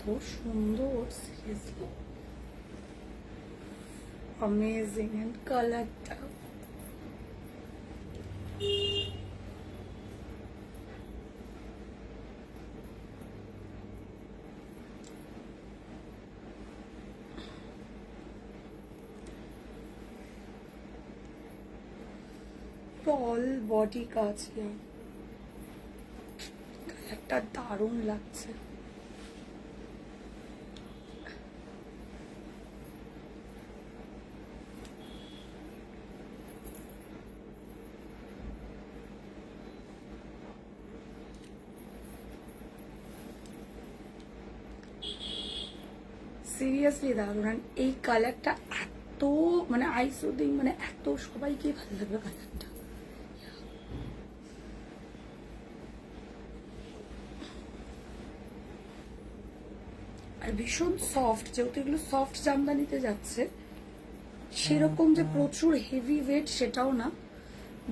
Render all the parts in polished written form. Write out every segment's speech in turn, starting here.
সুন্দর, seriously amazing. And কালারটা all body কাজ, কালারটা দারুণ লাগছে। সিরিয়াসলি দারুণ। এই কালারটা এত মানে আই সুদিং, মানে এত সবাইকে ভালো লাগবে কালারটা। আর ভীষণ সফট, যেহেতু এগুলো সফট জামদানিতে যাচ্ছে, সেরকম যে প্রচুর হেভি ওয়েট সেটাও না,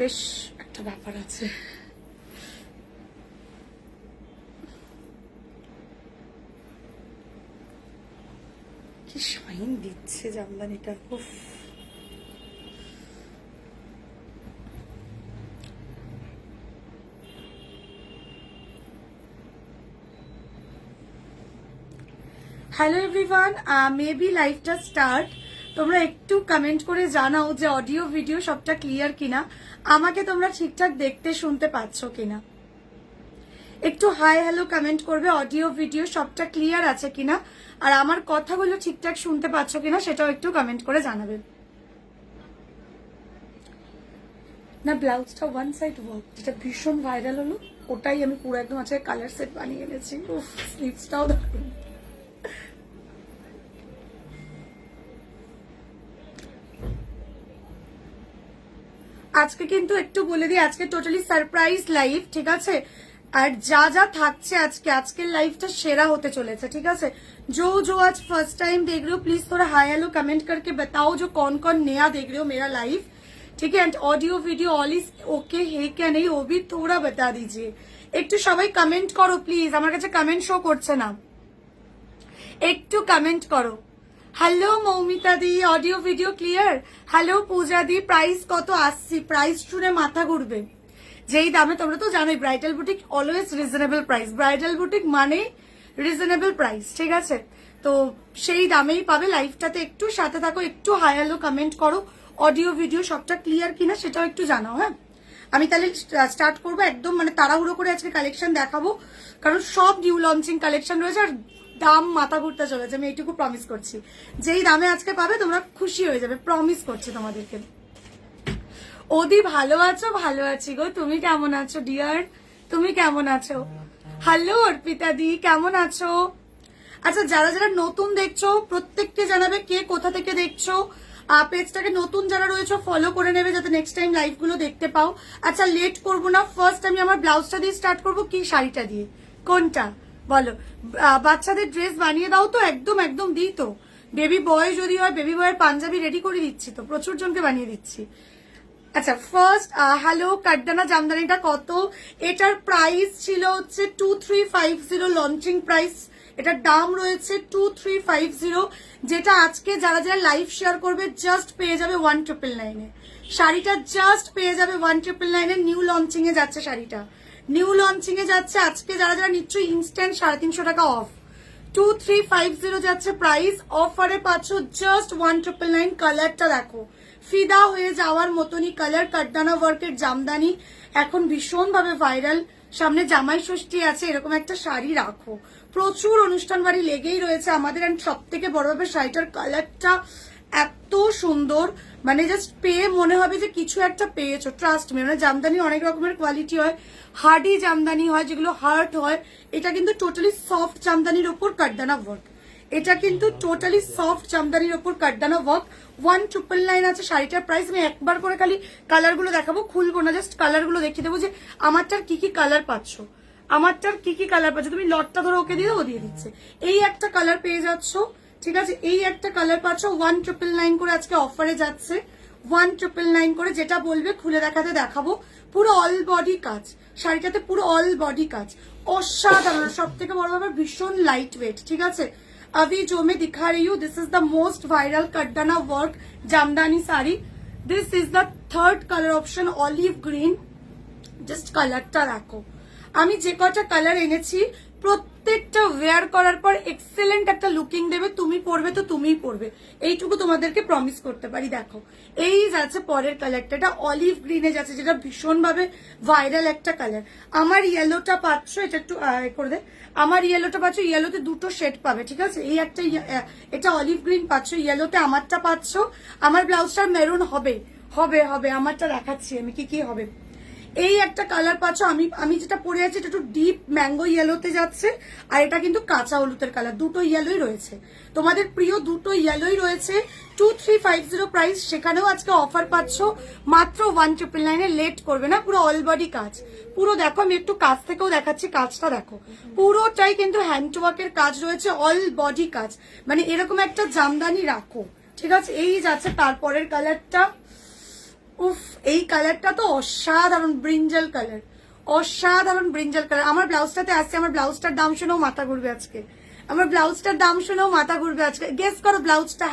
বেশ একটা ব্যাপার আছে। কি শাইন দিচ্ছে জামদানিটা, উফ। হ্যালো এভরিওয়ান, মেবি লাইভটা স্টার্ট। তোমরা একটু কমেন্ট করে জানাও যে অডিও ভিডিও সবটা ক্লিয়ার কিনা, আমাকে তোমরা ঠিকঠাক দেখতে শুনতে পাচ্ছ কিনা। একটু হাই হ্যালো কমেন্ট করবে, অডিও ভিডিও সবটা ক্লিয়ার আছে কিনা, আর আমার কথাগুলো ঠিকঠাক শুনতে পাচ্ছ কিনা সেটাও একটু কমেন্ট করে জানাবে। না, ব্লাউজটা ওয়ান সাইড ওয়ার্ক, যেটা ভীষণ ভাইরাল হলো, ওটাই আমি পুরো একদম আজকে কালার সেট বানিয়ে এনেছি। উফ, স্লিভসটাও দারুণ। আজকে কিন্তু একটু বলে দিই, আজকে টোটালি সারপ্রাইজ লাইভ, ঠিক আছে। আর যা যা থাকছে আজকের लाइवটা सेरा होते चले, ठीक है। जो जो आज फर्स्ट टाइम देख रहे हो प्लीज थोड़ा हाई हेलो कमेंट करके बताओ जो कौन कौन नया देख रहे हो मेरा लाइव, ठीक है। And audio video all is okay है क्या नहीं वो भी थोड़ा बता दीजिए। একটু সবাই কমেন্ট করো প্লিজ, আমার কাছে কমেন্ট শো করছে না, একটু কমেন্ট করো। হ্যালো মৌমিতা দি, অডিও ভিডিও ক্লিয়ার। হ্যালো পূজা দি, প্রাইস কত আসছি? প্রাইস শুনে মাথা ঘুরবে যেই দামে। তোমরা তো জানোই bridal boutique always reasonable price, bridal boutique মানে রিজনেবল প্রাইস, ঠিক আছে। তো সেই দামেই পাবে। লাইভটাতে একটু সাথে থাকো, একটু হাই হ্যালো কমেন্ট করো, অডিও ভিডিও সবটা ক্লিয়ার কিনা সেটাও একটু জানাও। হ্যাঁ, আমি তাহলে স্টার্ট করবো একদম, মানে তাড়াহুড়ো করে আজকে কালেকশন দেখাবো, কারণ সব নিউ লঞ্চিং কালেকশন রয়েছে আর দাম মাথা ঘুরতে চলেছে। আমি এইটুকু প্রমিস করছি, যেই দামে আজকে পাবে তোমরা খুশি হয়ে যাবে, প্রমিস করছি তোমাদেরকে। ওদি ভালো আছো? ভালো আছি গো, তুমি কেমন আছো ডিয়ার? তুমি কেমন আছো? হ্যালো অর্পিতা দি, কেমন আছো? আচ্ছা, যারা যারা নতুন দেখছো প্রত্যেককে জানাবে কে কোথা থেকে দেখছো। পেজটাকে নতুন যারা রয়েছে ফলো করে নেবে যাতে নেক্সট টাইম লাইভ গুলো দেখতে পাও। আচ্ছা, লেট করবো না, ফার্স্ট আমি আমার ব্লাউজটা দিয়ে স্টার্ট করবো, কি শাড়িটা দিয়ে? কোনটা বলো? বাচ্চাদের ড্রেস বানিয়ে দাও তো, একদম একদম দিই তো। বেবি বয় যদি হয় বেবি বয়ের পাঞ্জাবি রেডি করে দিচ্ছি তো, প্রচুর জনকে বানিয়ে দিচ্ছি। আচ্ছা, ফার্স্ট হ্যালো কাঠদানা জামদানিটা কত? এটার প্রাইস ছিল হচ্ছে 2350 লঞ্চিং প্রাইস, এটার দাম রয়েছে 2350, যেটা আজকে যারা যারা লাইভ শেয়ার করবে জাস্ট পেয়ে যাবে 1999 শাড়িটা, জাস্ট পেয়ে যাবে 1999 নিউ লঞ্চিং এ যাচ্ছে শাড়িটা, নিউ লঞ্চিং এ যাচ্ছে। আজকে যারা যারা নিশ্চয়ই ইনস্ট্যান্ট 350 টাকা অফ, 2350 যাচ্ছে প্রাইস, অফারে পাচ্ছ জাস্ট 1999। কালারটা দেখো, ফিদা হয়ে যাওয়ার মতনই কালার, কাঠদানা ওয়ার্কের জামদানি এখন ভীষণ ভাবে ভাইরাল। সামনে জামাই ষষ্ঠী আছে, এরকম একটা শাড়ি রাখো, প্রচুর অনুষ্ঠান বাড়ি লেগেই রয়েছে আমাদের। এন্ড সব থেকে বড় ভাবে শাড়িটার কালারটা এত সুন্দর, মানে জাস্ট পেয়ে মনে হবে যে কিছু একটা পেয়েছো, ট্রাস্ট মি। মানে জামদানি অনেক রকমের কোয়ালিটি হয়, হার্ডি জামদানি হয় যেগুলো হার্ড হয়, এটা কিন্তু টোটালি সফট জামদানির ওপর কাঠদানা ওয়ার্ক, এটা কিন্তু টোটালি সফট জামদানির ওপর কাঠদানা ওয়ার্ক। 1999 আছে শাড়িটার প্রাইস। আমি একবার করে খালি কালার গুলো দেখাবো, খুলবো না, জাস্ট কালার গুলো দেখিয়ে দেবো যে আমারটার কি কি কালার পাচ্ছ, আমারটার কি কি কালার পাচ্ছ। তুমি লটটা ধরো ওকে দিয়ে, ও দিয়ে দিচ্ছে। এই একটা কালার পেয়ে যাচ্ছ, ঠিক আছে, এই একটা কালার পাচ্ছ 1999 করে আজকে অফারে যাচ্ছে, 1999 করে, যেটা বলবে খুলে দেখাতে দেখাবো। পুরো অল বডি কাজ, শাড়িটাতে পুরো অল বডি কাজ, অসাধারণ। সব থেকে বড় ব্যাপার ভীষণ লাইট ওয়েট, ঠিক আছে। अभी जो मैं दिखा रही हूँ, this is the most viral कटदाना work Jamdani sari. This is the third colour option, olive green. Just কালারটা দেখো, আমি যে কটা কালার এনেছি প্রত্যেকটা ওয়্যার করার পর এক্সেলেন্ট একটা লুকিং দেবে। তুমি পরবে তো তুমিই পরবে, এইটুকু তোমাদেরকে প্রমিস করতে পারি। দেখো এই যাচ্ছে পরের কালারটা, এটা অলিভ গ্রিনে যাচ্ছে, যেটা ভীষণ ভাবে ভাইরাল একটা কালার। আমার ইয়েলোটা পাচ্ছ, এটা একটু করে দে, আমার ইয়েলোটা পাচ্ছ, ইয়েলোতে দুটো শেড পাবে, ঠিক আছে। এই একটা এটা অলিভ গ্রিন পাচ্ছ, ইয়েলোতে আমারটা পাচ্ছ। আমার ব্লাউজটা মেরুন হবে হবে হবে, আমারটা দেখাচ্ছি আমি কি কি হবে। এই একটা কালার পাচ্ছ, আমি যেটা পরে আছি এটা একটু ডিপ ম্যাঙ্গো ইয়েলোতে যাচ্ছে, আর এটা কিন্তু কাঁচা হলুদের কালার। দুটো ইয়েলোই রয়েছে, তোমাদের প্রিয় দুটো ইয়েলোই রয়েছে। 2350 প্রাইস, সেখানেও আজকে অফার পাচ্ছ মাত্র 1999। লেট করবে না, পুরো অল বডি কাজ। পুরো দেখো, আমি একটু কাছ থেকেও দেখাচ্ছি, কাজটা দেখো, পুরোটাই কিন্তু হ্যান্ড ওয়ার্কের কাজ রয়েছে, অল বডি কাজ। মানে এরকম একটা জামদানি রাখো, ঠিক আছে। এই যাচ্ছে তারপরের কালারটা, উফ এই কালারটা তো অসাধারণ, ব্রিঞ্জাল কালার, অসাধারণ ব্রিঞ্জাল কালার। আমার ব্লাউজটাতে আসছে, আমার ব্লাউজটার দাম শুনেও মাথা ঘুরবে আজকে, আমার ব্লাউজটার দাম শুনেও মাথা ঘুরবে আজকে। গেস করো ব্লাউজটা,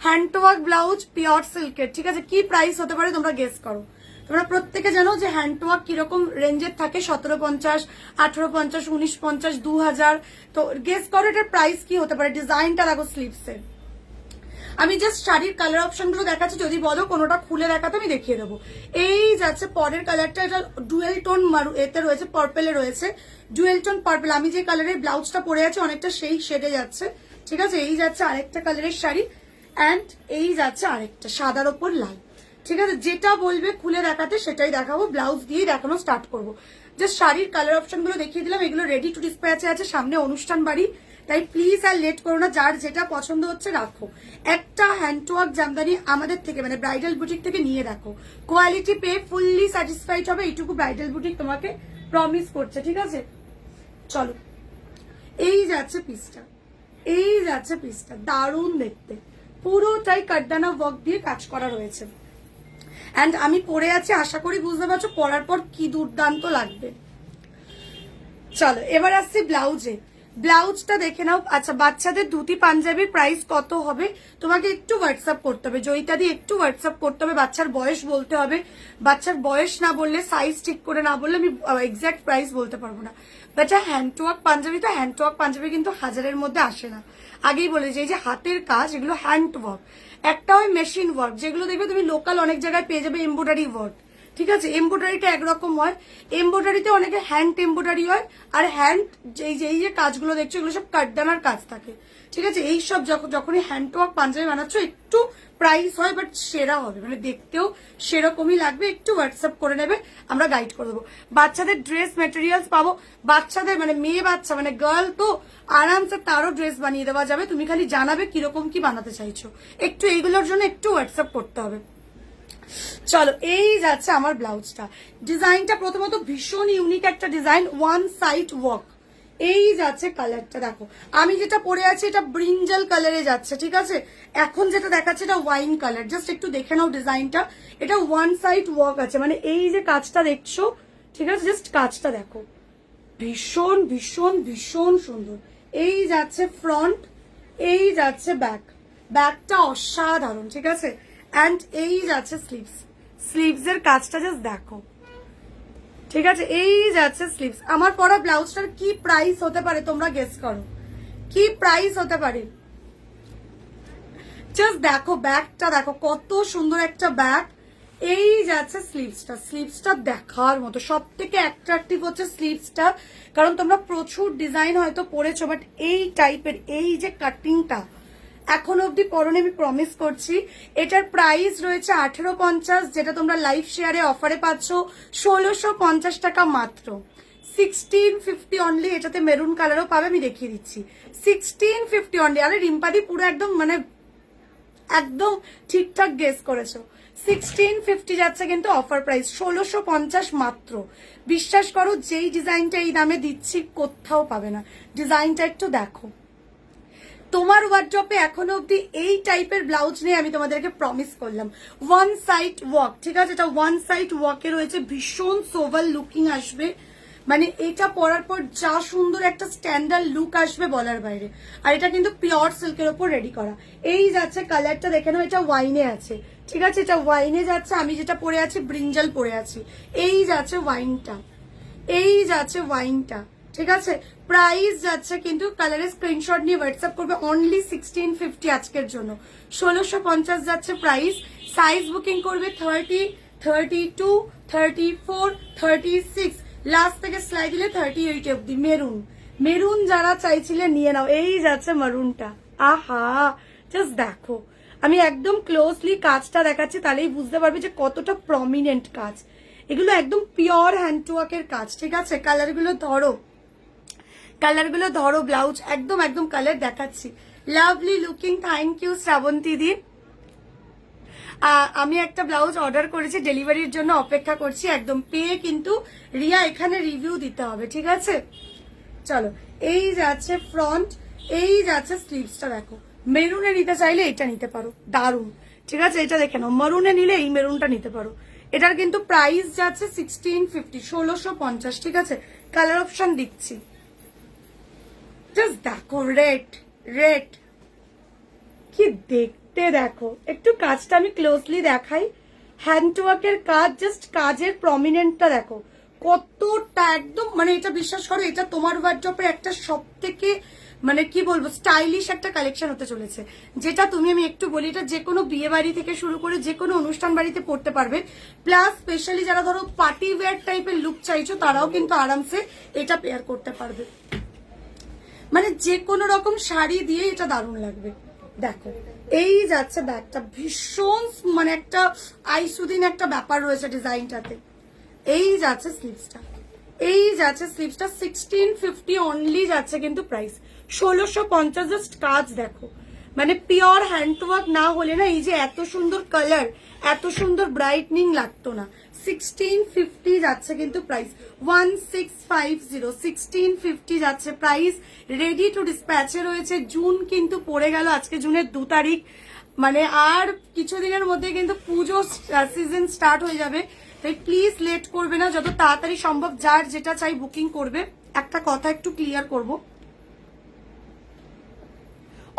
হ্যান্ড ওয়ার্ক ব্লাউজ, পিওর সিল্কের, ঠিক আছে। কি প্রাইস হতে পারে তোমরা গেস করো। তোমরা প্রত্যেকে জানো যে হ্যান্ড ওয়ার্ক কিরকম রেঞ্জের থাকে, 1750, 1850, 1950, 2000। তো গেস করো এটার প্রাইস কি হতে পারে। ডিজাইনটা দেখো স্লিভসের। আমি জাস্ট শাড়ির কালার অপশন গুলো দেখাচ্ছি, যদি বলো কোনোটা খুলে দেখাতে আমি দেখিয়ে দেবো। এই যাচ্ছে পরের কালারটা, এটা ডুয়েল টোন এতে রয়েছে, পার্পেলে রয়েছে, ডুয়েল টোন পার্পেল। আমি যে কালারের ব্লাউজটা পরে আছি অনেকটা সেই শেডে যাচ্ছে, ঠিক আছে। এই যাচ্ছে আরেকটা কালারের শাড়ি, অ্যান্ড এই যাচ্ছে আরেকটা সাদার ওপর লাল, ঠিক আছে। যেটা বলবে খুলে দেখাতে সেটাই দেখাবো, ব্লাউজ দিয়ে দেখানো স্টার্ট করবো। জাস্ট শাড়ির কালার অপশন গুলো দেখিয়ে দিলাম, এগুলো রেডি টু ডিসপ্যাচে আছে, সামনে অনুষ্ঠান বাড়ি, তাই প্লিজ আর লেট করো না, যার যেটা পছন্দ হচ্ছে রাখো। একটা হ্যান্ডওয়ার্ক জামদানি আমাদের থেকে, মানে ব্রাইডাল বুটিক থেকে নিয়ে দেখো, কোয়ালিটি পেয়ে ফুললি স্যাটিসফাইড হবে, এইটুকু ব্রাইডাল বুটিক তোমাকে প্রমিস করছে, ঠিক আছে। চলো এই যাচ্ছে পিসটা, এই যাচ্ছে পিসটা, দারুণ দেখতে, পুরোটাই কাটদানা ওয়ার্ক দিয়ে কাজ করা রয়েছে। অ্যান্ড আমি পরে আছি, আশা করি বুঝতে পারছো পরার পর কি দুর্দান্ত লাগবে। চলো এবার আসছি ব্লাউজে, ব্লাউজটা দেখে নাও। আচ্ছা, বাচ্চাদের ধুতি পাঞ্জাবির প্রাইস কত হবে তোমাকে একটু হোয়াটসঅ্যাপ করতে হবে, জয়িতা দিয়ে একটু হোয়াটসঅ্যাপ করতে হবে, বাচ্চার বয়স বলতে হবে। বাচ্চার বয়স না বললে, সাইজ ঠিক করে না বললে আমি এক্সাক্ট প্রাইস বলতে পারবো না। বাচ্চা হ্যান্ডওয়ার্ক পাঞ্জাবি, তো হ্যান্ডওয়ার্ক পাঞ্জাবি কিন্তু 1000-এর মধ্যে আসে না। আগেই বলে যে এই যে হাতের কাজ, এগুলো হ্যান্ডওয়ার্ক। একটা হয় মেশিন ওয়ার্ক, যেগুলো দেখবে তুমি লোকাল অনেক জায়গায় পেয়ে যাবে, এমব্রয়ডারি ওয়ার্ক, ঠিক আছে। এমব্রয়ডারিটা একরকম হয়, এমব্রয়ডারিতে অনেকে হ্যান্ড এমব্রয়ডারি হয়, আর হ্যান্ড এই যে কাজগুলো দেখছো এগুলো সব কাটদানার কাজ থাকে, ঠিক আছে। এইসব যখনই হ্যান্ড ওয়ার্ক পাঞ্জাবি বানাচ্ছ একটু প্রাইস হয়, বাট সেরা হবে, মানে দেখতেও সেরকমই লাগবে। একটু হোয়াটসঅ্যাপ করে নেবে, আমরা গাইড করে দেবো। বাচ্চাদের ড্রেস মেটেরিয়ালস পাবো, বাচ্চাদের মানে মেয়ে বাচ্চা মানে গার্ল তো আরামসে তারও ড্রেস বানিয়ে দেওয়া যাবে। তুমি খালি জানাবে কিরকম কি বানাতে চাইছো, একটু এইগুলোর জন্য একটু হোয়াটসঅ্যাপ করতে হবে। চলো এই যাচ্ছে আমার ব্লাউজটা, ডিজাইনটা প্রথমত ভীষণ ইউনিক একটা ডিজাইন, ওয়ান সাইড ওয়ার্ক। এই যাচ্ছে কালারটা দেখো, আমি যেটা পরে আছি এটা ব্রিঞ্জাল কালারে যাচ্ছে, ঠিক আছে। এখন যেটা দেখাচ্ছে এটা ওয়াইন কালার, জাস্ট একটু দেখে নাও ডিজাইনটা। এটা ওয়ান সাইড ওয়ার্ক আছে, মানে এই যে কাজটা দেখছো, ঠিক আছে, জাস্ট কাজটা দেখো, ভীষণ ভীষণ ভীষণ সুন্দর। এই যাচ্ছে ফ্রন্ট, এই যাচ্ছে ব্যাক, ব্যাকটা অসাধারণ, ঠিক আছে। অ্যান্ড এই যাচ্ছে স্লিভস, স্লিভস এর কাজটা জাস্ট দেখো, ঠিক আছে। এই যাচ্ছে স্লিভস। আমার পরা ব্লাউজটার কি প্রাইস হতে পারে তোমরা গেস করো, কি প্রাইস হতে পারে। জাস্ট দেখো ব্যাকটা দেখো, কত সুন্দর একটা ব্যাক। এই যাচ্ছে স্লিভসটা, স্লিভসটা দেখার মতো, সব থেকে অ্যাট্রাকটিভ হচ্ছে স্লিভসটা, কারণ তোমরা প্রচুর ডিজাইন হয়তো পরেছো, বাট এই টাইপের এই যে কাটিংটা এখন অব্দি পরনে আমি প্রমিস করছি। এটার প্রাইস রয়েছে 1850, যেটা তোমরা লাইভ শেয়ারে অফারে পাচ্ছ 1650 টাকা মাত্র, 1650 অনলি। এটাতে মেরুন কালারও পাবে, আমি দেখিয়ে দিচ্ছি, 1650 অনলি। আরে রিম্পাদি পুরো একদম মানে একদম ঠিকঠাক গেস করেছো, 1650 যাচ্ছে কিন্তু অফার প্রাইস 1650 মাত্র। বিশ্বাস করো যেই ডিজাইনটা এই দামে দিচ্ছি কোথাও পাবে না, ডিজাইনটা একটু দেখো, তোমার ওয়ার্ড্রপে এখনো অব্দি এই টাইপের ব্লাউজ নিয়ে আমি তোমাদেরকে প্রমিস করলাম। ওয়ান সাইড ওয়ার্ক, ঠিক আছে, এটা ওয়ান সাইড ওয়ার্কে রয়েছে, ভীষণ সোভাল লুকিং আসবে, মানে এটা পরার পর যা সুন্দর একটা স্ট্যান্ডার্ড লুক আসবে বলার বাইরে। আর এটা কিন্তু পিওর সিল্কের ওপর রেডি করা। এই যাচ্ছে কালারটা দেখে নাও, এটা ওয়াইনে আছে, ঠিক আছে, এটা ওয়াইনে যাচ্ছে। আমি যেটা পরে আছি ব্রিঞ্জাল পরে আছি। এই যাচ্ছে ওয়াইনটা, এই যাচ্ছে ওয়াইনটা, ঠিক আছে। প্রাইস যাচ্ছে কিন্তু কালারের স্ক্রিনশট নিয়ে হোয়াটসঅ্যাপ করবে, অনলি 1650 আজকের জন্য। 1650 যাচ্ছে প্রাইস। সাইজ বুকিং করবে 30, 32, 34, 36, লাস্ট থেকে স্লাইড দিলে 38 অব্দি। মেরুন, মেরুন যারা চাইছিলে নিয়ে নাও। এই যাচ্ছে মারুনটা, আহা জাস্ট দেখো, আমি একদম ক্লোজলি কাজটা দেখাচ্ছি, তাহলেই বুঝতে পারবে যে কতটা প্রমিনেন্ট কাজ। এগুলো একদম পিওর হ্যান্ড টু ওয়ার্কের কাজ, ঠিক আছে। কালারগুলো ধরো, কালারগুলো ধরো, ব্লাউজ একদম একদম কালার দেখাচ্ছি। Lovely looking, thank you Shrabanti দি। আমি একটা ব্লাউজ অর্ডার করেছি, ডেলিভারির জন্য অপেক্ষা করছি, একদম পেয়ে কিন্তু রিয়া এখানে রিভিউ দিতে হবে, ঠিক আছে। চলো, এই যাচ্ছে ফ্রন্ট, এই যাচ্ছে স্লিভসটা দেখো। মেরুনে নিতে চাইলে এটা নিতে পারো, দারুন, ঠিক আছে। এটা দেখে নাও, মারুনে নিলে এই মেরুনটা নিতে পারো। এটার কিন্তু প্রাইস যাচ্ছে 1650, 1650, ঠিক আছে। কালার অপশন দিচ্ছি, জাস্ট দেখো, রেড রেড, কি দেখতে দেখো। একটু কাজটা আমি ক্লোজলি দেখাই, হ্যান্ড ওয়ার্কের কাজ, জাস্ট কাজের প্রমিনেন্টটা দেখো কতটা, একদম মানে এটা বিশ্বাস করো, এটা তোমার ওয়ার্ড্রপের একটা সব থেকে মানে কি বলবো স্টাইলিশ একটা কালেকশন হতে চলেছে। যেটা তুমি, আমি একটু বলি, এটা যে কোনো বিয়ে বাড়ি থেকে শুরু করে যে কোনো অনুষ্ঠান বাড়িতে পড়তে পারবে। প্লাস স্পেশালি যারা ধরো পার্টি ওয়্যার টাইপের লুক চাইছো তারাও কিন্তু আরামসে এটা পেয়ার করতে পারবে, মানে যে কোনো রকম শাড়ি দিয়ে এটা দারুণ লাগবে। দেখো, এই যাচ্ছে ব্যাগটা, ভীষণ মানে একটা আইসুদিন একটা ব্যাপার রয়েছে ডিজাইনটাতে। এই যাচ্ছে স্লিভসটা, এই যাচ্ছে স্লিভসটা 1650 অনলি যাচ্ছে কিন্তু প্রাইস। 1650, জাস্ট কাজ দেখো, মানে পিওর হ্যান্ড ওয়ার্ক না হলে না এই যে এত সুন্দর কালার, এত সুন্দর ব্রাইটনিং লাগতো না। 1650 যাচ্ছে কিন্তু প্রাইস, 1650, 1650 যাচ্ছে প্রাইস। রেডি টু ডিসপ্যাচে রয়েছে। জুন কিন্তু পড়ে গেল, আজকে জুনের 2 তারিখ, মানে আর কিছুদিনের মধ্যে কিন্তু পুজো সিজন স্টার্ট হয়ে যাবে। তাই প্লিজ লেট করবে না, যত তাড়াতাড়ি সম্ভব যার যেটা চাই বুকিং করবে। একটা কথা একটু ক্লিয়ার করব,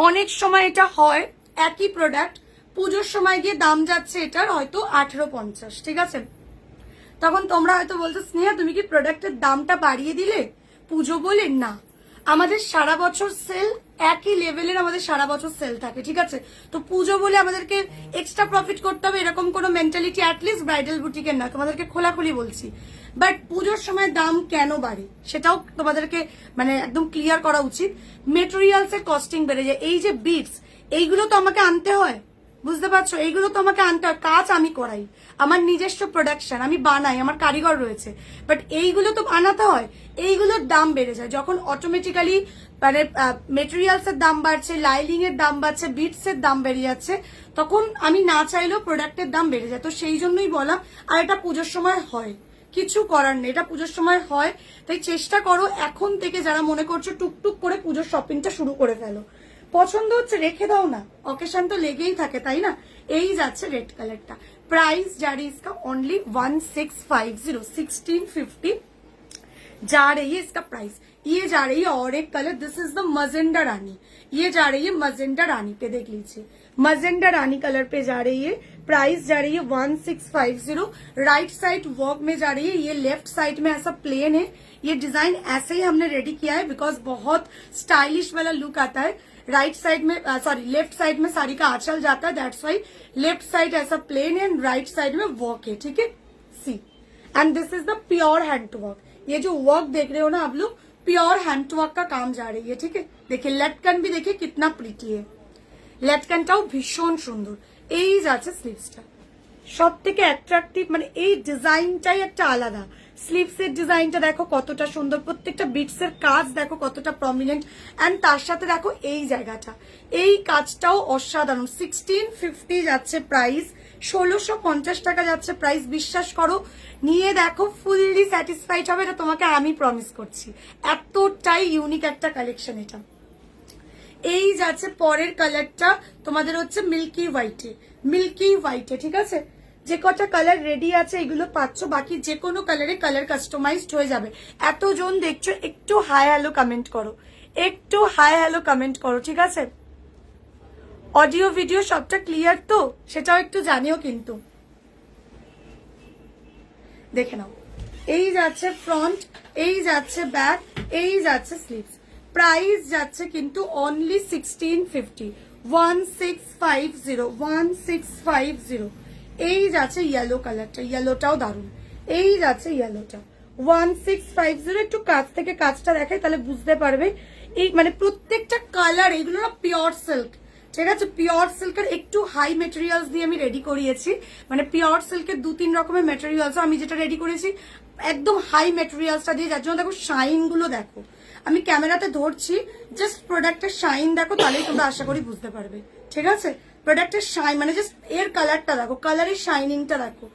অনেক সময় এটা হয় একই প্রোডাক্ট পুজোর সময় গিয়ে দাম যাচ্ছে এটার হয়তো 1850, ঠিক আছে। তখন তোমরা হয়তো বলছো স্নেহা তুমি কি প্রোডাক্টের দামটা বাড়িয়ে দিলে পুজো বলে? না, আমাদের সারা বছর সেল একই লেভেলের, আমাদের সারা বছর সেল থাকে, ঠিক আছে। তো পুজো বলে আমাদেরকে এক্সট্রা প্রফিট করতে হবে এরকম কোনো মেন্টালিটি অ্যাটলিস্ট ব্রাইডাল বুটিকের না, তোমাদেরকে খোলাখুলি বলছি। বাট পুজোর সময় দাম কেন বাড়ে সেটাও তোমাদেরকে মানে একদম ক্লিয়ার করা উচিত। মেটেরিয়ালস এর কস্টিং বেড়ে যায়, এই যে বিটস এইগুলো তো আমাকে আনতে হয়, বুঝতে পারছো, এইগুলো তো আমাকে আনতে হয়। কাজ আমি করাই, আমার নিজস্ব প্রোডাকশন, আমি বানাই, আমার কারিগর রয়েছে, বাট এইগুলো তো বানাতে হয়। এইগুলোর দাম বেড়ে যায় যখন অটোমেটিক্যালি মানে মেটেরিয়ালস এর দাম বাড়ছে, লাইলিং এর দাম বাড়ছে, বিটস এর দাম বেড়ে যাচ্ছে, তখন আমি না চাইলেও প্রোডাক্টের দাম বেড়ে যায়। তো সেই জন্যই বলা, আর এটা পুজোর সময় হয়, কিছু করার নেই, এটা পুজোর সময় হয়। তাই চেষ্টা করো এখন থেকে, যারা মনে করছো টুকটুক করে পুজোর শপিংটা শুরু করে ফেলো। পছন্দ হচ্ছে রেখে দাও না, অকেশন তো লেগেই থাকে, তাই না। এই যাচ্ছে রেড কালারটা, प्राइस जा रही है इसका ओनली 1650, 1650 जा रही है इसका प्राइस। ये जा रही है और एक colour, this is the magenta रानी, ये जा रही है मजेंडा रानी पे, देख लीजिए मजेंडा रानी कलर पे जा रही है। प्राइस जा रही है 1650। राइट साइड वर्क में जा रही है, ये लेफ्ट साइड में ऐसा प्लेन है, ये डिजाइन ऐसे ही हमने रेडी किया है बिकॉज बहुत स्टाइलिश वाला लुक आता है। राइट साइड में सॉरी लेफ्ट साइड में साड़ी का आंचल जाता है, दैट्स वाई लेफ्ट साइड ऐसा प्लेन है एंड राइट साइड में वर्क है, ठीक है। See and this is the pure hand to work, ये जो वर्क देख रहे हो ना आप लोग, प्योर हैंड टू वर्क का काम जा रही है, ठीक है। देखिए लटकन भी देखिए कितना प्रिटी है, लटकनटाও ভীষণ সুন্দর। এই যাচ্ছে স্লিভসটা, সব থেকে অ্যাট্রাকটিভ, মানে এই ডিজাইনটাই একটা আলাদা। স্লিভসের ডিজাইনটা দেখো কতটা সুন্দর, প্রত্যেকটা বিটসের কাজ দেখো কতটা প্রমিনেন্ট, এন্ড তার সাথে দেখো এই জায়গাটা, এই কাজটাও অসাধারণ। 1650 যাচ্ছে প্রাইস, 1650 টাকা যাচ্ছে প্রাইস। বিশ্বাস করো, নিয়ে দেখো ফুললি স্যাটিসফাইড হবে, এটা তোমাকে আমি প্রমিস করছি। এতটাই ইউনিক একটা কালেকশন এটা। এই যাচ্ছে পরের কালারটা তোমাদের হচ্ছে মিল্কি হোয়াইটে, ঠিক আছে? যে কটা কালার রেডি আছে এগুলো পাচ্ছ, বাকি যে কোনো কালারে কালার কাস্টমাইজড হয়ে যাবে। এতজন দেখছো, একটু হাই হ্যালো কমেন্ট করো, একটু হাই হ্যালো কমেন্ট করো, ঠিক আছে? অডিও ভিডিও সবটা ক্লিয়ার তো, সেটাও একটু জানিও কিন্তু। দেখে নাও, এই যাচ্ছে ফ্রন্ট, এই যাচ্ছে ব্যাক, এই যাচ্ছে স্লিভস। প্রাইস যাচ্ছে কিন্তু অনলি 1650, 1650। এই যাচ্ছে ইয়েলো কালারটা, ইয়েলোটাও দারুণ। এই যাচ্ছে ইয়েলোটা 1650। একটু কাছ থেকে কাজটা দেখাই তাহলে বুঝতে পারবে। এই মানে প্রত্যেকটা কালার, এগুলো না পিওর সিল্ক, ঠিক আছে? পিওর সিল্কের একটু হাই মেটেরিয়ালস দিয়ে আমি রেডি করিয়েছি, মানে পিওর সিল্কের 2-3 রকমের মেটেরিয়ালস। আমি যেটা রেডি করেছি একদম হাই মেটেরিয়ালসটা দিয়ে, যার জন্য দেখো শাইন গুলো দেখো। আমি ক্যামেরাতে ধরছি, জাস্ট প্রোডাক্টের শাইন দেখো, তাহলেই তোমরা আশা করি বুঝতে পারবে, ঠিক আছে? প্রোডাক্টের শাইন মানে জাস্ট এর কালারটা দেখো, কালারের শাইনিংটা দেখো।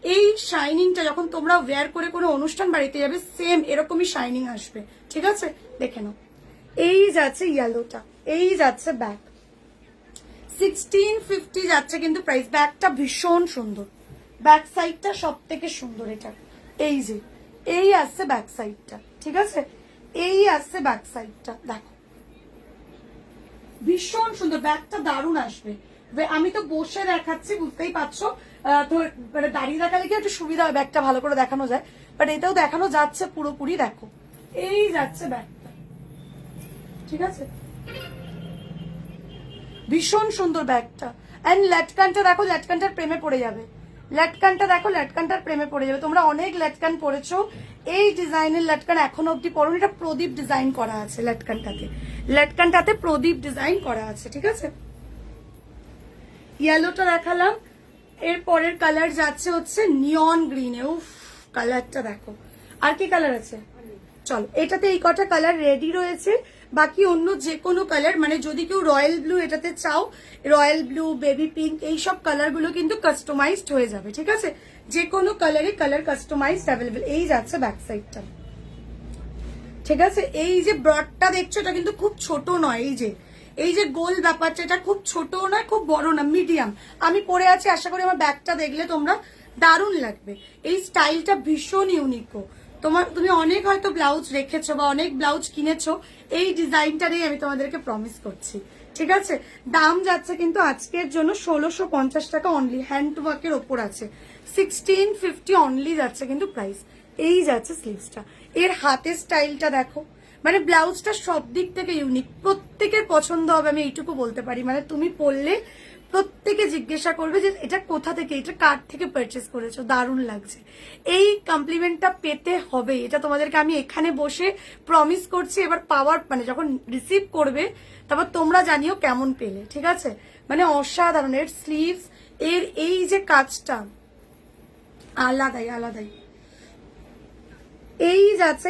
এই শাইনিংটা যখন তোমরা ওয়্যার করে কোনো অনুষ্ঠান বাড়িতে যাবে, সেম এরকমই শাইনিং আসবে, ঠিক আছে? দেখে নাও, এই যাচ্ছে ইয়েলোটা, এই যাচ্ছে ব্যাক। 1650 যাচ্ছে কিন্তু প্রাইস। ব্যাকটা ভীষণ সুন্দর, ব্যাক সাইডটা সব থেকে সুন্দর এটা। এই যে এই আসছে ব্যাক সাইডটা, ঠিক আছে? এই আসছে ব্যাক সাইডটা, দেখো ভীষণ সুন্দর, ব্যাগটা দারুণ আসবে। আমি তো বসে দেখাচ্ছি, বুঝতেই পারছো, তো মানে দাঁড়িয়ে দেখালে কি একটু সুবিধা হয়, ব্যাগটা ভালো করে দেখানো যায়, বাট এটাও দেখানো যাচ্ছে পুরোপুরি। দেখো এই যাচ্ছে ব্যাগটা, ঠিক আছে? ভীষণ সুন্দর ব্যাগটা। অ্যান্ড ল্যাটকানটা দেখো, ল্যাটকানটার প্রেমে পড়ে যাবে। ল্যাটকানটা দেখো, ল্যাটকানটার প্রেমে পড়ে যাবে। তোমরা অনেক ল্যাটকান পরেছো, এই ডিজাইনের ল্যাটকান এখনো অব্দি পরোনি। এটা প্রদীপ ডিজাইন করা আছে ল্যাটকানটাতে, ল্যাটকানটাতে প্রদীপ ডিজাইন করা আছে, ঠিক আছে? ইয়েলোটা দেখালাম, এর পরের কালার যাচ্ছে হচ্ছে নিয়ন গ্রিনে। উফ, কালারটা দেখো। আর কি কালার আছে? চলো, এটাতে এই কটা কালার রেডি রয়েছে, বাকি অন্য যে কোনো কালার, মানে যদি কেউ রয়্যাল ব্লু এটাতে চাও, রয়্যাল ব্লু, বেবি পিঙ্ক, এইসব কালারগুলো কিন্তু কাস্টমাইজড হয়ে যাবে, ঠিক আছে? যে কোনো কালারে কালার কাস্টমাইজড অ্যাভেলেবেল। এই যাচ্ছে ব্যাক সাইডটা, ঠিক আছে? এই যে ব্রডটা দেখছো, এটা কিন্তু খুব ছোট নয়। এই যে গোল ব্যাপারটা, এটা খুব ছোট নয়, খুব বড় না, মিডিয়াম। আমি পরে আছি, আশা করি আমার ব্যাগটা দেখলে তোমরা দারুণ লাগবে। এই স্টাইলটা ভীষণ ইউনিক। তুমি অনেক হয়তো ব্লাউজ রেখেছো বা অনেক ব্লাউজ কিনেছো, এই ডিজাইনটা নিয়ে আমি তোমাদেরকে প্রমিস করছি, ঠিক আছে? দাম যাচ্ছে কিন্তু আজকের জন্য 1650 টাকা অনলি, হ্যান্ড ওয়ার্কের ওপর আছে। 1650 অনলি যাচ্ছে কিন্তু প্রাইস। এই যাচ্ছে স্লিভসটা, এর হাতের স্টাইলটা দেখো, মানে ব্লাউজটা সব দিক থেকে ইউনিক, প্রত্যেকের পছন্দ হবে, আমি এইটুকু বলতে পারি। মানে তুমি পরলে প্রত্যেকে জিজ্ঞাসা করবে যে এটা কোথা থেকে, এটা কার থেকে পারচেস করেছো, দারুণ লাগছে। এই কমপ্লিমেন্টটা পেতে হবে, এটা তোমাদেরকে আমি এখানে বসে প্রমিস করছি। এবার পাওয়ার মানে যখন রিসিভ করবে, তারপর তোমরা জানিও কেমন পেলে, ঠিক আছে? মানে অসাধারণ। এর স্লিভস, এর এই যে কাজটা আলাদাই। এই যাচ্ছে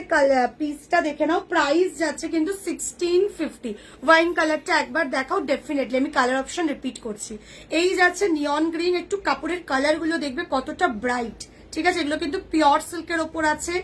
পিসটা দেখে নাও, প্রাইস যাচ্ছে কিন্তু 1650। ওয়াইন কালারটা একবার দেখাও, ডেফিনেটলি আমি কালার অপশন রিপিট করছি। এই যাচ্ছে নিয়ন গ্রিন, একটু কাপড়ের কালার গুলো দেখবে কতটা ব্রাইট, ঠিক আছে? এগুলো কিন্তু পিওর সিল্কের ওপর আছে,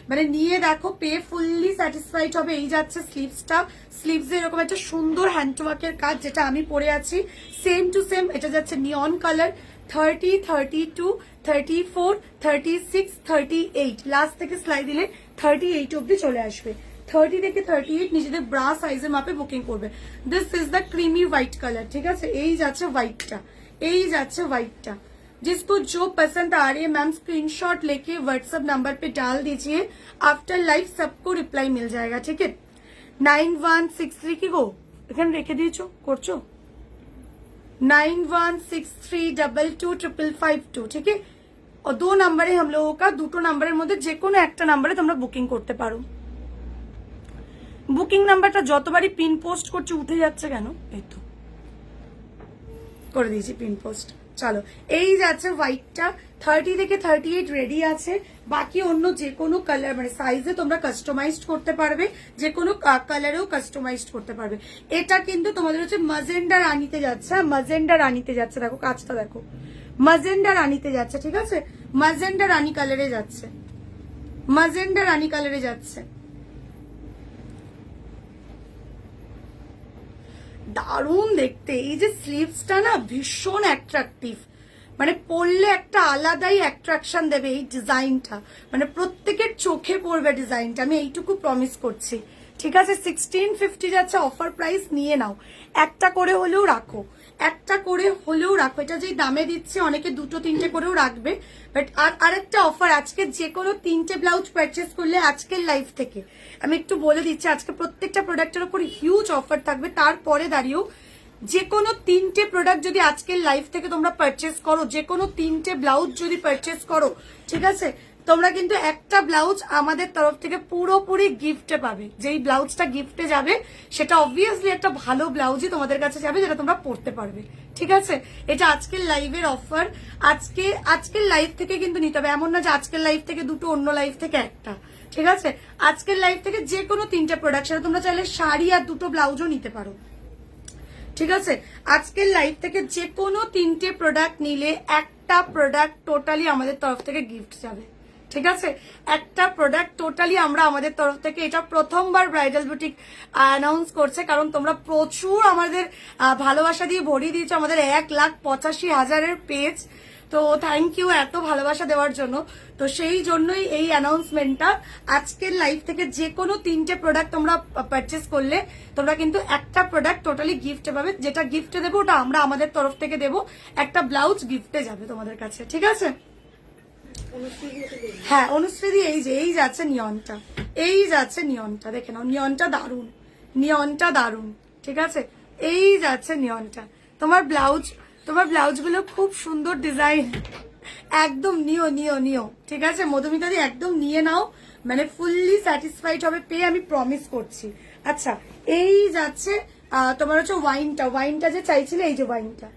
মানে নিয়ে দেখো পেয়ে ফুললি স্যাটিসফাইড হবে। এই যাচ্ছে স্লিভসটা, স্লিভসে এরকম একটা সুন্দর হ্যান্ডওয়ার্কের কাজ, যেটা আমি পরে আছি সেম টু সেম। এটা যাচ্ছে নিয়ন কালার, 30, 32, 34, 36, 38, লাস্ট থেকে সেলাই দিলে 38 অব্দি চলে আসবে। 30 থেকে 38 নিজেদের ব্রা সাইজের মাপে বুকিং করবে। This is the creamy white colour, ঠিক আছে? এই যাচ্ছে হোয়াইটটা, এই যাচ্ছে হোয়াইটটা। जिसको जो पसंद आ रही है मैम स्क्रीनशॉट लेके व्हाट्सएप नंबर पे डाल दीजिए, आफ्टर लाइव सबको रिप्लाई मिल जाएगा, ठीक है? 9163 की गो এখানে রেখে দিয়েছো, করছো 9163225552, ठीक है? और 2 नंबर है हम लोगों का, দুটো নাম্বারের মধ্যে যে কোনো একটা নাম্বারে তোমরা বুকিং করতে পারো। বুকিং নাম্বারটা যতবারই পিন পোস্ট করছে উঠে যাচ্ছে কেন? এই তো করে দিয়েছি পিন পোস্ট। চলো, এই যাচ্ছে হোয়াইটটা, 30 থেকে 38 রেডি আছে, বাকি অন্য যে কোনো কালার মানে সাইজে তোমরা কাস্টমাইজড করতে পারবে, যে কোনো কালারেও কাস্টমাইজড করতে পারবে। এটা কিন্তু তোমাদের হচ্ছে মাজেন্ডা রানিতে যাচ্ছে, মাজেন্ডা রানিতে যাচ্ছে, দেখো কাজটা দেখো, মাজেন্ডা রানিতে যাচ্ছে, ঠিক আছে? মাজেন্ডা রানি কালারে যাচ্ছে, মাজেন্ডা রানি কালারে যাচ্ছে। দারুণ দেখতে। এই যে স্লিভসটা না ভীষণ অ্যাট্রাকটিভ, মানে পরলে একটা আলাদাই অ্যাট্রাকশন দেবে এই ডিজাইনটা, মানে প্রত্যেকের চোখে পড়বে ডিজাইনটা, আমি এইটুকু প্রমিস করছি। ঠিক আছে, 1650 যাচ্ছে অফার প্রাইস, নিয়ে নাও, একটা করে হলেও রাখো, একটা করে হলেও রাখো। এটা যেই দামে দিচ্ছে অনেকে দুটো তিনটে করেও রাখবে, বাট আরেকটা অফার, আজকে যে কোনো 3টে ব্লাউজ পারচেস করলে আজকের লাইভ থেকে আমি একটু বলে দিচ্ছি, আজকে প্রত্যেকটা প্রোডাক্টের উপর হিউজ অফার থাকবে। তারপরে দাঁড়িয়েও যে কোনো 3টে প্রোডাক্ট যদি আজকের লাইভ থেকে তোমরা পারচেস করো, যে কোনো 3টে ব্লাউজ যদি পারচেস করো, ঠিক আছে, তোমরা কিন্তু একটা ব্লাউজ আমাদের তরফ থেকে পুরোপুরি গিফটে পাবে। যেই ব্লাউজটা গিফটে যাবে সেটা অবভিয়াসলি একটা ভালো ব্লাউজই তোমাদের কাছে যাবে, যেটা তোমরা পরতে পারবে। ঠিক আছে, এটা আজকের লাইভের অফার। আজকের লাইভ থেকে কিন্তু নিতে হবে, এমন না যে আজকের লাইভ থেকে দুটো, অন্য লাইভ থেকে একটা। ঠিক আছে, আজকের লাইভ থেকে যে কোনো 3টে প্রোডাক্ট, সেটা তোমরা চাইলে শাড়ি আর দুটো ব্লাউজও নিতে পারো। ঠিক আছে, আজকের লাইভ থেকে যে কোনো 3টে প্রোডাক্ট নিলে একটা প্রোডাক্ট টোটালি আমাদের তরফ থেকে গিফট যাবে। ঠিক আছে, একটা প্রোডাক্ট টোটালি আমরা আমাদের তরফ থেকে, এটা প্রথমবার ব্রাইডাল বুটিক অ্যানাউন্স করছে, কারণ তোমরা প্রচুর আমাদের ভালোবাসা দিয়ে ভরিয়ে দিয়েছো আমাদের 1,85,000-এর পেজ। তো থ্যাংক ইউ এত ভালোবাসা দেওয়ার জন্য। তো সেই জন্যই এই অ্যানাউন্সমেন্টটা, আজকের লাইভ থেকে যে কোনো 3টে প্রোডাক্ট তোমরা পারচেস করলে তোমরা কিন্তু একটা প্রোডাক্ট টোটালি গিফটে পাবে। যেটা গিফটে দেবো ওটা আমরা আমাদের তরফ থেকে দেবো, একটা ব্লাউজ গিফটে যাবে তোমাদের কাছে। ঠিক আছে, হ্যাঁ অনুশ্রী, এই যাচ্ছে নিয়নটা, এই যাচ্ছে নিয়নটা, দেখে নাও, নিয়নটা দারুণ, নিয়নটা দারুণ। ঠিক আছে, এই যাচ্ছে নিয়নটা। তোমার ব্লাউজগুলো খুব সুন্দর ডিজাইন, একদম নিও নিও নিও। ঠিক আছে মধুমিতাদি, একদম নিয়ে নাও, মানে ফুললি স্যাটিসফাইড হবে পেয়ে, আমি প্রমিস করছি। আচ্ছা, এই যাচ্ছে তোমার হচ্ছে ওয়াইনটা যে চাইছিলে, এই যে ওয়াইনটা,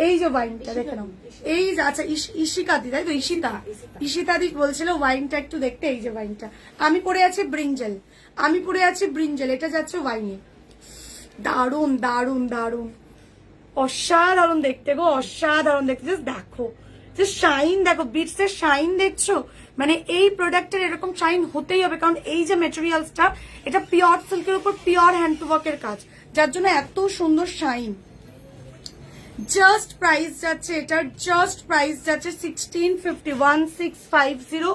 এই যে ওয়াইনটা দেখে নাও, এই যে, আচ্ছা ঈশিকা দি, তাই তো, ঈশিতাদি বলছিল ওয়াইনটা একটু দেখতে। এই যে ওয়াইনটা, আমি পরে আছি ব্রিঞ্জেল, এটা যাচ্ছে ওয়াইনে। দারুণ দারুণ দারুণ, অসাধারণ দেখতে গো, অসাধারণ দেখতে। জাস্ট দেখো, যে শাইন দেখো, বিটস এর শাইন দেখছো, মানে এই প্রোডাক্টের এরকম শাইন হতেই হবে, কারণ এই যে মেটেরিয়ালসটা, এটা পিওর সিল্কের উপর পিওর হ্যান্ড টু ওয়ার্কের কাজ, যার জন্য এত সুন্দর শাইন। জাস্ট প্রাইস যাচ্ছে এটার, জাস্ট প্রাইস যাচ্ছে 1650,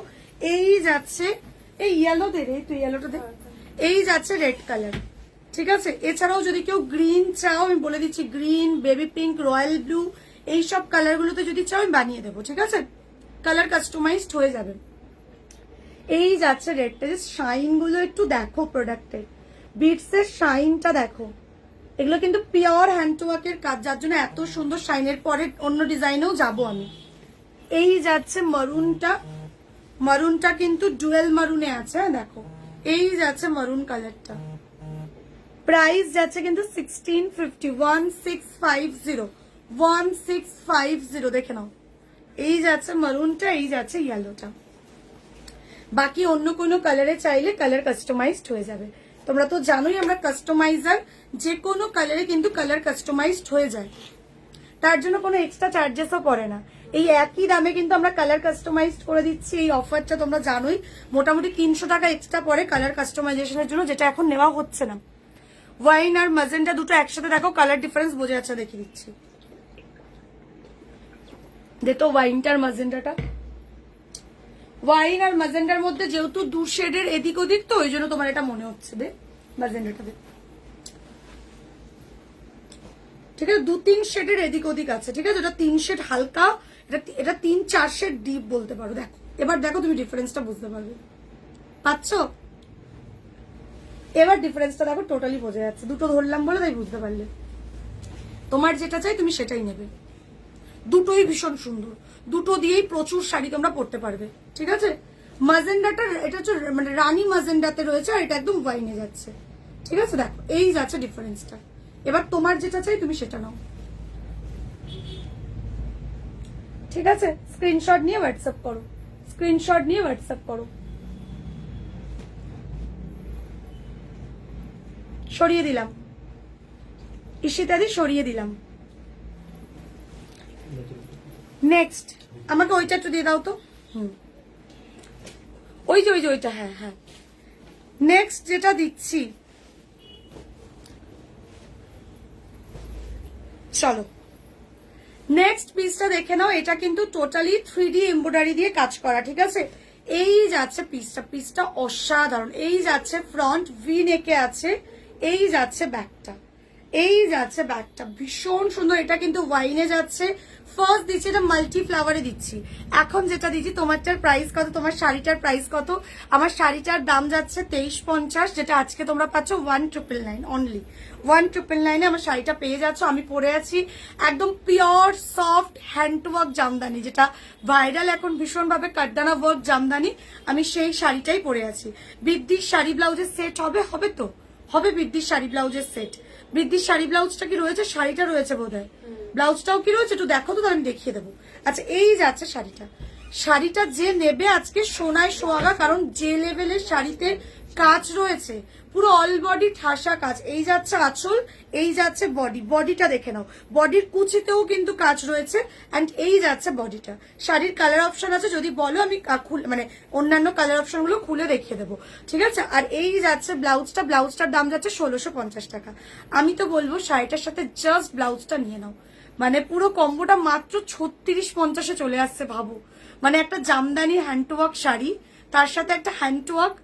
এই যাচ্ছে, এই ইয়েলো দে রে, তুই ইয়েলোটা দে, এই যাচ্ছে রেড কালার। ঠিক আছে, এছাড়াও যদি কেউ গ্রিন চাও, আমি বলে দিচ্ছি, green, baby pink, royal blue, এইসব কালারগুলোতে যদি চাও আমি বানিয়ে দেবো। ঠিক আছে, কালার কাস্টমাইজড হয়ে যাবে। এই যাচ্ছে রেডটা, যে শাইন গুলো একটু দেখো, প্রোডাক্টের বিটস এর শাইনটা দেখো, এগুলো কিন্তু পিওর হ্যান্ড টু ওয়ার্কের কাজ, যার জন্য এত সুন্দর শাইনের। পরে অন্য ডিজাইনেও যাব আমি। এই যাচ্ছে মারুনটা কিন্তু ডুয়েল মারুনে আছে, দেখো, এই যাচ্ছে মারুন কালারটা। প্রাইস যাচ্ছে কিন্তু 1650, দেখে নাও, এই যাচ্ছে মারুনটা, এই যাচ্ছে ইয়েলোটা। বাকি অন্য কোনো কালারে চাইলে কালার কাস্টমাইজড হয়ে যাবে। তোমরা তো জানোই আমরা কাস্টমাইজার, যে কোনো কালারে কিন্তু কালার কাস্টমাইজড হয়ে যায়, তার জন্য কোনো এক্সট্রা চার্জেসও পড়ে না। এই একই দামে কিন্তু আমরা কালার কাস্টমাইজড করে দিচ্ছি। এই অফারটা তোমরা জানোই, মোটামুটি 300 টাকা এক্সট্রা পড়ে কালার কাস্টমাইজেশনের জন্য, যেটা এখন নেওয়া হচ্ছে না। ওয়াইন আর ম্যাজেন্টা দুটো একসাথে দেখো, কালার ডিফারেন্স বোঝা যাচ্ছে, দেখিয়ে দিচ্ছি। দেখো ওয়াইনটা আর ম্যাজেন্টাটা, ওয়াইন আর ম্যাজেন্টার মধ্যে যেহেতু 2 শেডের এদিক ওদিক, তো ওই জন্য তোমার এটা মনে হচ্ছে। দে ম্যাজেন্টাটা দে, ঠিক আছে, 2-3 শেডের এদিক ওদিক আছে। ঠিক আছে, এটা 3 শেড হালকা, এটা 3-4 শেড ডিপ বলতে পারো। দেখো এবার, দেখো তুমি ডিফারেন্সটা বুঝতে পারবে, পাচ্ছ? এবার ডিফারেন্সটা দেখো, টোটালি বোঝা যাচ্ছে। দুটো ধরলাম বলে তাই বুঝতে পারলে। তোমার যেটা চাই তুমি সেটাই নেবে, দুটোই ভীষণ সুন্দর, দুটো দিয়েই প্রচুর শাড়ি তোমরা পরতে পারবে। ঠিক আছে, মাজেন্ডাটা এটা হচ্ছে মানে রানী মাজেন্ডাতে রয়েছে, আর এটা একদম ওয়াইনে যাচ্ছে। ঠিক আছে, দেখো এই যাচ্ছে ডিফারেন্সটা। এবার তোমার যেটা চাই তুমি সেটা নাও। ঠিক আছে, স্ক্রিনশট নিয়ে হোয়াটসঅ্যাপ করো, সরিয়ে দিলাম ঈশিতাদি, সরিয়ে দিলাম। নেক্সট আমাকে ওইটা একটু দিয়ে দাও তো। ওই যে ওইটা, হ্যাঁ হ্যাঁ। নেক্সট যেটা দিচ্ছি, চলো নেক্সট পিসটা দেখে নাও। এটা কিন্তু টোটালি 3D এমব্রয়ডারি দিয়ে কাজ করা, ঠিক আছে। এই যাচ্ছে পিসটা অসাধারণ। এই যাচ্ছে ফ্রন্ট ভি নেকে আছে, এই যাচ্ছে ব্যাকটা, এই যাচ্ছে ব্যাকটা ভীষণ সুন্দর। এটা কিন্তু ওয়াইনে যাচ্ছে। ফার্স্ট দিচ্ছি এটা মাল্টি ফ্লাওয়ারে দিচ্ছি। এখন যেটা দিচ্ছি, তোমারটার প্রাইস কত, তোমার শাড়িটার প্রাইস কত? আমার শাড়িটার দাম যাচ্ছে 2350, যেটা আজকে তোমরা পাচ্ছ 1999 অনলি। 1999 আমার শাড়িটা পেয়ে যাচ্ছ। আমি পরে আছি একদম pure soft hand work Jamdani, যেটা ভাইরাল এখন ভীষণভাবে কাটদানা ওয়ার্ক জামদানি। আমি সেই শাড়িটাই পরে আছি। বৃদ্ধির শাড়ি ব্লাউজের সেট হবে, হবে তো হবে বৃদ্ধির শাড়ি ব্লাউজের সেট। বৃদ্ধির শাড়ি ব্লাউজটা কি রয়েছে? শাড়িটা রয়েছে বোধহয়, ব্লাউজটাও কি রয়েছে একটু দেখো তো, তাহলে আমি দেখিয়ে দেবো। আচ্ছা এই যাচ্ছে শাড়িটা যে নেবে আজকে সোনায় সোহাগা, কারণ যে লেভেলের শাড়িতে কাজ রয়েছে, পুরো অল বডি ঠাসা কাজ। এই যাচ্ছে আঁচল, এই যাচ্ছে বডিটা দেখে নাও, বডির কুচিতেও কিন্তু কাজ রয়েছে। অ্যান্ড এই যাচ্ছে বডিটা। শাড়ির কালার অপশন আছে, যদি বলো আমি মানে অন্যান্য কালার অপশন গুলো খুলে দেখিয়ে দেবো, ঠিক আছে। আর এই যাচ্ছে ব্লাউজটার দাম যাচ্ছে 1650 টাকা। আমি তো বলবো শাড়িটার সাথে জাস্ট ব্লাউজটা নিয়ে নাও, মানে পুরো কম্বোটা মাত্র 3650-এ চলে আসছে। ভাবো, মানে একটা জামদানি হ্যান্ডওয়ার্ক শাড়ি, তার সাথে একটা হ্যান্ডওয়ার্ক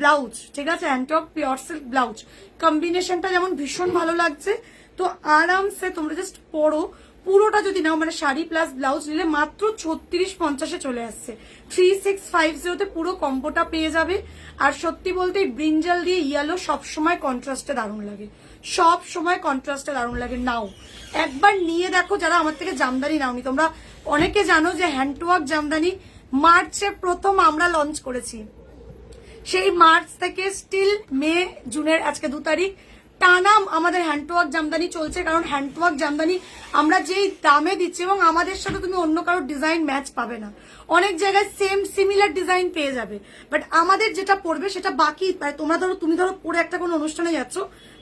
ব্লাউজ, ঠিক আছে, হ্যান্ডওয়ার্ক পিওর সিল্ক ব্লাউজ, কম্বিনেশনটা যেমন ভীষণ ভালো লাগছে। তো আরামসে তোমরা জাস্ট পরো। পুরোটা যদি নাও, মানে শাড়ি প্লাস ব্লাউজ নিলে মাত্র 3650-এ চলে আসছে। 3650-তে পুরো কম্বোটা পেয়ে যাবে। আর সত্যি বলতে ব্রিঞ্জাল দিয়ে ইয়েলো সবসময় কন্ট্রাস্টে দারুণ লাগে, সব সময় কন্ট্রাস্টে দারুণ লাগে। নাও একবার নিয়ে দেখো, যারা আমার থেকে জামদানি নাওনি। তোমরা অনেকে জানো যে হ্যান্ডওয়ার্ক জামদানি মার্চে প্রথম আমরা লঞ্চ করেছি। সেই মার্চ থেকে স্টিল মে জুনের আজকে 2 তারিখ টানা আমাদের হ্যান্ডওয়ার্ক জামদানি চলছে। কারণ হ্যান্ডওয়ার্ক জামদানি আমরা যেই দামে দিচ্ছি, এবং আমাদের সাথে তুমি অন্য কারোর ডিজাইন ম্যাচ পাবে না। অনেক জায়গায় সেম সিমিলার ডিজাইন পেয়ে যাবে, বাট আমাদের যেটা পড়বে সেটা বাকি, তুমি ধরো পরে একটা কোনো অনুষ্ঠানে যাচ্ছ,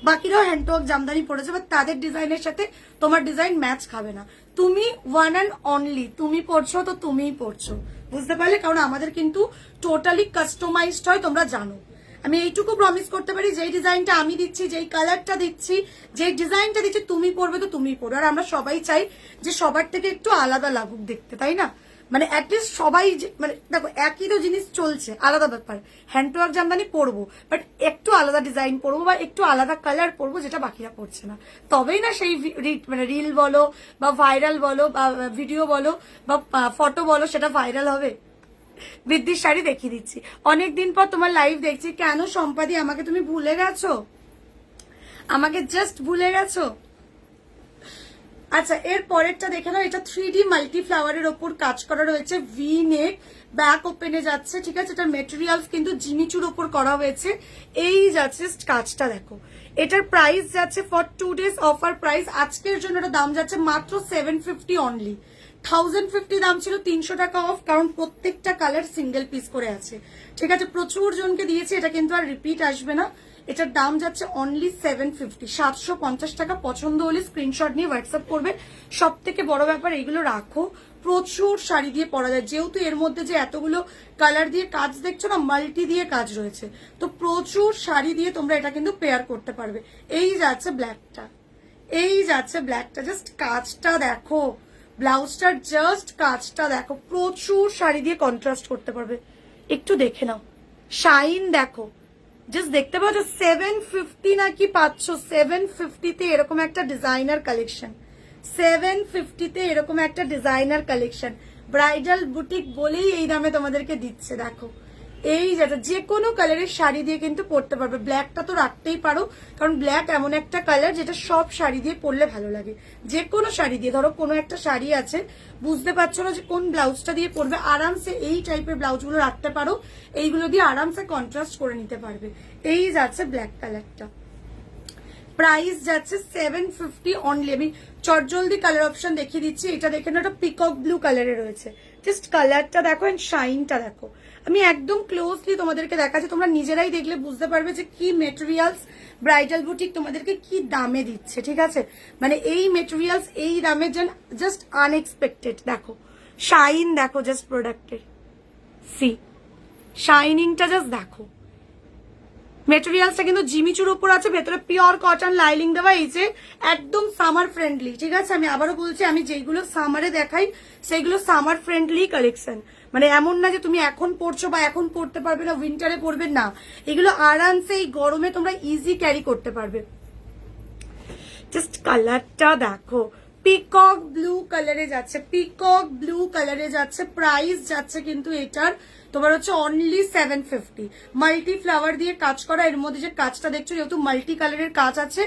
বাকিরাও হ্যান্ডওয়ার্ক জামদানি পড়েছে, বাট তাদের ডিজাইনের সাথে তোমার ডিজাইন ম্যাচ খাবে না। তুমি ওয়ান অ্যান্ড অনলি তুমি পড়ছো, তো তুমিই পড়ছো, বুঝতে পারলে। কারণ আমাদের কিন্তু টোটালি কাস্টমাইজড হয়, তোমরা জানো। আমি এইটুকু প্রমিস করতে পারি, যেই ডিজাইনটা আমি দিচ্ছি, যেই কালারটা দিচ্ছি, যেই ডিজাইনটা দিচ্ছি, তুমি পরবে তো তুমিই পরবে। আর আমরা সবাই চাই যে সবার থেকে একটু আলাদা লাগুক দেখতে, তাই না? মানে অ্যাটলিস্ট সবাই, মানে দেখো একই তো জিনিস চলছে, আলাদা ব্যাপার। হ্যান্ডওয়ার্ক জামদানি পরবো, বাট একটু আলাদা ডিজাইন পরবো বা একটু আলাদা কালার পরবো, যেটা বাকিরা পড়ছে না। তবেই না সেই মানে রিল বলো বা ভাইরাল বলো বা ভিডিও বলো বা ফটো বলো, সেটা ভাইরাল হবে। বৃদ্ধির শাড়ি দেখিয়ে দিচ্ছি। অনেকদিন পর তোমার লাইভ দেখছি। কেন সম্পাদি, আমাকে তুমি ভুলে গেছো? আমাকে জাস্ট ভুলে গেছো? আচ্ছা এর পরেরটা দেখে নাও। এটা 3D মাল্টি ফ্লাওয়ারের ওপর কাজ করা রয়েছে, ভি নেক, ব্যাক ওপেনে যাচ্ছে, ঠিক আছে। এটার মেটেরিয়ালস কিন্তু জিমিচুর ওপর করা হয়েছে। এই যাচ্ছে কাজটা দেখো। এটার প্রাইস যাচ্ছে ফর 2 days অফার প্রাইস, আজকের জন্য এটা দাম যাচ্ছে মাত্র 750 অনলি। 1050 দাম ছিল, 300 টাকা অফ, কারণ প্রত্যেকটা কালার সিঙ্গেল পিস করে আছে, ঠিক আছে। প্রচুর জনকে দিয়েছে, এটা কিন্তু আর রিপিট আসবে না। এটার দাম যাচ্ছে অনলি 750, 750 টাকা। পছন্দ হলে স্ক্রিনশট নিয়ে হোয়াটসঅ্যাপ করবে। সব থেকে বড় ব্যাপার, এইগুলো রাখো, প্রচুর শাড়ি দিয়ে পরা যায়। যেহেতু এর মধ্যে যে এতগুলো কালার দিয়ে কাজ দেখছো না, মাল্টি দিয়ে কাজ রয়েছে, তো প্রচুর শাড়ি দিয়ে তোমরা এটা কিন্তু পেয়ার করতে পারবে। এই যাচ্ছে ব্ল্যাকটা, এই যাচ্ছে ব্ল্যাকটা, জাস্ট কাজটা দেখো, ব্লাউজটার জাস্ট কাজটা দেখো, প্রচুর শাড়ি দিয়ে কন্ট্রাস্ট করতে পারবে। একটু দেখে নাও, শাইন দেখো, জাস্ট দেখতে পাচ্ছ 750 নাকি পাচ্ছ। 750-তে এরকম একটা ডিজাইনার কালেকশন, 750-তে এরকম একটা ডিজাইনার কালেকশন, ব্রাইডাল বুটিক বলেই এই দামে তোমাদেরকে দিচ্ছে। দেখো এই যে কোনো কালারের শাড়ি দিয়ে কিন্তু পরতে পারবে। ব্ল্যাকটা তো রাখতেই পারো, কারণ ব্ল্যাক এমন একটা কালার যেটা সব শাড়ি দিয়ে পরলে ভালো লাগে। যে কোনো শাড়ি দিয়ে, ধরো কোনো একটা শাড়ি আছে, বুঝতে পারছো না যে কোন ব্লাউজটা দিয়ে পরবে, আরামসে এই টাইপের ব্লাউজগুলো রাখতে পারো, এইগুলো দিয়ে আরামসে কন্ট্রাস্ট করে নিতে পারবে। এই যাচ্ছে ব্ল্যাক কালারটা, প্রাইস যাচ্ছে 750 অনলি। আমি চটজলদি কালার অপশন দেখিয়ে দিচ্ছি। এটা দেখে না, একটা পিকক ব্লু কালারে রয়েছে, জাস্ট কালারটা দেখো এন্ড শাইনটা দেখো। আমি একদম ক্লোজলি তোমাদেরকে দেখাচ্ছি, তোমরা নিজেরাই দেখলে বুঝতে পারবে যে কি মেটেরিয়ালস ব্রাইডাল বুটিক তোমাদেরকে কি দামে দিচ্ছে, ঠিক আছে। মানে এই মেটেরিয়ালস এই দামে জাস্ট আনএক্সপেক্টেড। দেখো শাইন দেখো, জাস্ট প্রোডাক্টের সি শাইনিংটা জাস্ট দেখো। মেটেরিয়ালসটা কিন্তু জিমিচুর উপর আছে, ভেতরে পিওর কটন লাইলিং দেওয়া, এই যে একদম সামার ফ্রেন্ডলি। ঠিক আছে, আমি আবারও বলছি, আমি যেগুলো সামারে দেখাই সেগুলো সামার ফ্রেন্ডলি কালেকশন। মানে এমন না যে তুমি এখন পড়ছো বা এখন পড়তে পারবে না, উইন্টারে পড়বে না, এগুলো আরামসে এই গরমে তোমরা ইজি ক্যারি করতে পারবে। জাস্ট কালারটা দেখো, পিকক ব্লু কালারে যাচ্ছে, পিকক ব্লু কালারে যাচ্ছে। প্রাইস যাচ্ছে কিন্তু এটার তোমার হচ্ছে অনলি 750। মাল্টি ফ্লাওয়ার দিয়ে কাজ করা, এর মধ্যে যে কাজটা দেখছো যেহেতু মাল্টি কালারের কাজ আছে,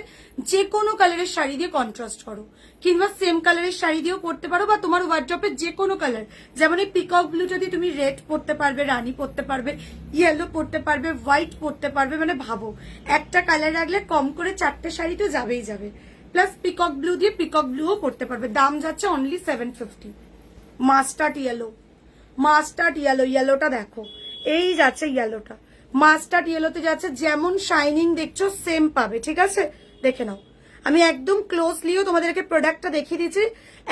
যে কোনো কালারের শাড়ি দিয়ে কন্ট্রাস্ট করো, কিংবা সেম কালারের শাড়ি দিয়েও পরতে পারো, বা তোমার ওয়ার্ড্রপের যে কোনো কালার, যেমন এই পিকক ব্লু যদি তুমি রেড পরতে পারবে, রানী পরতে পারবে, ইয়েলো পরতে পারবে, হোয়াইট পরতে পারবে। মানে ভাবো একটা কালার রাখলে কম করে 4টে শাড়ি তো যাবেই যাবে। প্লাস পিকক ব্লু দিয়ে পিকক ব্লুও পরতে পারবে। দাম যাচ্ছে only 750। Mustard yellow, mustard yellow, ইয়েলোটা দেখো, এই যাচ্ছে ইয়েলোটা, মাস্টার্ড ইয়েলোতে যাচ্ছে, যেমন শাইনিং দেখছো সেম পাবে। ঠিক আছে, দেখে নাও। আমি একদম ক্লোজলিও তোমাদেরকে প্রোডাক্টটা দেখিয়ে দিচ্ছি,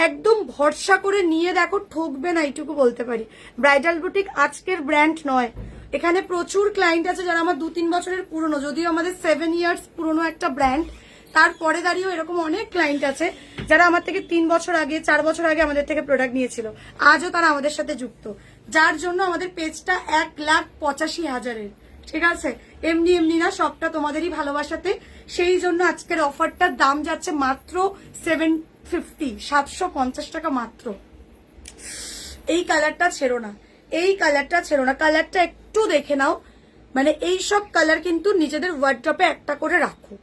একদম ভরসা করে নিয়ে দেখো, ঠকবে না এইটুকু বলতে পারি। ব্রাইডাল বুটিক আজকের ব্র্যান্ড নয়, এখানে প্রচুর ক্লায়েন্ট আছে যারা আমার 2-3 বছরের পুরনো, যদিও আমাদের 7 ইয়ার্স পুরনো একটা ব্র্যান্ড, তারপরে দাঁড়িয়েও এরকম অনেক ক্লায়েন্ট আছে যারা আমার থেকে 3 বছর আগে, 4 বছর আগে আমাদের থেকে প্রোডাক্ট নিয়েছিল, আজও তারা আমাদের সাথে যুক্ত, যার জন্য আমাদের পেজটা 1,85,000-এর। ঠিক আছে, এমনি এমনি না, সবটা তোমাদেরই ভালোবাসাতে। সেই জন্য আজকের অফারটার দাম যাচ্ছে মাত্র 750, 750 টাকা মাত্র। এই কালারটা ছেড়ো না, এই কালারটা ছেড়ো না, কালারটা একটু দেখে নাও। মানে এই সব কালার কিন্তু নিজেদের ওয়ার্ড্রপে একটা করে রাখো।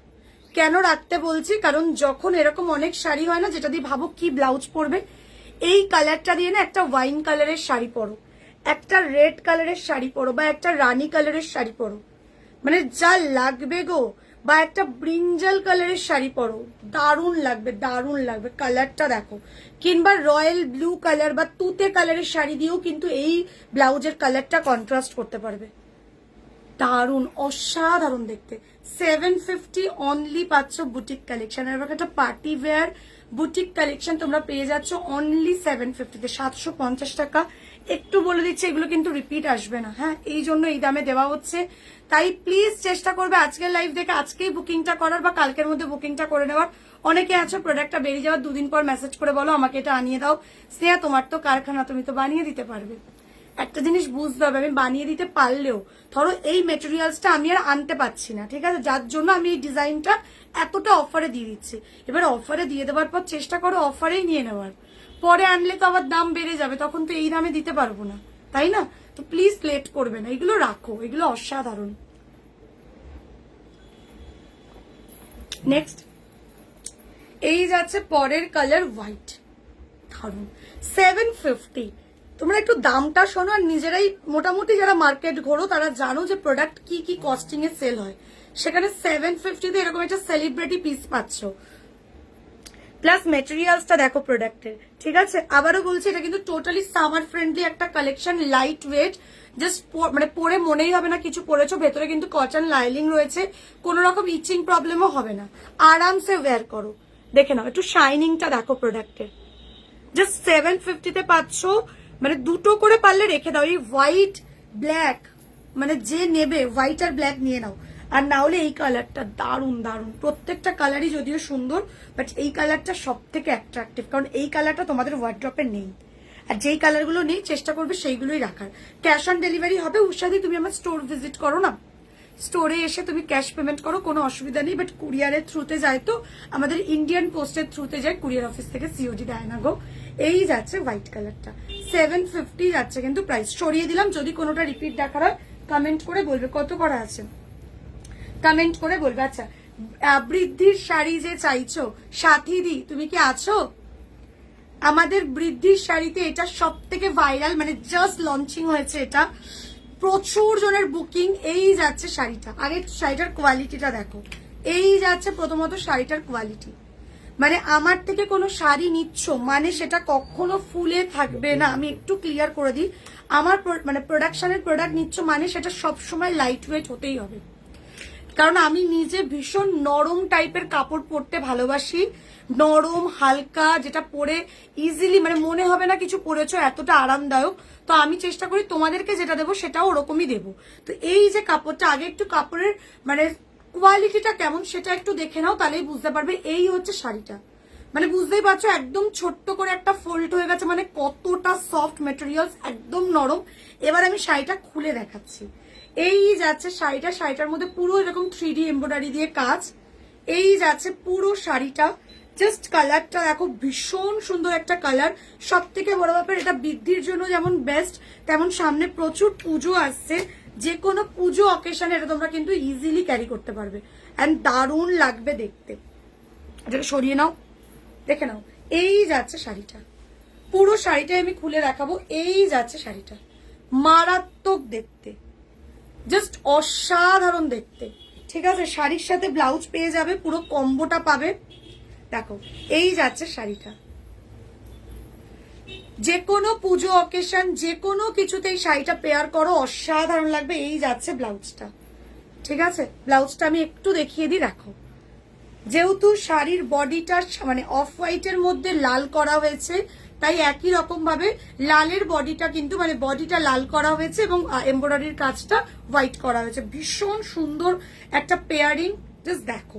কেন রাখতে বলছি, কারণ যখন এরকম অনেক শাড়ি হয় না যেটা দিয়ে ভাবো কি ব্লাউজ পরবে, এই কালারটা দিয়ে না একটা ওয়াইন কালারের শাড়ি পরো, একটা রেড কালারের শাড়ি পরো, বা একটা রানী কালারের শাড়ি পরো, মানে যা লাগবে গো। বা একটা ব্রিঞ্জাল কালারের শাড়ি পরো, দারুণ লাগবে, দারুণ লাগবে। কালারটা দেখো, কিংবা রয়্যাল ব্লু কালার বা তুতে কালারের শাড়ি দিয়েও কিন্তু এই ব্লাউজের কালারটা কন্ট্রাস্ট করতে পারবে। দারুণ, অসাধারণ দেখতে। 750 অনলি পাচ্ছ বুটিক কালেকশন। এবার একটা পার্টি ওয়্যার বুটিক কালেকশন তোমরা পেয়ে যাচ্ছ অনলি 750-তে, 750 টাকা। একটু বলে দিচ্ছি, এগুলো কিন্তু রিপিট আসবে না, হ্যাঁ, এই জন্য এই দামে দেওয়া হচ্ছে। তাই প্লিজ চেষ্টা করবে আজকের লাইভ দেখে আজকেই বুকিংটা করার, বা কালকের মধ্যে বুকিংটা করে নেওয়ার। অনেকে আছো প্রোডাক্টটা বেরিয়ে যাওয়ার 2 দিন পর মেসেজ করে বলো আমাকে এটা আনিয়ে দাও। স্নেহা, তোমার তো কারখানা, তুমি তো বানিয়ে দিতে পারবে। একটা জিনিস বুঝতে হবে, আমি বানিয়ে দিতে পারলেও ধরো এই মেটেরিয়ালসটা আমি আর আনতে পারছি না, ঠিক আছে, যার জন্য আমি এই ডিজাইনটা এতটা অফারে দিয়ে দিচ্ছি। এবার অফারে দিয়ে দেওয়ার পর চেষ্টা করো অফারেই নিয়ে নেওয়ার, পরে আনলে তো আবার দাম বেড়ে যাবে, তখন তো এই দামে দিতে পারবো না, তাই না? তো প্লিজ লেট করবে না, এগুলো রাখো, এগুলো অসাধারণ। নেক্সট এই যাচ্ছে পরের কালার হোয়াইট, দারুন, 750। তোমরা একটু দামটা শোনো, আর নিজেরাই মোটামুটি যারা মার্কেট ঘোরো তারা জানো যে প্রোডাক্ট কি কি কস্টিং এ সেল হয়, সেখানে 750-তে এরকম একটা সেলিব্রিটি পিস পাচ্ছ। প্লাস মেটেরিয়ালসটা দেখো প্রোডাক্টের, ঠিক আছে। আবারও বলছি, এটা কিন্তু টোটালি সামার ফ্রেন্ডলি একটা কালেকশন, লাইট ওয়েট, জাস্ট মানে পরে মনেই হবে না কিছু পরেছো। ভেতরে কিন্তু কটন লাইলিং রয়েছে, কোনো রকম ইচিং প্রবলেমও হবে না, আরামসে ওয়্যার করো। দেখে নাও একটু শাইনিংটা দেখো প্রোডাক্টের, জাস্ট 750-তে পাচ্ছ। মানে দুটো করে পারলে রেখে দাও, এই হোয়াইট ব্ল্যাক, মানে যে নেবে হোয়াইট আর ব্ল্যাক নিয়ে নাও। আর না হলে এই কালারটা দারুণ দারুণ, প্রত্যেকটা কালারই যদিও সুন্দর, বাট এই কালারটা সব থেকে অ্যাট্রাকটিভ, কারণ এই কালারটা তোমাদের ওয়ার্ড্রপে নেই। আর যেই কালারগুলো নেই চেষ্টা করবে সেইগুলোই রাখার। ক্যাশ অন ডেলিভারি হবে, উষাদি তুমি আমার স্টোর ভিজিট করো না, স্টোরে এসে তুমি ক্যাশ পেমেন্ট করো, কোনো অসুবিধা নেই। বাট কুরিয়ারের থ্রুতে যায় তো, আমাদের ইন্ডিয়ান পোস্টের থ্রুতে যায়, কুরিয়ার অফিস থেকে সিওডি দেয় না গো। এই যাচ্ছে হোয়াইট কালারটা, 750 যাচ্ছে কিন্তু প্রাইস। সরিয়ে দিলাম, যদি কোনোটা রিপিট দেখার হয় কমেন্ট করে বলবে কত করা আছে, কমেন্ট করে বলবে। আচ্ছা, বৃদ্ধির শাড়ি যে চাইছো, সাথী দি তুমি কি আছো? আমাদের বৃদ্ধির শাড়িতে এটা সব থেকে ভাইরাল, মানে জাস্ট লঞ্চিং হয়েছে, এটা প্রচুর জনের বুকিং। এই যাচ্ছে শাড়িটা, আগে শাড়িটার কোয়ালিটিটা দেখো। এই যাচ্ছে প্রথমত শাড়িটার কোয়ালিটি, মানে আমার থেকে কোনো শাড়ি নিচ্ছ মানে সেটা কখনো ফুলে থাকবে না। আমি একটু ক্লিয়ার করে দিই, আমার মানে প্রোডাকশনের প্রোডাক্ট নিচ্ছ মানে সেটা সবসময় লাইট ওয়েট হতেই হবে। কারণ আমি নিজে ভীষণ নরম টাইপের কাপড় পরতে ভালোবাসি, নরম হালকা, যেটা পরে ইজিলি মানে মনে হবে না কিছু পরেছো, এতটা আরামদায়ক। তো আমি চেষ্টা করি তোমাদেরকে যেটা দেবো সেটাও ওরকমই দেবো। তো এই যে কাপড়টা, আগে একটু কাপড়ের মানে কোয়ালিটিটা কেমন সেটা একটু দেখে নাও, তাহলেই বুঝতে পারবে। এই হচ্ছে শাড়িটা, মানে বুঝতেই পারছো একদম ছোট্ট করে একটা ফোল্ড হয়ে গেছে, মানে কতটা সফট মেটেরিয়ালস, একদম নরম। এবার আমি শাড়িটা খুলে দেখাচ্ছি। এই যাচ্ছে শাড়িটা, শাড়িটার মধ্যে পুরো এরকম 3D এমব্রয়ডারি দিয়ে কাজ। এই যাচ্ছে পুরো শাড়িটা, জাস্ট কালারটা দেখো, ভীষণ সুন্দর একটা কালার। সব থেকে বড় ব্যাপার, এটা বৃদ্ধির জন্য যেমন বেস্ট, তেমন সামনে প্রচুর পুজো আসছে, যে কোনো পুজো অকেশনে এটা তোমরা কিন্তু ইজিলি ক্যারি করতে পারবে, অ্যান্ড দারুণ লাগবে দেখতে। এটা সরিয়ে নাও, দেখে নাও। এই যাচ্ছে শাড়িটা, পুরো শাড়িটাই আমি খুলে দেখাবো। এই যাচ্ছে শাড়িটা, মারাত্মক দেখতে, জাস্ট অসাধারণ দেখতে। ঠিক আছে, শাড়ির সাথে ব্লাউজ পেয়ে যাবে, পুরো কম্বোটা পাবে। দেখো এই যাচ্ছে শাড়িটা, যে কোনো পুজো অকেশন যে কোনো কিছুতে এই শাড়িটা পেয়ার করো, অসাধারণ লাগবে। এই যাচ্ছে ব্লাউজটা, ঠিক আছে, ব্লাউজটা আমি একটু দেখিয়ে দিই। দেখো, যেহেতু শাড়ির বডিটা মানে অফ হোয়াইটের মধ্যে লাল করা হয়েছে, তাই একই রকম ভাবে লালের বডিটা কিন্তু মানে বডিটা লাল করা হয়েছে এবং এমব্রয়ডারির কাজটা হোয়াইট করা হয়েছে। ভীষণ সুন্দর একটা পেয়ারিং, জাস্ট দেখো।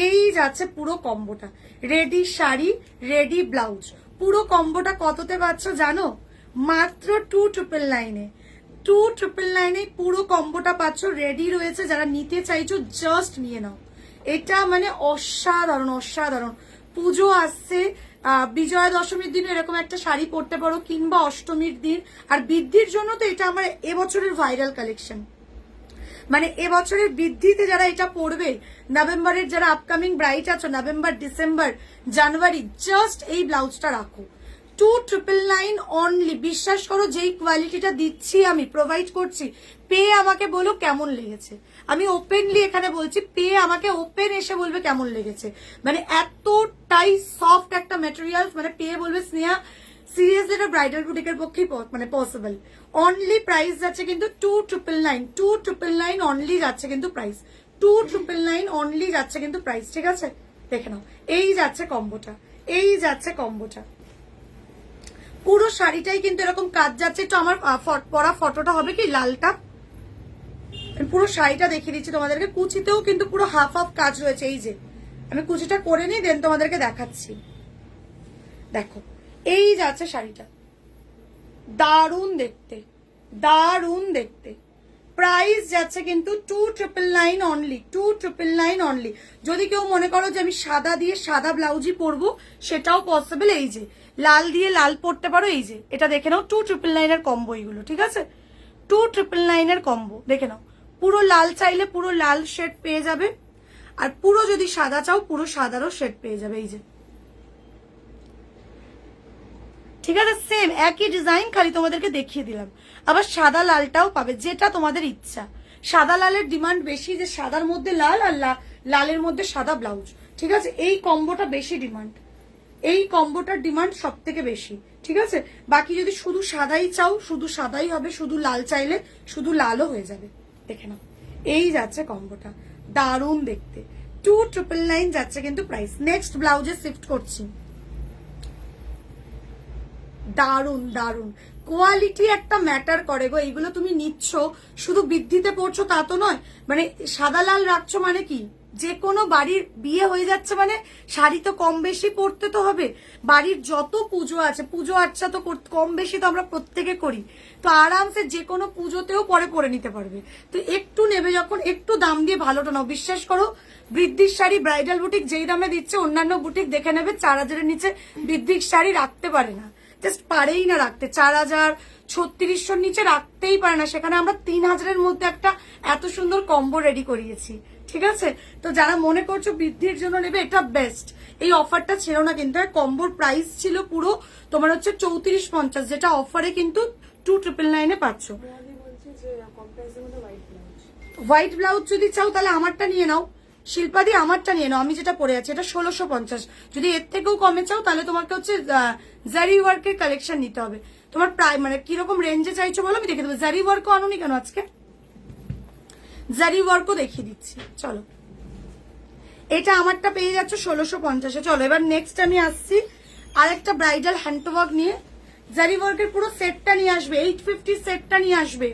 এই যাচ্ছে পুরো কম্বোটা, রেডি শাড়ি রেডি ব্লাউজ। পুরো কম্বোটা কততে পাচ্ছ জানো? মাত্র 2999-এ। 2999-এ পুরো কম্বোটা পাচ্ছ, রেডি রয়েছে। যারা নিতে চাইছো জাস্ট নিয়ে নাও, এটা মানে অসাধারণ অসাধারণ। পুজো আসছে, বিজয়া দশমীর দিন এরকম একটা শাড়ি পরতে পারো, কিংবা অষ্টমীর দিন। আর বৃদ্ধির জন্য তো এটা আমার এবছরের ভাইরাল কালেকশন, মানে এবছরের বৃদ্ধিতে যারা এটা পড়বে, নভেম্বরের যারা আপকামিং ব্রাইট আছো, নভেম্বর ডিসেম্বর জানুয়ারি, জাস্ট এই ব্লাউজটা রাখো। 2999 অনলি। বিশ্বাস করো, যেই কোয়ালিটিটা দিচ্ছি আমি, প্রোভাইড করছি, পেয়ে আমাকে বলো কেমন লেগেছে। আমি ওপেনলি এখানে বলছি, পেয়ে আমাকে ওপেন এসে বলবে কেমন লেগেছে। মানে এতটাই সফট একটা ম্যাটেরিয়াল, মানে পেয়ে বলবে স্নেহা সিরিয়াসলি এটা ব্রাইডাল বুটিকের পক্ষেই মানে পসিবল। অনলি প্রাইস যাচ্ছে কিন্তু 2999, 2999 অনলি যাচ্ছে কিন্তু প্রাইস, 2999 অনলি যাচ্ছে কিন্তু প্রাইস। ঠিক আছে, দেখে নাও। এই যাচ্ছে কম্বোটা, এই যাচ্ছে কম্বোটা, পুরো শাড়িটাই কিন্তু এরকম কাজ যাচ্ছে। একটু আমার পরা ফটোটা হবে কি লালটা, পুরো শাড়িটা দেখিয়ে দিচ্ছি তোমাদেরকে। কুচিতেও কিন্তু পুরো হাফ হাফ কাজ রয়েছে। এই যে আমি কুচিটা করে নিই, দেন তোমাদেরকে দেখাচ্ছি। দেখো এই যাচ্ছে শাড়িটা, দারুণ দেখতে, দারুণ দেখতে। প্রাইস যাচ্ছে কিন্তু 2999 অনলি, 2999 অনলি। যদি কেউ মনে করো যে আমি সাদা দিয়ে সাদা ব্লাউজই পরবো, সেটাও পসিবল। এই যে লাল দিয়ে লাল পরতে পারো। এই যে এটা দেখে নাও, 2999 এর কম্বো এইগুলো। ঠিক আছে, 2999 এর কম্বো দেখে নাও। পুরো লাল চাইলে পুরো লাল শেড পেয়ে যাবে, আর পুরো যদি সাদা চাও পুরো সাদারও শেড পেয়ে যাবে। এই যে, ঠিক আছে, সেম একই ডিজাইন, খালি তোমাদেরকে দেখিয়ে দিলাম। আবার সাদা লালটাও পাবে, যেটা তোমাদের ইচ্ছা। সাদা লালের ডিমান্ড বেশি, যে সাদার মধ্যে লাল আর লালের মধ্যে সাদা ব্লাউজ। ঠিক আছে, এই কম্বোটা বেশি ডিমান্ড, এই কম্বোটার ডিমান্ড সব থেকে বেশি। ঠিক আছে, বাকি যদি শুধু সাদাই চাও শুধু সাদাই হবে, শুধু লাল চাইলে শুধু লালও হয়ে যাবে। দেখে নাও, এই যাচ্ছে কম্বোটা, দারুণ দেখতে। 2999 যাচ্ছে কিন্তু প্রাইস। নেক্সট ব্লাউজে শিফট করছি। দারুন দারুন কোয়ালিটি একটা ম্যাটার করে গো। এইগুলো তুমি নিচ্ছ, শুধু বৃদ্ধিতে পড়ছো তা তো নয়। মানে সাদা লাল রাখছো মানে কি, যে কোনো বাড়ির বিয়ে হয়ে যাচ্ছে মানে শাড়ি তো কম বেশি পরতে তো হবে। বাড়ির যত পুজো আছে, পুজো আচ্ছা তো কম বেশি তো আমরা প্রত্যেকে করি, তো আরামসে যে কোনো পুজোতেও পরে নিতে পারবে। তো একটু নেবে যখন, একটু দাম দিয়ে ভালোটা নাও। বিশ্বাস করো, বৃদ্ধির শাড়ি ব্রাইডাল বুটিক যেই দামে দিচ্ছে, অন্যান্য বুটিক দেখে নেবে 4000-এর নিচে বৃদ্ধির শাড়ি রাখতে পারে না, জাস্ট পারেই না রাখতে। 4000 3600-র নিচে রাখতেই পারে না। সেখানে আমরা 3000-এর মধ্যে একটা এত সুন্দর কম্বো রেডি করিয়েছি। ঠিক আছে, তো যারা মনে করছো বৃদ্ধির জন্য নেবে, এটা বেস্ট। এই অফারটা ছিল না কিন্তু, কম্বোর প্রাইস ছিল পুরো তোমার হচ্ছে 3450, যেটা অফারে কিন্তু 2999-এ পাচ্ছ। হোয়াইট ব্লাউজ যদি চাও তাহলে আমারটা নিয়ে নাও, শিল্পাদি আমারটা নিয়ে নাও। আমি যেটা পরে আছি এটা 1650। যদি এর থেকেও কমে চাও তাহলে তোমাকে হচ্ছে জারি ওয়ার্কের কালেকশন নিতে হবে। তোমার প্রায় মানে কিরকম রেঞ্জে চাইছো বলো, আমি দেখে দেবো। জারি ওয়ার্কও আনুনি কেন আজকে? জারি ওয়ার্কও দেখিয়ে দিচ্ছি। চলো, এটা আমারটা পেয়ে যাচ্ছে 1650-এ। চলো এবার নেক্সট আমি আসছি আরেকটা ব্রাইডাল হ্যান্ডওয়ার্ক নিয়ে। জারি ওয়ার্কের পুরো সেটটা নিয়ে আসবে, 850 সেটটা নিয়ে আসবে।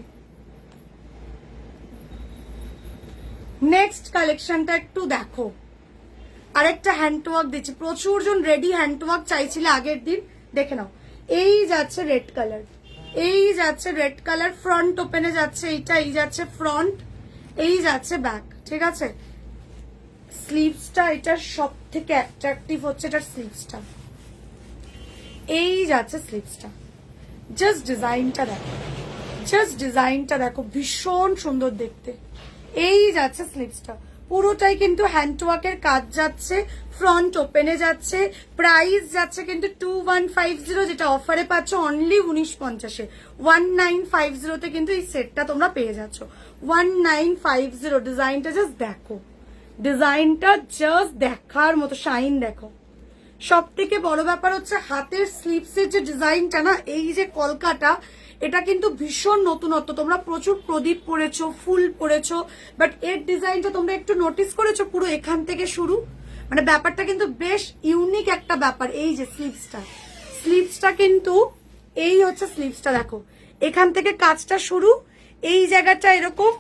নেক্সট কালেকশনটা একটু দেখো, আরেকটা হ্যান্ডওয়ার্ক দিচ্ছি। প্রচুর জন রেডি হ্যান্ডওয়ার্ক চাইছিলে আগের দিন, দেখে নাও। এই যাচ্ছে রেড কালার, এই যাচ্ছে রেড কালার, ফ্রন্ট ওপেনে যাচ্ছে এইটা, এই যাচ্ছে ফ্রন্ট, এই যাচ্ছে ব্যাক, ঠিক আছে। স্লিভসটা এটার সব থেকে অ্যাট্রাকটিভ হচ্ছে এটার স্লিভসটা, এই যাচ্ছে স্লিভসটা। জাস্ট ডিজাইনটা দেখো, জাস্ট ডিজাইনটা দেখো, ভীষণ সুন্দর দেখতে। এই যাচ্ছে স্লিভসটা, পুরোটাই কিন্তু হ্যান্ডওয়ার্কের কাজ যাচ্ছে, ফ্রন্ট ওপেনে যাচ্ছে। প্রাইস যাচ্ছে কিন্তু 2150, যেটা অফারে পাচ্ছ অনলি 1950-এ। 1950-তে কিন্তু এই সেটটা তোমরা পেয়ে যাচ্ছ 1950। ডিজাইনটা জাস্ট দেখো, ডিজাইনটা জাস্ট দেখার মতো, শাইন দেখো। সব থেকে বড় ব্যাপার হচ্ছে হাতের স্লিভসের যে ডিজাইনটা না, এই যে কলকাটা, এটা কিন্তু ভীষণ নতুনত্ব। তোমরা প্রচুর প্রদীপ পরেছো, ফুল পরেছো, বাট এর ডিজাইনটা তোমরা একটু নোটিস করেছো, পুরো এখান থেকে শুরু, মানে ব্যাপারটা কিন্তু বেশ ইউনিক একটা ব্যাপার। এই যে স্লিভসটা, স্লিভসটা কিন্তু এই হচ্ছে স্লিভসটা, দেখো এখান থেকে কাজটা শুরু, এই জায়গাটা এরকম,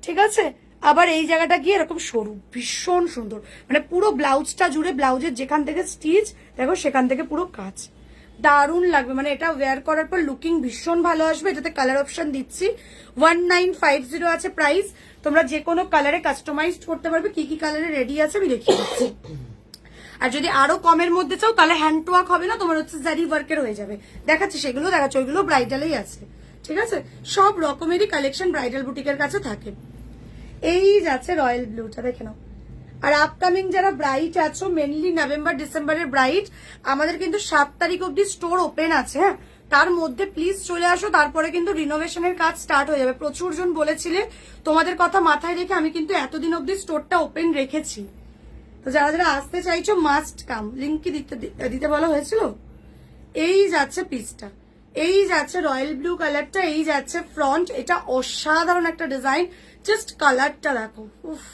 ঠিক আছে, আবার এই জায়গাটা গিয়ে এরকম সরু, ভীষণ সুন্দর। মানে পুরো ব্লাউজটা জুড়ে, ব্লাউজের যেখান থেকে স্টিচ দেখো সেখান থেকে পুরো কাজ, দারুণ লাগবে। মানে এটা ওয়্যার করার পর লুকিং ভীষণ ভালো আসবে। এটাতে কালার অপশন দিচ্ছি, 1950 আছে প্রাইস। তোমরা যে কোনো কালারে কাস্টমাইজ করতে পারবে। কি কি কালারে রেডি আছে আমি দেখিয়ে দিচ্ছি। আর যদি আরো কমের মধ্যে চাও তাহলে হ্যান্ড ওয়ার্ক হবে না, তোমার হচ্ছে জারি ওয়ার্কের হয়ে যাবে। দেখাচ্ছি সেগুলো, দেখাচ্ছি ওইগুলো ব্রাইডালেই আছে, ঠিক আছে। সব রকমেরই কালেকশন ব্রাইডাল বুটিকের কাছে থাকে। এই যাচ্ছে রয়্যাল ব্লুটা, দেখে নাও। আর আপকামিং যারা ব্রাইট আছো, মেনলি নভেম্বর ডিসেম্বরের ব্রাইট, আমাদের কিন্তু 7 তারিখ অব্দি স্টোর ওপেন আছে, হ্যাঁ। তার মধ্যে প্লিজ চলে আসো, তারপরে কিন্তু রিনোভেশনের কাজ স্টার্ট হয়ে যাবে। প্রচুর জন বলেছিলে, তোমাদের কথা মাথায় রেখে আমি কিন্তু এতদিন অব্দি স্টোরটা ওপেন রেখেছি। তো যারা যারা আসতে চাইছো মাস্ট কাম, লিঙ্ক কি দিতে বলা হয়েছিল। এই যাচ্ছে পিসটা, এই যাচ্ছে রয়্যাল ব্লু কালারটা, এই যাচ্ছে ফ্রন্ট। এটা অসাধারণ একটা ডিজাইন, জাস্ট কালারটা দেখো, উফ।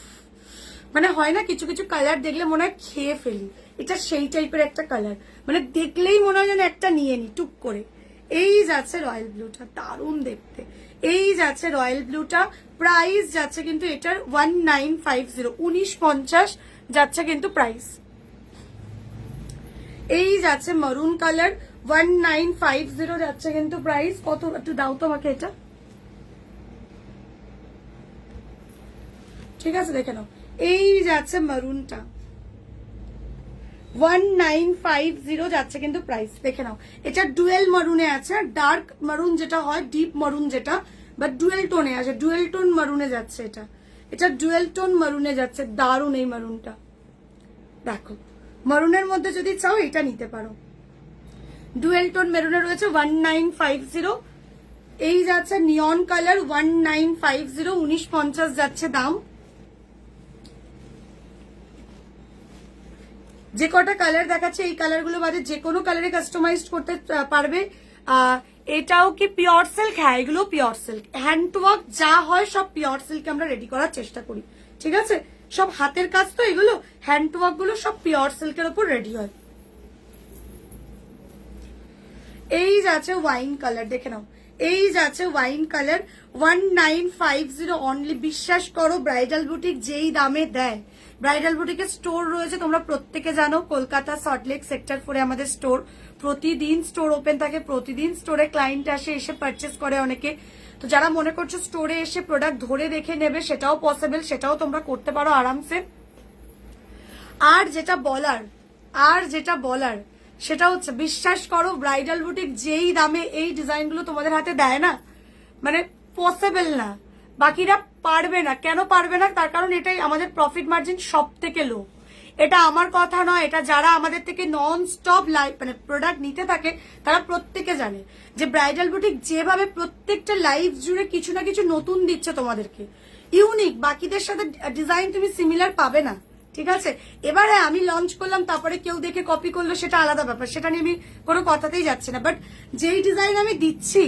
মানে হয় না কিছু কিছু কালার দেখলে মনে হয় খেয়ে ফেলি, এটা সেই টাইপের একটা কালার, মানে দেখলেই মনে হয় যেন একটা নিয়ে নি টুক করে। এই যাচ্ছে রয়্যাল ব্লুটা, দারুণ দেখতে। এই যাচ্ছে রয়্যাল ব্লুটা, প্রাইস যাচ্ছে কিন্তু এটার 1950, 1950 যাচ্ছে কিন্তু প্রাইস। এই যাচ্ছে মারুন কালার, 1950 যাচ্ছে কিন্তু প্রাইস। কত একটু দাও তো আমাকে এটা, ঠিক আছে, দেখে নাও। এই যাচ্ছে মারুনটা, 1950 যাচ্ছে কিন্তু প্রাইস, দেখে নাও। এটা ডুয়েল মারুনে আছে, ডার্ক মারুন যেটা হয়, ডিপ মারুন যেটা, বাট ডুয়েল টোনে আছে, ডুয়েল টোন মারুনে যাচ্ছে এটা। এটা ডুয়েল টোন মারুনে যাচ্ছে, দারুণ এই মারুনটা দেখো। মারুনের মধ্যে যদি চাও এটা নিতে পারো, ডুয়েল টোন মেরুনে রয়েছে 1950। এই যাচ্ছে নিয়ন কালার, 1950, 1950 যাচ্ছে দাম। যে কটা কালার দেখাচ্ছে এই কালারগুলো বাদে যে কোনো কালারে কাস্টমাইজ করতে পারবে। এটাও কি পিওর সিল্ক? হ্যাঁ, এগুলো পিওর সিল্ক। হ্যান্ডওয়ার্ক যা হয় সব পিওর সিল্ক আমরা রেডি করার চেষ্টা করি, ঠিক আছে। সব হাতের কাজ তো এগুলো, হ্যান্ডওয়ার্ক গুলো সব পিওর সিল্কের উপর রেডি হয়। এই যাচ্ছে ওয়াইন কালার, দেখে নাও। এই যাচ্ছে ওয়াইন কালার, 1950 অনলি। বিশ্বাস করো ব্রাইডাল বুটিক যেই দামে দেয়, ব্রাইডাল বুটিকের স্টোর রয়েছে তোমরা প্রত্যেকে জানো, কলকাতা সল্টলেক সেক্টর 4 আমাদের স্টোর। প্রতিদিন স্টোর ওপেন থাকে, প্রতিদিন স্টোরে ক্লায়েন্ট আসে, এসে পারচেস করে অনেকে। তো যারা মনে করছো স্টোরে এসে প্রোডাক্ট ধরে দেখে নেবে, সেটাও পসিবল, সেটাও তোমরা করতে পারো আরামসে। আর যেটা বলার সেটা হচ্ছে, বিশ্বাস করো ব্রাইডাল বুটিক যেই দামে এই ডিজাইনগুলো তোমাদের হাতে দেয় না, মানে পসিবল না, বাকিরা পারবে না। কেন পারবে না? তার কারণ এটাই আমাদের প্রফিট মার্জিন সব থেকে লো। এটা আমার কথা নয়, এটা যারা আমাদের থেকে নন স্টপ মানে প্রোডাক্ট নিতে থাকে তারা প্রত্যেকে জানে যে ব্রাইডাল বুটিক যেভাবে প্রত্যেকটা লাইফ জুড়ে কিছু না কিছু নতুন দিচ্ছে তোমাদেরকে, ইউনিক। বাকিদের সাথে ডিজাইন তুমি সিমিলার পাবে না, ঠিক আছে। এবারে আমি লঞ্চ করলাম, তারপরে কেউ দেখে কপি করলো, সেটা আলাদা ব্যাপার, সেটা নিয়ে আমি কোনো কথাতেই যাচ্ছি না। বাট যেই ডিজাইন আমি দিচ্ছি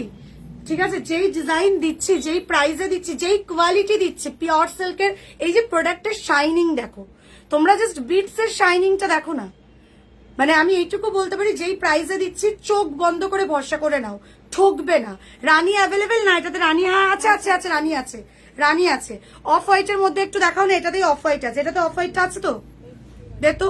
ঠিক আছে, যেই ডিজাইন দিচ্ছি, যেই প্রাইসে দিচ্ছি, যেই কোয়ালিটি দিচ্ছি, পিওর সিল্কের এই যে প্রোডাক্টের শাইনিং দেখো তোমরা, জাস্ট বিটস এর শাইনিংটা দেখো না। মানে আমি এইটুকু বলতে পারি, যেই প্রাইসে দিচ্ছি চোখ বন্ধ করে ভরসা করে নাও, ঠকবে না। রানী অ্যাভেলেবেল না এটাতে? রানী হ্যাঁ আছে আছে আছে, রানী আছে, রানী আছে। অফ হোয়াইটের মধ্যে একটু দেখাও না, এটাতেই অফ হোয়াইট আছে, এটাতে অফ হোয়াইটটা আছে তো, দেখো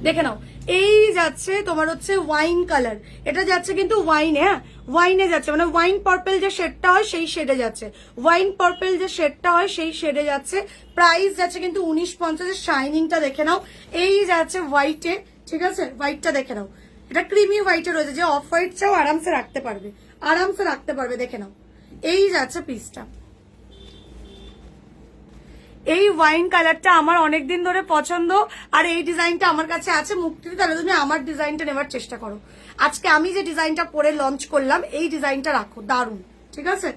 দেখে নাও। এই যাচ্ছে তোমার হচ্ছে ওয়াইন কালার, এটা যাচ্ছে কিন্তু ওয়াইনে, হ্যাঁ ওয়াইনে যাচ্ছে, মানে ওয়াইন পার্পল যে শেডটা হয় সেই শেডে যাচ্ছে, ওয়াইন পার্পল যে শেডটা হয় সেই শেডে যাচ্ছে। প্রাইস যাচ্ছে কিন্তু 1950। শাইনিংটা দেখে নাও। এই যাচ্ছে হোয়াইটে, ঠিক আছে, হোয়াইটটা দেখে নাও, এটা ক্রিমি হোয়াইটে রয়েছে, যে অফ হোয়াইট চাও আরামসে রাখতে পারবে, আরামসে রাখতে পারবে, দেখে নাও। এই যাচ্ছে পিসটা, এই ওয়াইন কালারটা আমার অনেকদিন ধরে পছন্দ, আর এই ডিজাইনটা আমার কাছে আছে মুক্তিতে, তাহলে তুমি আমার ডিজাইনটা নেবার চেষ্টা করো। আজকে আমি যে ডিজাইনটা পরে লঞ্চ করলাম এই ডিজাইনটা রাখো, দারুণ, ঠিক আছে।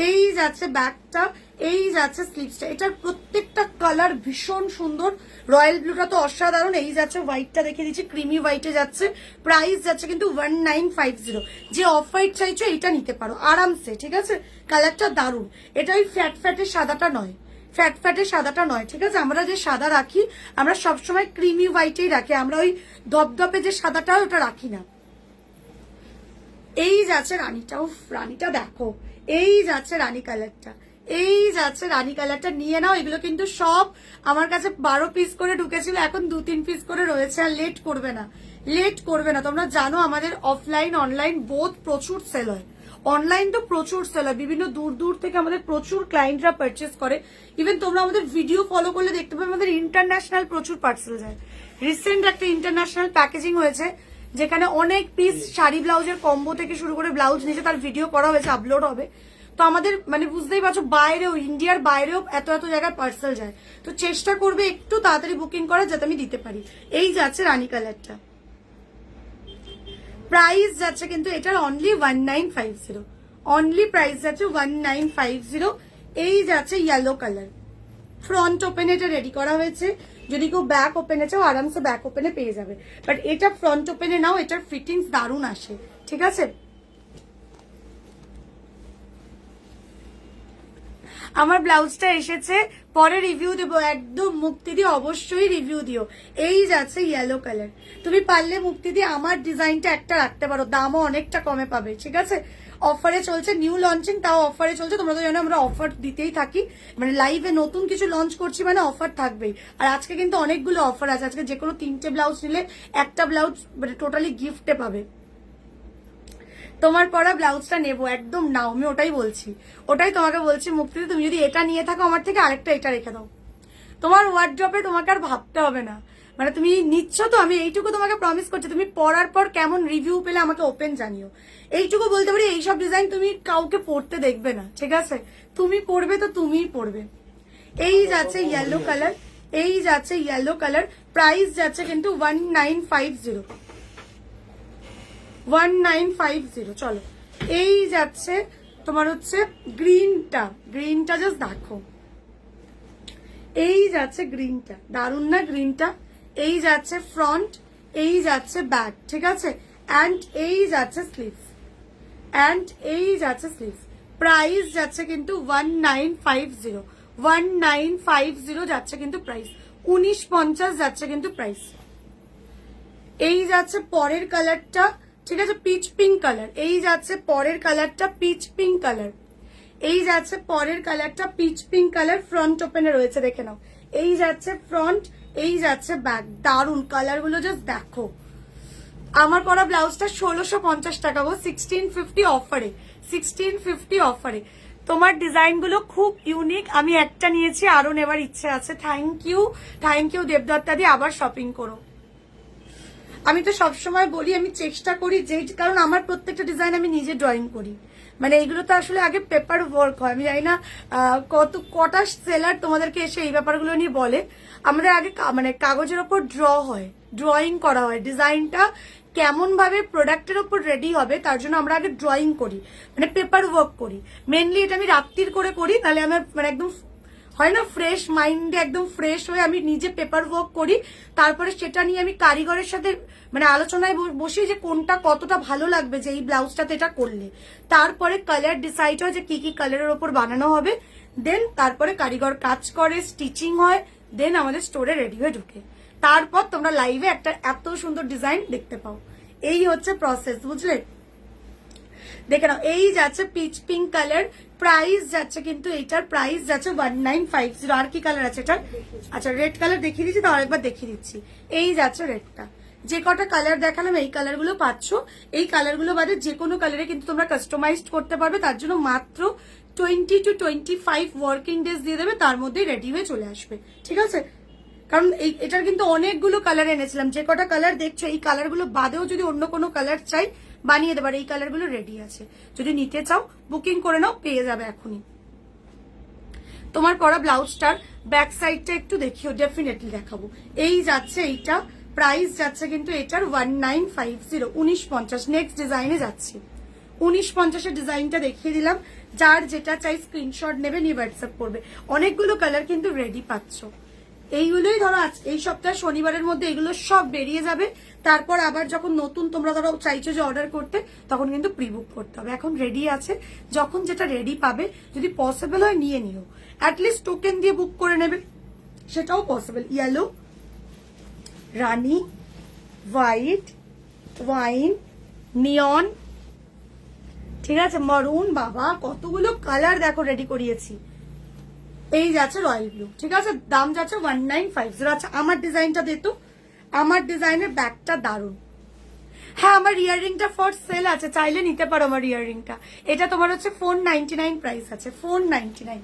এই যাচ্ছে ব্যাকটা, এই যাচ্ছে স্লিভসটা, এটার প্রত্যেকটা কালার ভীষণ সুন্দর। রয়্যাল ব্লুটা তো অসাধারণ। এই যাচ্ছে হোয়াইটটা দেখে দিচ্ছি, ক্রিমি হোয়াইটে যাচ্ছে। প্রাইস যাচ্ছে কিন্তু 1950। যে অফ হোয়াইট চাইছো এইটা নিতে পারো আরামসে, ঠিক আছে। কালারটা দারুণ, এটা ওই ফ্যাট ফ্যাটের সাদাটা নয়, ফ্যাট ফ্যাটের সাদাটা নয়, ঠিক আছে। আমরা যে সাদা রাখি আমরা সবসময় ক্রিমি হোয়াইটেই রাখি, আমরা ওই দপদপে যে সাদাটা ওটা রাখি না। এই যাচ্ছে রানীটাও, রানীটা দেখো, এই যাচ্ছে রানী কালারটা, এই যাচ্ছে রানী কালারটা, নিয়ে নাও। এগুলো কিন্তু সব আমার কাছে 12 পিস করে ঢুকেছিল, এখন 2-3 পিস করে রয়েছে। আর লেট করবে না, লেট করবে না। তোমরা জানো আমাদের অফলাইন অনলাইন বোথ প্রচুর সেল হয়, অনলাইন তো প্রচুর সেল হয়, বিভিন্ন দূর দূর থেকে আমাদের প্রচুর ক্লায়েন্টরা পারচেস করে। ইভেন তোমরা আমাদের ভিডিও ফলো করলে দেখতে পাবে আমাদের ইন্টারন্যাশনাল প্রচুর পার্সেল যায়। রিসেন্ট একটা ইন্টারন্যাশনাল প্যাকেজিং হয়েছে, যেখানে অনেক পিস শাড়ি ব্লাউজের কম্বো থেকে শুরু করে ব্লাউজ নিচে তার ভিডিও করা হয়েছে, আপলোড হবে। তো আমাদের মানে বুঝতেই পারছো, বাইরেও, ইন্ডিয়ার বাইরেও এত এত জায়গায় পার্সেল যায়। তো চেষ্টা করবে একটু তাড়াতাড়ি বুকিং করার, যাতে আমি দিতে পারি। এই যাচ্ছে রানী কালারটা, প্রাইস যাচ্ছে কিন্তু এটার অনলি 1950, অনলি প্রাইস যাচ্ছে 1950। এই যাচ্ছে ইয়েলো কালার, ফ্রন্ট ওপেনে এটা রেডি করা হয়েছে। যদি কেউ ব্যাক ওপেনে চাও আরামসে ব্যাক ওপেনে পেয়ে যাবে, বাট এটা ফ্রন্ট ওপেনে নাও, এটার ফিটিংস দারুণ আসে, ঠিক আছে। আমার ব্লাউজটা এসেছে, পরে রিভিউ দেবো একদম। মুক্তিদি অবশ্যই রিভিউ দিও। এই যাচ্ছে ইয়েলো কালার, তুমি পারলে মুক্তিদি আমার ডিজাইনটা একটা রাখতে পারো, দামও অনেকটা কমে পাবে, ঠিক আছে। অফারে চলছে, নিউ লঞ্চিং, তাও অফারে চলছে। তোমরা তো জানো আমরা অফার দিতেই থাকি, মানে লাইভে নতুন কিছু লঞ্চ করছি মানে অফার থাকবেই। আর আজকে কিন্তু অনেকগুলো অফার আছে, আজকে যে কোনো 3টে ব্লাউজ নিলে একটা ব্লাউজ মানে টোটালি গিফটে পাবে। তোমার পরা ব্লাউজটা নেবো, একদম নাও, আমি ওটাই বলছি, ওটাই তোমাকে বলছি মুক্তিতে। তুমি যদি এটা নিয়ে থাকো আমার থেকে, আরেকটা এটা রেখে দাও, তোমার ওয়ার্ড্রপে তোমাকে আর ভাবতে হবে না। মানে তুমি নিচ্ছ তো, আমি এইটুকু তোমাকে প্রমিস করছি, তুমি পরার পর কেমন রিভিউ পেলে আমাকে ওপেন জানিও। এইটুকু বলতে পারি, এইসব ডিজাইন তুমি কাউকে পরতে দেখবে না, ঠিক আছে। তুমি পরবে তো তুমিই পরবে। এই যাচ্ছে ইয়েলো কালার, এই যাচ্ছে ইয়েলো কালার, প্রাইস যাচ্ছে কিন্তু 1950, 1950। চলো, এই যাচ্ছে তোমার হচ্ছে গ্রিনটা, গ্রিনটা জাস্ট দেখো, এই যাচ্ছে গ্রিনটা, দারুণ না গ্রিনটা। এই যাচ্ছে ফ্রন্ট, এই যাচ্ছে ব্যাক, ঠিক আছে। অ্যান্ড এই যাচ্ছে স্লিভস, অ্যান্ড এই যাচ্ছে স্লিভস। প্রাইস যাচ্ছে কিন্তু 1950, 1950 যাচ্ছে কিন্তু প্রাইস, 1950 যাচ্ছে কিন্তু প্রাইস। এই যাচ্ছে পরের কালারটা, ঠিক আছে, পিচ পিঙ্ক কালার। এই যাচ্ছে পরের কালারটা পিচ পিঙ্ক কালার, এই যাচ্ছে পরের কালারটা পিচ পিঙ্ক কালার, ফ্রন্ট ওপেনে রয়েছে, দেখে নাও। এই যাচ্ছে ফ্রন্ট, এই যাচ্ছে ব্যাক, দারুন কালারগুলো জাস্ট দেখো। আমার পরা ব্লাউজটা 1650 টাকা গো, 1650 অফারে, 1650 অফারে। তোমার ডিজাইনগুলো খুব ইউনিক, আমি একটা নিয়েছি, আরো নেবার ইচ্ছে আছে। থ্যাংক ইউ দেবদত্তাদি, আবার শপিং করো। আমি তো সবসময় বলি, আমি চেষ্টা করি যে, কারণ আমার প্রত্যেকটা ডিজাইন আমি নিজে ড্রয়িং করি, মানে এইগুলো তো আসলে আগে পেপার ওয়ার্ক হয়। আমি জানি না কটা সেলার তোমাদেরকে এসে এই ব্যাপারগুলো নিয়ে বলে। আমরা আগে মানে কাগজের ওপর ড্রয়িং করা হয়, ডিজাইনটা কেমন ভাবে প্রোডাক্টের ওপর রেডি হবে তার জন্য আমরা আগে ড্রয়িং করি, মানে পেপার ওয়ার্ক করি। মেনলি এটা আমি রাত্রির করে করি, তাহলে আমার মানে একদম হয় না ফ্রেশ মাইন্ডে একদম ফ্রেশ হয়ে আমি নিজে পেপার ওয়ার্ক করি, তারপরে সেটা নিয়ে আমি কারিগরের সাথে মানে আলোচনায় বসি যে কোনটা কতটা ভালো লাগবে যে এই ব্লাউজটাতে এটা করলে, তারপরে কালার ডিসাইড হয় যে কি কি কালারের ওপর বানানো হবে, দেন তারপরে কারিগর কাজ করে, স্টিচিং হয়, দেন আমাদের স্টোরে রেডি হয়ে ঢুকে, তারপর তোমরা লাইভে একটা এত সুন্দর ডিজাইন দেখতে পাও। এই হচ্ছে প্রসেস, বুঝলে? দেখে নাও, এই যাচ্ছে পিচ পিঙ্ক কালার, প্রাইস যাচ্ছে কিন্তু এইটার প্রাইস যাচ্ছে 1950। আর কি কালার আছে এটার? আচ্ছা রেড কালার দেখিয়ে দিচ্ছি, তো আরেকবার দেখিয়ে দিচ্ছি। এই যাচ্ছে রেডটা, যে কটা কালার দেখালাম এই কালারগুলো পাচ্ছ। এই কালারগুলো বাদে যে কোনো কালারে কিন্তু তোমরা কাস্টমাইজড করতে পারবে, তার জন্য মাত্র 20 to 25 ওয়ার্কিং ডেজ দিয়ে দেবে, তার মধ্যেই রেডি হয়ে চলে আসবে, ঠিক আছে? কারণ এটার কিন্তু অনেকগুলো কালার এনেছিলাম, যে কটা কালার দেখছো এই কালারগুলো বাদেও যদি অন্য কোনো কালার চাই বানিয়ে দেবার, এই কালারগুলো রেডি আছে, যদি নিতে চাও বুকিং করে নাও, পেয়ে যাবে এখনই। তোমার পরা ব্লাউজটার ব্যাক সাইডটা একটু দেখিও, ডেফিনেটলি দেখাবো। এই যাচ্ছে এইটা, প্রাইস যাচ্ছে কিন্তু এটার 1950, 1950। নেক্সট ডিজাইনে যাচ্ছি, 1950-এর ডিজাইনটা দেখিয়ে দিলাম। যার যেটা চাই স্ক্রিনশট নেবে, নিয়ে হোয়াটসঅ্যাপ করবে। অনেকগুলো কালার কিন্তু রেডি পাচ্ছ। এইগুলোই ধরো এই সপ্তাহে শনিবারের মধ্যে এগুলো সব বেরিয়ে যাবে, তারপর আবার যখন নতুন তোমরা ধরো চাইছো যে অর্ডার করতে, তখন কিন্তু প্রি বুক করতে হবে। এখন রেডি আছে, যখন যেটা রেডি পাবে যদি পসিবল হয় নিয়ে নিও, অ্যাটলিস্ট টোকেন দিয়ে বুক করে নেবে, সেটাও পসিবল। ইয়েলো, রানি, হোয়াইট, ওয়াইন, নিয়ন, ঠিক আছে, মারুন, বাবা কতগুলো কালার দেখো রেডি করিয়েছি। এই যাচ্ছে রয়্যাল ব্লু, ঠিক আছে, দাম যাচ্ছে 1950। আচ্ছা আমার ডিজাইনটা দেখো, আমার ডিজাইনের ব্যাগটা দারুন। হ্যাঁ আমার ইয়াররিংটা ফর সেল আছে, চাইলে নিতে পারো আমার ইয়াররিংটা। এটা তোমার হচ্ছে 499 প্রাইস আছে, 499।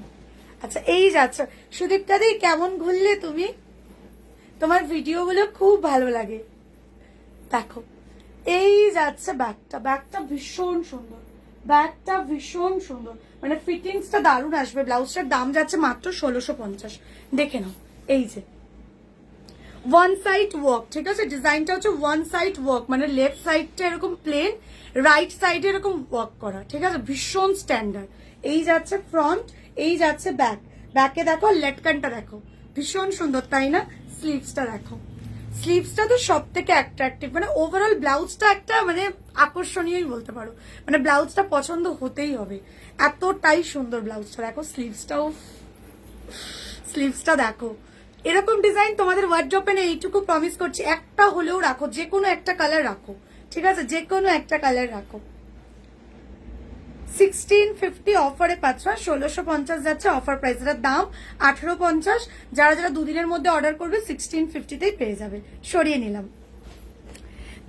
আচ্ছা এই যাচ্ছে সুদীপ্তা দি, কেমন ঘুরলে তুমি? তোমার ভিডিওগুলো খুব ভালো লাগে। দেখো এই যাচ্ছে ব্যাগটা, ব্যাগটা ভীষণ সুন্দর, ব্যাগটা ভীষণ সুন্দর, মানে ফিটিংসটা দারুণ আসবে। ব্লাউজটার দাম যাচ্ছে মাত্র 1650। দেখে নাও, এই যে ওয়ান সাইড ওয়ার্ক, ঠিক আছে, ডিজাইনটা হচ্ছে ওয়ান সাইড ওয়ার্ক, মানে লেফট সাইডটা এরকম প্লেন, রাইট সাইডে এরকম ওয়ার্ক করা, ঠিক আছে, ভীষণ স্ট্যান্ডার্ড। এই যাচ্ছে ফ্রন্ট, এই যাচ্ছে ব্যাক, ব্যাকে দেখো লেটকানটা দেখো, ভীষণ সুন্দর তাই না? স্লিভসটা দেখো, স্লিভসটা তো সব থেকে অ্যাট্রাকটিভ, মানে ওভারঅল ব্লাউজটা একটা মানে আকর্ষণীয়ই বলতে পারো, মানে ব্লাউজটা পছন্দ হতেই হবে, এতটাই সুন্দর ব্লাউজটা। দেখো স্লিভসটাও, স্লিভসটা দেখো, এরকম ডিজাইন তোমাদের ওয়ার্ড্রপে না, এইটুকু প্রমিস করছি, একটা হলেও রাখো, যে কোনো একটা কালার রাখো, ঠিক আছে, যে কোনো একটা কালার রাখো। 1650 অফারে পাচ্ছ, 1650 যাচ্ছে অফার প্রাইস, এটার দাম 1850। যারা যারা দুদিনের মধ্যে অর্ডার করবে 1650তেই পেয়ে যাবে। সরিয়ে নিলাম।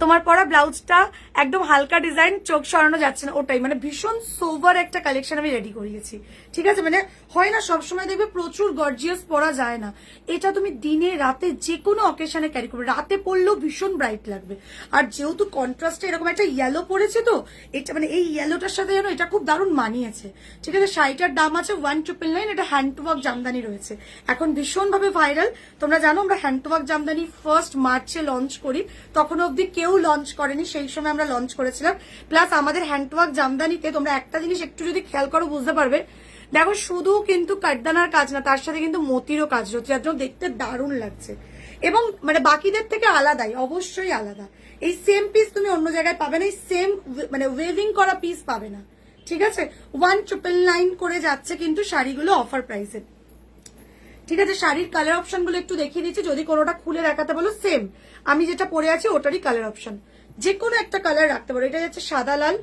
তোমার পরা ব্লাউজটা একদম হালকা ডিজাইন, চোখ সরানো যাচ্ছে না, ওটাই মানে ভীষণ সোভার একটা কালেকশন আমি রেডি করিয়েছি, ঠিক আছে, মানে হয় না সবসময় দেখবে প্রচুর গর্জিয়াস পরা যায় না, এটা তুমি দিনে রাতে যে কোনো অকেশনে ক্যারি করবে, রাতে পরলেও ভীষণ ব্রাইট লাগবে। আর যেহেতু কন্ট্রাস্টে এরকম একটা ইয়েলো পরেছে, তো এটা মানে এই ইয়েলোটার সাথে যেন এটা খুব দারুণ মানিয়েছে, ঠিক আছে। শাড়িটার দাম আছে 1999, এটা হ্যান্ড টু ওয়ার্ক জামদানি রয়েছে, এখন ভীষণ ভাবে ভাইরাল। তোমরা জানো আমরা হ্যান্ড টু ওয়ার্ক জামদানি 1 মার্চে লঞ্চ করি, তখন অব্দি কেউ লঞ্চ করেনি, সেই সময় আমরা লঞ্চ করেছিলাম। প্লাস আমাদের হ্যান্ড টু ওয়ার্ক জামদানিতে তোমরা একটা জিনিস একটু যদি খেয়াল করো বুঝতে পারবে, দেখো শুধু কিন্তু কাঠদানার কাজ না, তার সাথে কিন্তু মতিরও কাজ হচ্ছে, যার জন্য দেখতে দারুণ লাগছে এবং মানে বাকিদের থেকে আলাদাই, অবশ্যই আলাদা। এই সেম পিস তুমি অন্য জায়গায় পাবে না, এই সেম মানে ওয়েভিং করা পিস পাবে না, ঠিক আছে। 1999 করে যাচ্ছে কিন্তু শাড়িগুলো অফার প্রাইসে, ঠিক আছে। শাড়ির কালার অপশন গুলো একটু দেখিয়ে দিচ্ছি, যদি কোনোটা খুলে দেখাতে বলো সেম আমি যেটা পরে আছি ওটারই কালার অপশন, যে কোনো একটা কালার রাখতে পারো। এটা যাচ্ছে সাদা লাল,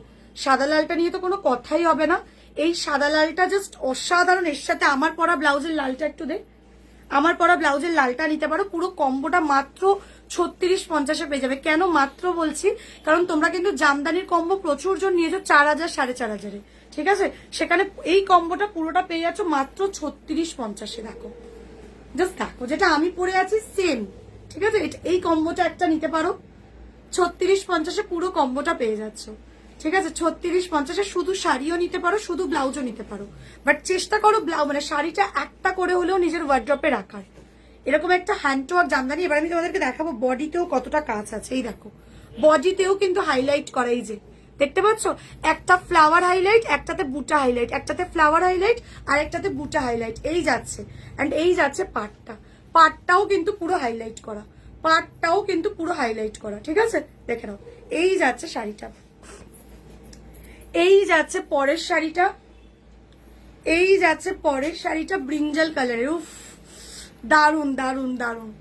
সাদা লালটা নিয়ে তো কোনো কথাই হবে না, এই সাদা লালটা জাস্ট অসাধারণ। এর সাথে আমার পরা ব্লাউজের লালটা একটু দে, আমার পরা ব্লাউজের লালটা নিতে পারো, পুরো কম্বোটা মাত্র 3650-এ পেয়ে যাবে। কেন মাত্র বলছি, কারণ তোমরা কিন্তু জামদানির কম্বো প্রচুর জন নিয়েছো 4000 4500-এ, ঠিক আছে, সেখানে এই কম্বোটা পুরোটা পেয়ে যাচ্ছ মাত্র 3650-এ। দেখো জাস্ট দেখো, যেটা আমি পরে আছি সেম, ঠিক আছে, এই কম্বোটা একটা নিতে পারো, 3650-এ পুরো কম্বোটা পেয়ে যাচ্ছ, ঠিক আছে। 3650-এ শুধু শাড়িও নিতে পারো, শুধু ব্লাউজও নিতে পারো, বাট চেষ্টা করো মানে শাড়িটা একটা করে হলেও নিজের ওয়ার্ড্রপে রাখার। এরকম একটা হ্যান্ড টু ওয়ার্ক জামদানি, এবার আমি তোমাদেরকে দেখাবো বডিতেও কতটা কাজ আছে। এই দেখো বডিতেও কিন্তু হাইলাইট করা, এই যে দেখতে পাচ্ছ, একটা ফ্লাওয়ার হাইলাইট, একটাতে বুটা হাইলাইট, একটাতে ফ্লাওয়ার হাইলাইট আর একটাতে বুটা হাইলাইট, এই যাচ্ছে। অ্যান্ড এই যাচ্ছে পাটটা, পাটটাও কিন্তু পুরো হাইলাইট করা, পাটটাও কিন্তু পুরো হাইলাইট করা, ঠিক আছে? দেখে নাও, এই যাচ্ছে শাড়িটা। এই যাচ্ছে পরের শাড়িটা, এই যাচ্ছে পরের শাড়িটা ব্রিঞ্জাল কালারের। উফ, দারুন দারুন দারুন,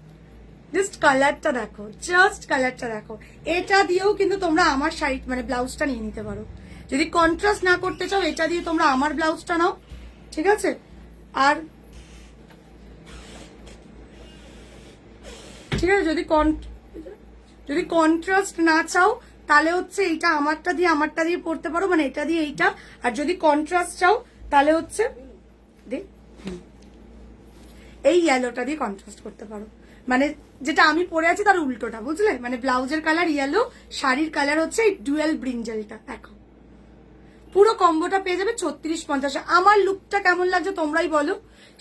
জাস্ট কালারটা দেখো, জাস্ট কালারটা দেখো। এটা দিয়েও কিন্তু তোমরা আমার শাড়ি মানে ব্লাউজটা নিয়ে নিতে পারো। যদি কন্ট্রাস্ট না করতে চাও, এটা দিয়ে তোমরা আমার ব্লাউজটা নাও, ঠিক আছে? আর ঠিক আছে, যদি কন্ট্রাস্ট না চাও তাহলে হচ্ছে এইটা আমারটা দিয়ে পড়তে পারো, মানে এটা দিয়ে এইটা। আর যদি কন্ট্রাস্ট চাও তাহলে হচ্ছে এই ইয়েলোটা দিয়ে কন্ট্রাস্ট করতে পারো, মানে যেটা আমি পরে আছি তার উল্টোটা, বুঝলে? মানে ব্লাউজের কালার ইয়েলো, শাড়ির কালার হচ্ছে এই ডুয়েল ব্রিঞ্জালটা। দেখো পুরো কম্বোটা পেয়ে যাবে 36-50। আমার লুকটা কেমন লাগছে তোমরাই বলো।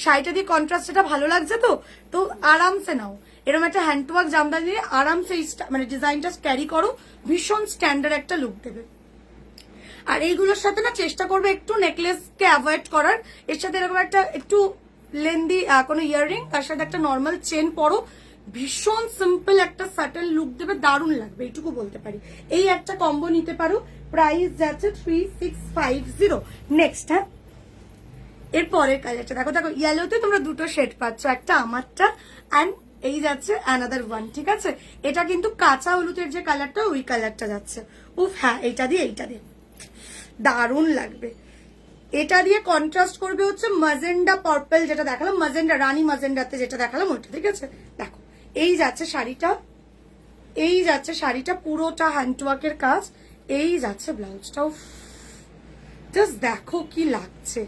শাড়িটা দিয়ে কন্ট্রাস্টটা ভালো লাগছে তো? তো আরামসে নাও, এরকম একটা হ্যান্ডওয়ার্ক জামদানি দিয়ে আরামসে মানে ডিজাইনটা ক্যারি করো, ভীষণ স্ট্যান্ডার্ড একটা লুক দেবে। আর এইগুলোর সাথে না চেষ্টা করবে একটু নেকলেসকে অ্যাভয়েড করার, এর সাথে এরকম একটা একটু লেন্দি কোনো ইয়াররিং, তার সাথে একটা নর্মাল চেন পরো, ভীষণ সিম্পল একটা সাটেল লুক দেবে, দারুণ লাগবে, এইটুকু বলতে পারি। এই একটা কম্বো নিতে পারো, প্রাইস যাচ্ছে 3650। নেক্সট, হ্যাঁ, এর পরের কালারটা দেখো, দেখো ইয়েলোতে তোমরা দুটো শেড পাচ্ছ, একটা আমারটা অ্যান্ড এই যাচ্ছে অ্যানাদার ওয়ান, ঠিক আছে? এটা কিন্তু কাঁচা হলুদের যে কালারটা, ওই কালারটা যাচ্ছে। উফ, হ্যাঁ, এইটা দিয়ে দারুণ লাগবে। এটা দিয়ে কন্ট্রাস্ট করবে হচ্ছে মাজেন্ডা পার্পল, যেটা দেখালাম, মাজেন্ডা রানী মাজেন্ডাতে যেটা দেখালাম ওইটা, ঠিক আছে? দেখো এই যাচ্ছে শাড়িটা, এই যাচ্ছে শাড়িটা, পুরোটা হ্যান্ডওয়ার্কের কাজ, এই যাচ্ছে ব্লাউজটাও। জাস্ট দেখো কি লাগছে,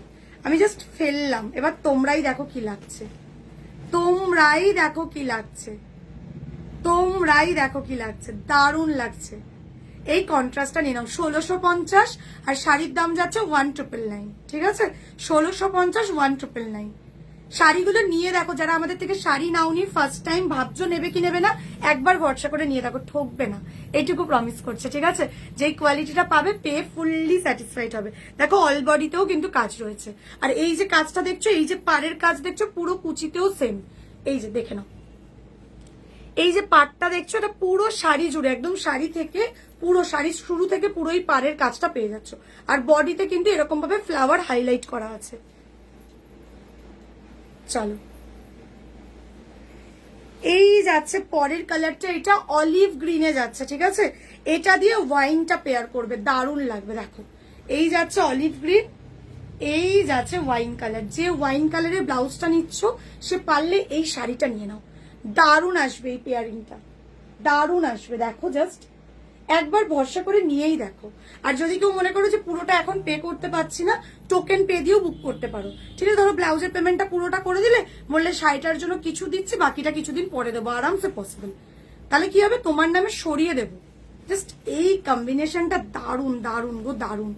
আমি জাস্ট ফেললাম, এবার তোমরাই দেখো কি লাগছে, তোমরাই দেখো কি লাগছে, তোমরাই দেখো কি লাগছে, দারুণ লাগছে। এই কন্ট্রাস্টটা নিয়ে নাও, 1650, আর শাড়ির দাম যাচ্ছে 1999, ঠিক আছে? 1650, 1999। শাড়িগুলো নিয়ে দেখো, যারা আমাদের থেকে শাড়ি নাওনি, ফার্স্ট টাইম ভাবছো নেবে কি নেবে না, একবার ভরসা করে নিয়ে দেখো, ঠকবে না, এইটুকু প্রমিস করছে, ঠিক আছে? যেই কোয়ালিটিটা পাবে, পেয়ে ফুললি স্যাটিসফাইড হবে। দেখো অল বডিতেও কিন্তু কাজ রয়েছে, আর এই যে কাজটা দেখছো, এই যে পাড়ের কাজ দেখছো, পুরো কুচিতেও সেম, এই যে দেখে নাও, এই যে পাটটা দেখছো, এটা পুরো শাড়ি জুড়ে, একদম শাড়ি থেকে পুরো শাড়ি শুরু থেকে পুরোই পাড়ের কাজটা পেয়ে যাচ্ছ। আর বডিতে কিন্তু এরকম ভাবে ফ্লাওয়ার হাইলাইট করা আছে। চলো, এই যাচ্ছে পরের কালারটা, এটা অলিভ গ্রিনে যাচ্ছে, ঠিক আছে? এটা দিয়ে ওয়াইনটা পেয়ার করবে, দারুণ লাগবে। দেখো এই যাচ্ছে অলিভ গ্রিন, এই যাচ্ছে ওয়াইন কালার। যে ওয়াইন কালারের ব্লাউজটা নিচ্ছ সে পারলে এই শাড়িটা নিয়ে নাও, দারুণ আসবে এই পেয়ারিংটা, দারুণ আসবে। দেখো জাস্ট একবার ভরসা করে নিয়েই দেখো। আর যদি কেউ মনে করো যে পুরোটা এখন পে করতে পারছি না, টোকেন পে দিয়েও বুক করতে পারো, ঠিক আছে? ধরো ব্লাউজের পেমেন্টটা পুরোটা করে দিলে, বললে শাড়িটার জন্য কিছু দিচ্ছি, বাকিটা কিছুদিন পরে দেবো, আরামসে পসিবল। তাহলে কি হবে, তোমার নামে সরিয়ে দেবো। জাস্ট এই কম্বিনেশনটা দারুণ, দারুণ গো দারুণ।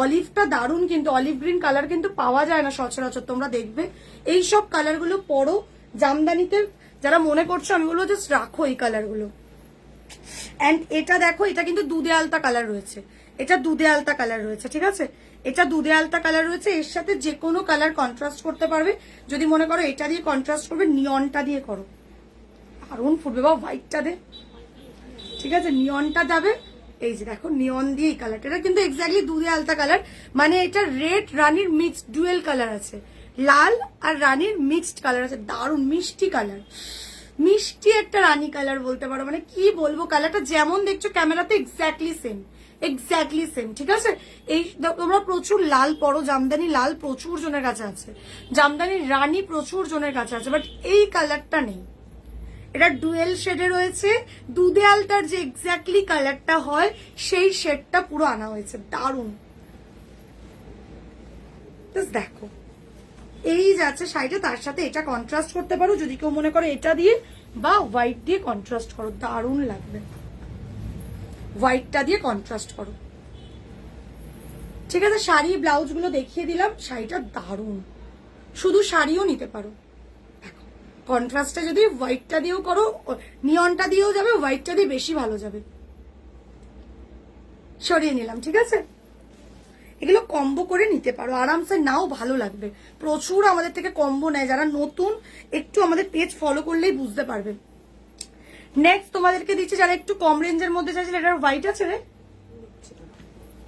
অলিভটা দারুণ, কিন্তু অলিভ গ্রিন কালার কিন্তু পাওয়া যায় না সচরাচর, তোমরা দেখবে। এইসব কালারগুলো পরো জামদানিতে, যারা মনে করছো, আমি বলবো জাস্ট রাখো এই কালারগুলো। অ্যান্ড এটা দেখো, এটা কিন্তু দুধে আলতা কালার রয়েছে, এটা দুধে আলতা কালার রয়েছে, ঠিক আছে? এটা দুধে আলতা কালার রয়েছে, এর সাথে যে কোনো কালার কন্ট্রাস্ট করতে পারবে। যদি মনে করো এটা দিয়ে কন্ট্রাস্ট করবে, নিয়নটা দিয়ে করো, দারুণ ফুটবে। বা হোয়াইটটা দে, ঠিক আছে? নিয়নটা যাবে, এই যে দেখো নিয়ন দিয়ে এই কালারটা, এটা কিন্তু এক্স্যাক্টলি দুধে আলতা কালার, মানে এটা রেড রানীর মিক্সড ডুয়েল কালার আছে, লাল আর রানীর মিক্সড কালার আছে, দারুণ মিষ্টি কালার, মিষ্টি একটা রানী কালার বলতে পারো। মানে কি বলবো, কালারটা যেমন দেখছো ক্যামেরাতে এক্স্যাক্টলি সেম, এক্স্যাক্টলি সেম, ঠিক আছে? এই তোমরা প্রচুর লাল পরো, জামদানি লাল প্রচুর জনের কাছে আছে, জামদানি রানী প্রচুর জনের কাছে আছে, বাট এই কালারটা নেই। এটা ডুয়েল শেডে রয়েছে, দুধে আলতার যে এক্স্যাক্টলি কালারটা হয় সেই শেডটা পুরো আনা হয়েছে, দারুণ। দেখো এই যাচ্ছে শাড়িটা, তার সাথে এটা কন্ট্রাস্ট করতে পারো, যদি কেউ মনে করো এটা দিয়ে বা হোয়াইট দিয়ে কন্ট্রাস্ট করো, দারুণ লাগবে। হোয়াইটটা দিয়ে কন্ট্রাস্ট করো, ঠিক আছে? শাড়ি ব্লাউজ গুলো দেখিয়ে দিলাম, শাড়িটা দারুণ, শুধু শাড়িও নিতে পারো। দেখো কন্ট্রাস্টটা যদি হোয়াইটটা দিয়েও করো, নিয়নটা দিয়েও যাবে, হোয়াইটটা দিয়ে বেশি ভালো যাবে। সরিয়ে নিলাম, ঠিক আছে? এগুলো কম্বো করে নিতে পারো, আরামসে নাও, ভালো লাগবে। প্রচুর আমাদের থেকে কম্বো নেয়, যারা নতুন একটু আমাদের পেজ ফলো করলেই বুঝতে পারবে। নেক্সট তোমাদেরকে দিচ্ছি যারা একটু কম রেঞ্জের মধ্যে চাইছিল, এটার হোয়াইট আছে রে,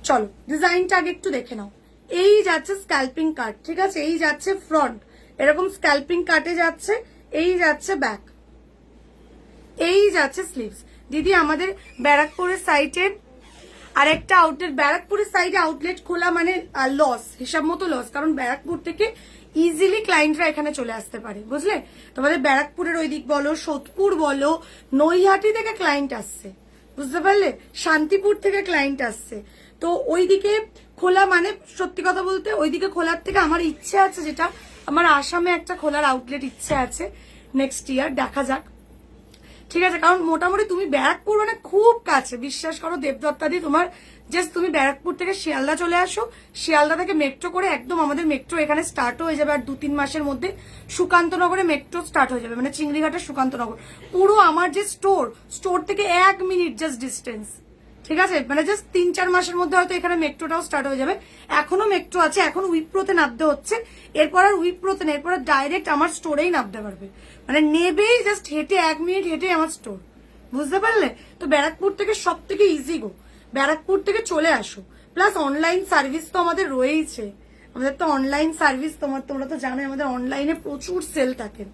চলো ডিজাইনটা আগে একটু দেখে নাও। এই যাচ্ছে স্ক্যাল্পিং কাট, ঠিক আছে? এই যাচ্ছে ফ্রন্ট, এরকম স্ক্যাল্পিং কাটে যাচ্ছে, এই যাচ্ছে ব্যাক, এই যাচ্ছে স্লিভস। দিদি আমাদের ব্যারাকপুরের সাইটে আরেকটা আউটলেট, ব্যারাকপুরের সাইডে আউটলেট খোলা মানে লস, হিসাব মতো লস, কারণ ব্যারাকপুর থেকে ইজিলি ক্লায়েন্টরা এখানে চলে আসতে পারে, বুঝলে? তোমাদের ব্যারাকপুরের ওই দিক বলো, সোদপুর বলো, নৈহাটি থেকে ক্লায়েন্ট আসছে, বুঝতে পারলে? শান্তিপুর থেকে ক্লায়েন্ট আসছে। তো ওইদিকে খোলা মানে সত্যি কথা বলতে ওইদিকে খোলার থেকে আমার ইচ্ছে আছে, যেটা আমার আসামে একটা খোলার আউটলেট ইচ্ছে আছে নেক্সট ইয়ার, দেখা যাক, ঠিক আছে? কারণ মোটামুটি তুমি ব্যারাকপুর মানে খুব কাছে, বিশ্বাস করো দেবদত্তা দি, তোমার জাস্ট তুমি ব্যারাকপুর থেকে শিয়ালদা চলে আসো, শিয়ালদা থেকে মেট্রো করে একদম আমাদের মেট্রো এখানে স্টার্ট হয়ে যাবে, আর 2-3 মাসের মধ্যে সুকান্তনগরে মেট্রো স্টার্ট হয়ে যাবে, মানে চিংড়িঘাটের সুকান্তনগর। পুরো আমার যে স্টোর থেকে 1 মিনিট জাস্ট ডিস্টেন্স, ঠিক আছে? মানে জাস্ট 3-4 মাসের মধ্যে হয়তো এখানে মেট্রোটাও স্টার্ট হয়ে যাবে। এখনো মেট্রো আছে, এখন উইপ্রোতে নামতে হচ্ছে, এরপর আর উইপ্রোতে না, এরপর ডাইরেক্ট আমার স্টোরেই নামতে পারবে, মানে নেবেই জাস্ট হেঁটে 1 মিনিট হেঁটে আমার স্টোর, বুঝতে পারলে? তো ব্যারাকপুর থেকে সব থেকে ইজি গো, ব্যারাকপুর থেকে চলে আসো। প্লাস অনলাইন সার্ভিস তো আমাদের রয়েইছে, আমাদের তো অনলাইন সার্ভিস, তোমরা তো জানোই আমাদের অনলাইনে প্রচুর সেল থাকে।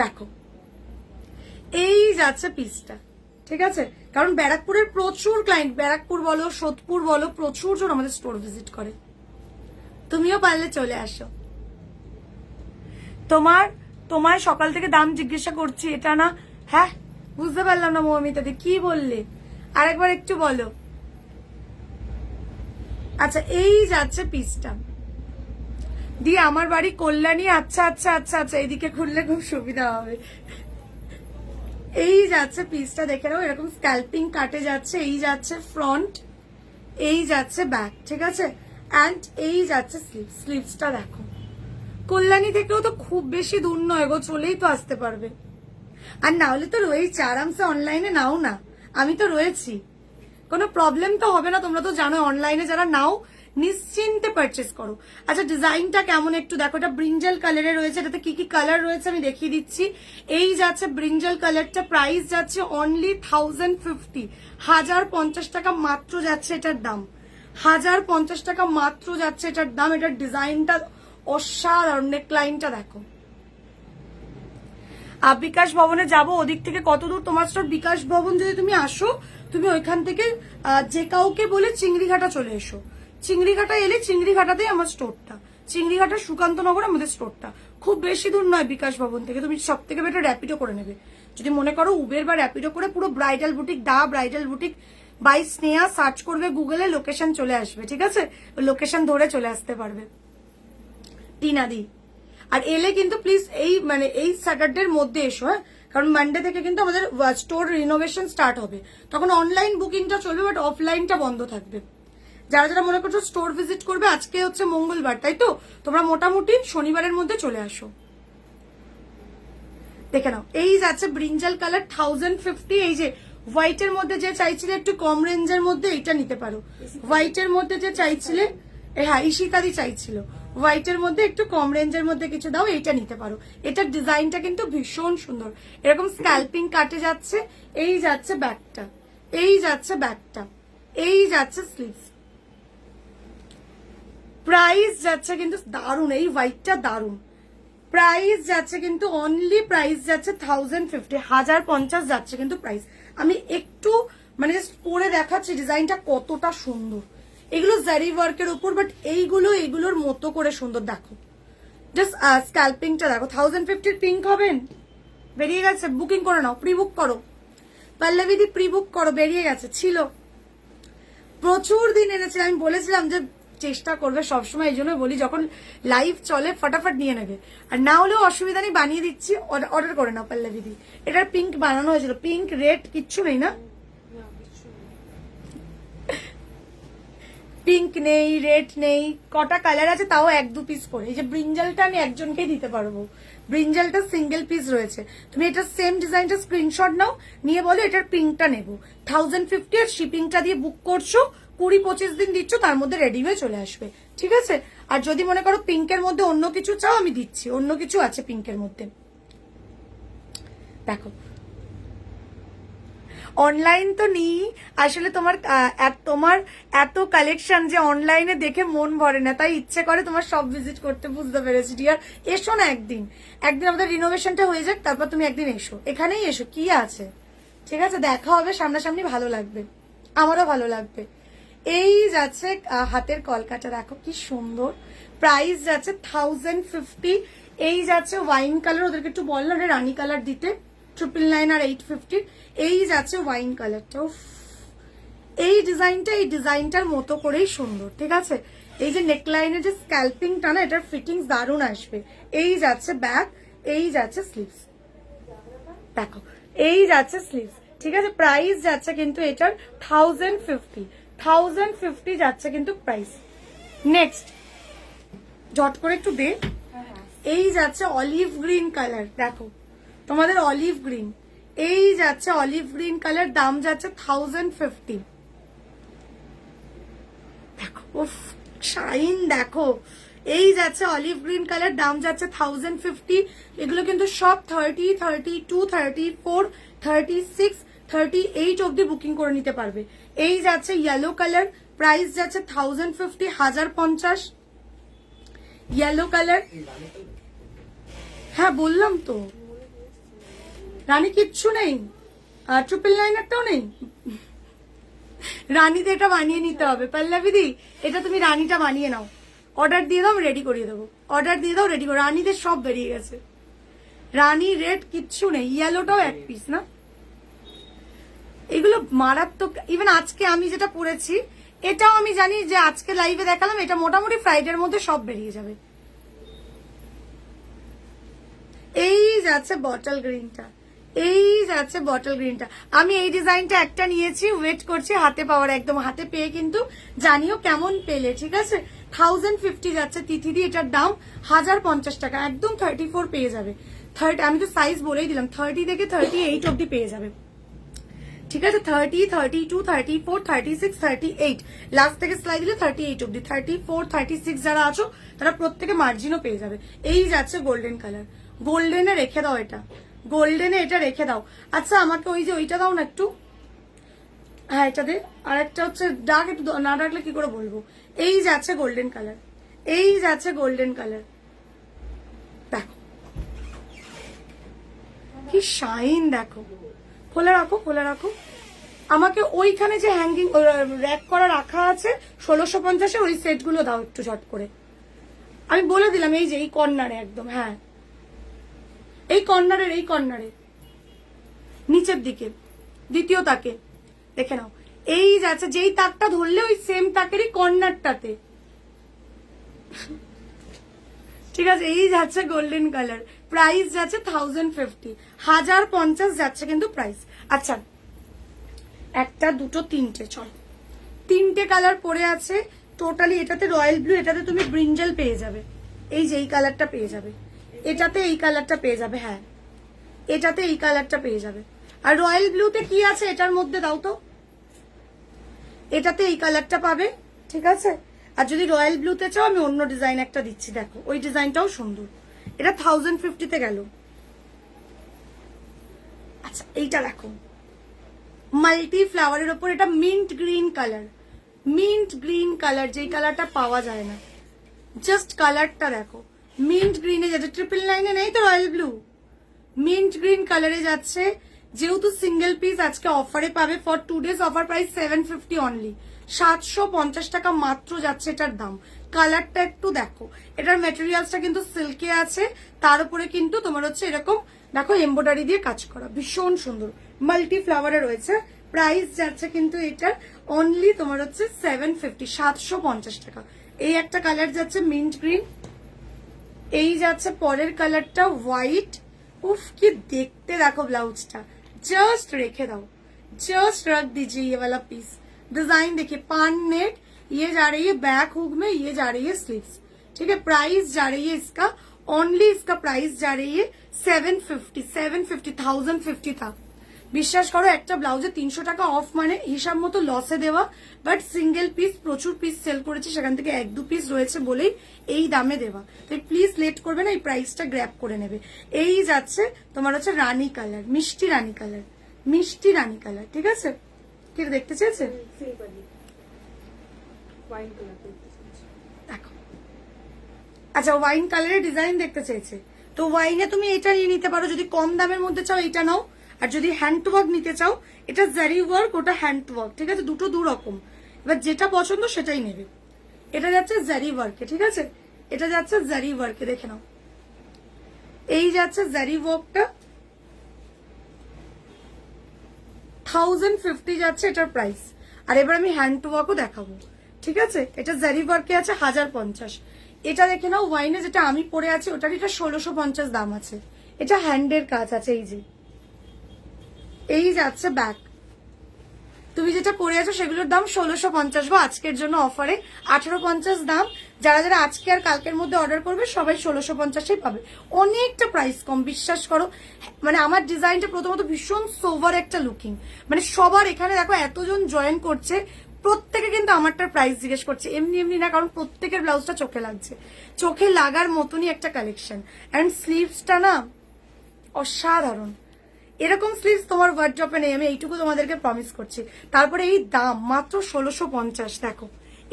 দেখো এই যাচ্ছে পিসটা, ঠিক আছে? কারণ ব্যারাকপুরের প্রচুর ক্লায়েন্ট, ব্যারাকপুর বলো, সোদপুর বলো, প্রচুর জন আমাদের স্টোর ভিজিট করে। তুমিও পারলে চলে আসো। তোমার সকাল থেকে দাম জিজ্ঞাসা করছি, এটা না? হ্যাঁ, বুঝতে পারলাম না মৌমিতাদি কি বললে, আরেকবার একটু বলো। আচ্ছা, এই যাচ্ছে পিসটা দিয়ে, আমার বাড়ি কল্যাণী, আচ্ছা আচ্ছা আচ্ছা আচ্ছা, এদিকে খুললে খুব সুবিধা হবে। এই যাচ্ছে পিসটা, দেখে নাও, এরকম স্ক্যাল্পিং কাটে যাচ্ছে, এই যাচ্ছে ফ্রন্ট, এই যাচ্ছে ব্যাক, ঠিক আছে? অ্যান্ড এই যাচ্ছে স্লিভসটা দেখো। কল্যাণী থেকেও তো খুব বেশি দূর নয় গো, চলেই তো আসতে পারবে। আর না হলে তো রয়েছে, আরামসে অনলাইনে নাও না, আমি তো রয়েছি, কোনো প্রবলেম তো হবে না। তোমরা তো জানো অনলাইনে যারা নাও নিশ্চিন্তে পারচেস করো। আচ্ছা, ডিজাইনটা কেমন একটু দেখো, এটা ব্রিঞ্জাল কালারে রয়েছে, এটাতে কি কি কালার রয়েছে আমি দেখিয়ে দিচ্ছি। এই যাচ্ছে ব্রিঞ্জাল কালারটা, প্রাইস যাচ্ছে অনলি 1050, 1050 টাকা মাত্র যাচ্ছে এটার দাম, 1050 টাকা মাত্র যাচ্ছে এটার দাম। এটার ডিজাইনটা অসাধারণ, নেকলাইনটা দেখো। বিকাশ ভবনে যাবো, ওদিক থেকে কত দূর তোমার স্টোর? বিকাশ ভবন যদি তুমি আসো, তুমি ওইখান থেকে যে কাউকে বলে চিংড়িঘাটা চলে এসো, চিংড়িঘাটা এলে চিংড়িঘাটাতেই আমার স্টোরটা, চিংড়িঘাটা সুকান্তনগর আমাদের স্টোরটা, খুব বেশি দূর নয় বিকাশ ভবন থেকে। তুমি সব থেকে বেটার র্যাপিডো করে নেবে, যদি মনে করো উবের বা র্যাপিডো করে পুরো bridal boutique, bridal boutique by Sneha search করবে গুগলে, লোকেশন চলে আসবে, ঠিক আছে? লোকেশন ধরে চলে আসতে পারবে। টিনাদি, আর এলে কিন্তু প্লিজ এই স্যাটারডের মধ্যে এসো, হ্যাঁ, কারণ মানডে থেকে কিন্তু আমাদের স্টোর রিনোভেশন স্টার্ট হবে, তখন অনলাইন বুকিংটা চলবে, বাট অফলাইনটা বন্ধ থাকবে। যারা যারা মনে করছো স্টোর ভিজিট করবে, আজকে হচ্ছে মঙ্গলবার, তাই তো তোমরা মোটামুটি শনিবারের মধ্যে চলে আসো। দেখে নাও, এই যাচ্ছে ব্রিঞ্জাল কালার 1050, এই যে হোয়াইটের মধ্যে যে চাইছিলে একটু কম রেঞ্জের মধ্যে, এইটা নিতে পারো। হোয়াইটের মধ্যে যে চাইছিলে, হ্যাঁ ঈশিতাদি চাইছিল হোয়াইটের মধ্যে একটু কম রেঞ্জের মধ্যে কিছু দাও, এইটা নিতে পারো। এটার ডিজাইনটা কিন্তু ভীষণ সুন্দর, এরকম স্ক্যাল্পিং কাটে যাচ্ছে, এই যাচ্ছে ব্যাকটা, এই যাচ্ছে ব্যাকটা, এই যাচ্ছে স্লিভস। প্রাইস যাচ্ছে কিন্তু দারুণ, এই হোয়াইটটা দারুণ। প্রাইস যাচ্ছে কিন্তু অনলি প্রাইস যাচ্ছে 1050, 1050 যাচ্ছে কিন্তু প্রাইস। আমি একটু মানে জাস্ট পরে দেখাচ্ছি ডিজাইনটা কতটা সুন্দর। এগুলো জারি ওয়ার্কের উপর, বাট এইগুলোর মতো করে সুন্দর। দেখো জাস্ট স্ক্যাল্পিংটা দেখো, 1050 পিঙ্ক হবেন, বেরিয়ে গেছে, বুকিং করে নাও, প্রি বুক করো পল্লবীদি, প্রি বুক করো, বেরিয়ে গেছে, ছিল প্রচুর দিন এনেছে। আমি বলেছিলাম যে চেষ্টা করবে সবসময়, এই জন্য বলি যখন লাইভ চলে ফটাফট নিয়ে নেবে, আর না হলেও অসুবিধা নেই, বানিয়ে দিচ্ছি, অর্ডার করে নাও পল্লবীদি। এটার পিঙ্ক বানানো হয়েছিল, পিঙ্ক রেড কিচ্ছু নেই না, পিঙ্ক নেই, রেড নেই, কটা কালার আছে তাও 1-2 পিস করে। এই যে ব্রিঞ্জালটা আমি একজনকেই দিতে পারবো, ব্রিঞ্জালটা সিঙ্গেল পিস রয়েছে। তুমি এটা সেম ডিজাইনটা স্ক্রিনশট নাও, নিয়ে বলো এটার পিঙ্কটা নেবো। 1050 আর শিপিংটা দিয়ে বুক করছো, 20-25 দিন দিচ্ছ, তার মধ্যে রেডি হয়ে চলে আসবে, ঠিক আছে? আর যদি মনে করো পিঙ্কের মধ্যে অন্য কিছু চাও আমি দিচ্ছি, অন্য কিছু আছে পিঙ্কের মধ্যে। দেখো অনলাইন তো নেই আসলে, তোমার এত কালেকশন যে অনলাইনে দেখে মন ভরে না, তাই ইচ্ছে করে তোমার সব ভিজিট করতে। বুঝতে পেরেছি ডিয়ার, এসো না একদিন, আমাদের রিনোভেশনটা হয়ে যাক, তারপর তুমি একদিন এসো, এখানেই এসো, কি আছে, ঠিক আছে? দেখা হবে সামনাসামনি, ভালো লাগবে, আমারও ভালো লাগবে। এই যাচ্ছে হাতের কলকাটা, দেখো কি সুন্দর, প্রাইস যাচ্ছে 1050। এই যাচ্ছে ওয়াইন কালার, ওদেরকে একটু বললো রানী কালার দিতে, 999 আর 850। এই যাচ্ছে ওয়াইন কালারটা, এই ডিজাইনটার মতো করেই সুন্দর, ঠিক আছে? এই যে নেকলাইনের যে স্ক্যাল্পিংটা না, এটার ফিটিংস দারুণ আসবে। এই যাচ্ছে ব্যাক, এই যাচ্ছে স্লিভস, দেখো এই যাচ্ছে স্লিভস, ঠিক আছে? প্রাইস যাচ্ছে কিন্তু এটার 1050 যাচ্ছে কিন্তু প্রাইস। নেক্সট জট করে একটু দে। এই যাচ্ছে অলিভ গ্রিন কালার, দেখো তোমাদের অলিভ গ্রিন, এই যাচ্ছে অলিভ গ্রিন কালার, দাম যাচ্ছে 1050। দেখো উফ শাইন, দেখো এই যাচ্ছে অলিভ গ্রিন কালার, দাম যাচ্ছে 1050। এগুলো কিন্তু সব 30, 32, 34, 36, 38 অব্দি বুকিং করে নিতে পারবে। এই যাচ্ছে ইয়েলো কালার, প্রাইস যাচ্ছে 1050, 1050। ইয়েলো কালার, হ্যাঁ বললাম তো রানী কিচ্ছু নেই, 999টাও নেই। রানীতে এটা বানিয়ে নিতে হবে পল্লবী দি, এটা তুমি রানীটা বানিয়ে নাও, অর্ডার দিয়ে দাও, রেডি করিয়ে দেবো, অর্ডার দিয়ে দাও, রেডি করো। রানীদের সব বেরিয়ে গেছে, রানী রেড কিচ্ছু নেই, ইয়েলোটাও এক পিস না। এগুলো মারাত্মক। ইভেন আজকে আমি যেটা পরেছি এটাও আমি জানি যে আজকে লাইভে দেখালাম, এটা মোটামুটি ফ্রাইডের মধ্যে সব বেরিয়ে যাবে। এই যাচ্ছে বটল গ্রিনটা, এই যাচ্ছে বটল গ্রিনটা। আমি এই ডিজাইনটা একটা নিয়েছি, ওয়েট করছি হাতে পাওয়ার, একদম হাতে পেয়ে কিন্তু জানিও কেমন পেলে, ঠিক আছে? 1050 যাচ্ছে তিথিদি, এটার দাম 1050 টাকা, একদম 34 পেয়ে যাবে। 30, আমি তো সাইজ বলেই দিলাম, 30 থেকে 38 অব্দি পেয়ে যাবে, ঠিক আছে? 30, 32, 34, 36, 38, লাস্ট থেকে সেলাই দিলে 38 অব্দি। 34, 36 যারা আছো তারা প্রত্যেকে মার্জিনও পেয়ে যাবে। এই যাচ্ছে গোল্ডেন কালার, গোল্ডেনে রেখে দাও, এটা গোল্ডেনে এটা রেখে দাও। আচ্ছা আমাকে ওই যে ওইটা দাও না একটু, হ্যাঁ এটা দে। আর একটা হচ্ছে ডাক, একটু না ডাকলে কি করে বলবো। এই যাচ্ছে গোল্ডেন কালার, এই যাচ্ছে গোল্ডেন কালার, দেখো কি শাইন, দেখো খোলা রাখো, খোলা রাখো। আমাকে ওইখানে যে হ্যাঙ্গিং র্যাক করা রাখা আছে 1650-এ, ওই সেটগুলো দাও একটু ঝট করে। আমি বলে দিলাম এই যে এই কর্নারে একদম, হ্যাঁ এই কর্নারের, এই কর্নারে নিচের দিকে দ্বিতীয় তাকে দেখে নাও। এই যাচ্ছে, যেই তাকটা ধরলে ওই সেম তাকেরই কর্নারটাতে, ঠিক আছে? এই যাচ্ছে গোল্ডেন কালার, প্রাইস যাচ্ছে 1050, 1050 যাচ্ছে কিন্তু প্রাইস। আচ্ছা একটা, দুটো, তিনটে, চল তিনটে কালার পরে আছে টোটালি। এটাতে রয়্যাল ব্লু, এটাতে তুমি ব্রিঞ্জাল পেয়ে যাবে, এই যে এই কালারটা পেয়ে যাবে, এটাতে এই কালারটা পেয়ে যাবে, হ্যাঁ এটাতে এই কালারটা পেয়ে যাবে। আর রয়্যাল ব্লুতে কি আছে এটার মধ্যে দাও তো, এটাতে এই কালারটা পাবে, ঠিক আছে? আর যদি রয়্যাল ব্লুতে চাও আমি অন্য ডিজাইন একটা দিচ্ছি, দেখো ওই ডিজাইনটাও সুন্দর, এটা 1050-তে গেল। আচ্ছা এইটা দেখো মাল্টি ফ্লাওয়ারের ওপর, এটা mint green colour, mint green colour, যেই কালারটা পাওয়া যায় না, জাস্ট কালারটা দেখো, মিন্ট গ্রিনে যাচ্ছে, 999-এ নেই তো রয়্যাল ব্লু, মিন্ট গ্রিন কালারে যাচ্ছে। যেহেতু সিঙ্গেল পিস আজকে অফারে পাবে, for 2 days offer price 750 only, 750 টাকা মাত্র যাচ্ছে এটার দাম। কালারটা একটু দেখো, এটার মেটেরিয়ালসটা কিন্তু সিল্কে আছে, তার উপরে কিন্তু তোমার হচ্ছে এরকম দেখো এমব্রয়ডারি দিয়ে কাজ করা, ভীষণ সুন্দর, মাল্টি ফ্লাওয়ারে রয়েছে। প্রাইস যাচ্ছে কিন্তু এটার অনলি তোমার হচ্ছে 750, 750 টাকা। এই একটা কালার যাচ্ছে মিন্ট গ্রিন, এই যাচ্ছে পরের কালারটা হোয়াইট। উফ কি দেখতে, দেখো ব্লাউজটা, জাস্ট রেখে দাও, জাস্ট रख दीजिए ये वाला पीस। डिजाइन देखिए, पान नेट ये जा रही है बैक हुक में, ये जा रही है स्लीव्स। ठीक है, प्राइस जा रही है इसका ओनली, इसका प्राइस जा रही है 750 था। বিশ্বাস করো একটা ব্লাউজে 300 টাকা অফ মানে হিসাব মতো লসে দেওয়া, বাট সিঙ্গেল পিস প্রচুর পিস সেল করেছি, সেখান থেকে 1-2 পিস রয়েছে বলেই এই দামে দেওয়া। তাই প্লিজ লেট করবে না, এই প্রাইসটা গ্র্যাব করে নেবে। এই যাচ্ছে তোমার হচ্ছে রানী কালার, মিষ্টি রানী কালার, মিষ্টি রানী কালার। ঠিক আছে, কি দেখতে চেয়েছে দেখো। আচ্ছা, ওয়াইন কালারের ডিজাইন দেখতে চেয়েছে, তো ওয়াইনে তুমি এটা নিয়ে নিতে পারো। যদি কম দামের মধ্যে চাও এটা নাও, আর যদি হ্যান্ড ওয়ার্ক নিতে চাও এটা জারি ওয়ার্ক, ওটা হ্যান্ড ওয়ার্ক। ঠিক আছে, দুটো দু রকম, এবার যেটা পছন্দ সেটাই নেবে। এটা যাচ্ছে জারি ওয়ার্কে, ঠিক আছে, এটা যাচ্ছে জারি ওয়ার্কে, দেখে নাও। এই যাচ্ছে জারি ওয়ার্কটা 1050 যাচ্ছে এটার প্রাইস। আর এবার আমি হ্যান্ড ওয়ার্কও দেখাবো। ঠিক আছে, এটা জারি ওয়ার্কে আছে 1050। এটা দেখে নাও, ওয়াইনে যেটা আমি পরে আছি ওটার এটা 1650 দাম আছে। এটা হ্যান্ডের কাজ আছে, এই যে এই যাচ্ছে ব্যাক। তুমি যেটা পরে আছো সেগুলোর দাম 1650 গো, আজকের জন্য অফারে 1850 দাম। যারা যারা আজকে আর কালকের মধ্যে অর্ডার করবে সবাই 1650-এই পাবে, অনেকটা প্রাইস কম। বিশ্বাস করো, মানে আমার ডিজাইনটা প্রথমত ভীষণ সোভার একটা লুকিং, মানে সবার এখানে দেখো এতজন জয়েন করছে, প্রত্যেকে কিন্তু আমারটার প্রাইস জিজ্ঞেস করছে, এমনি এমনি না, কারণ প্রত্যেকের ব্লাউজটা চোখে লাগছে, চোখে লাগার মতনই একটা কালেকশন। অ্যান্ড স্লিভসটা না অসাধারণ, এরকম স্লিভস তোমার ওয়ার্ড্রপে নেই, আমি এইটুকু তোমাদেরকে প্রমিস করছি। তারপরে এই দাম মাত্র 1650। দেখো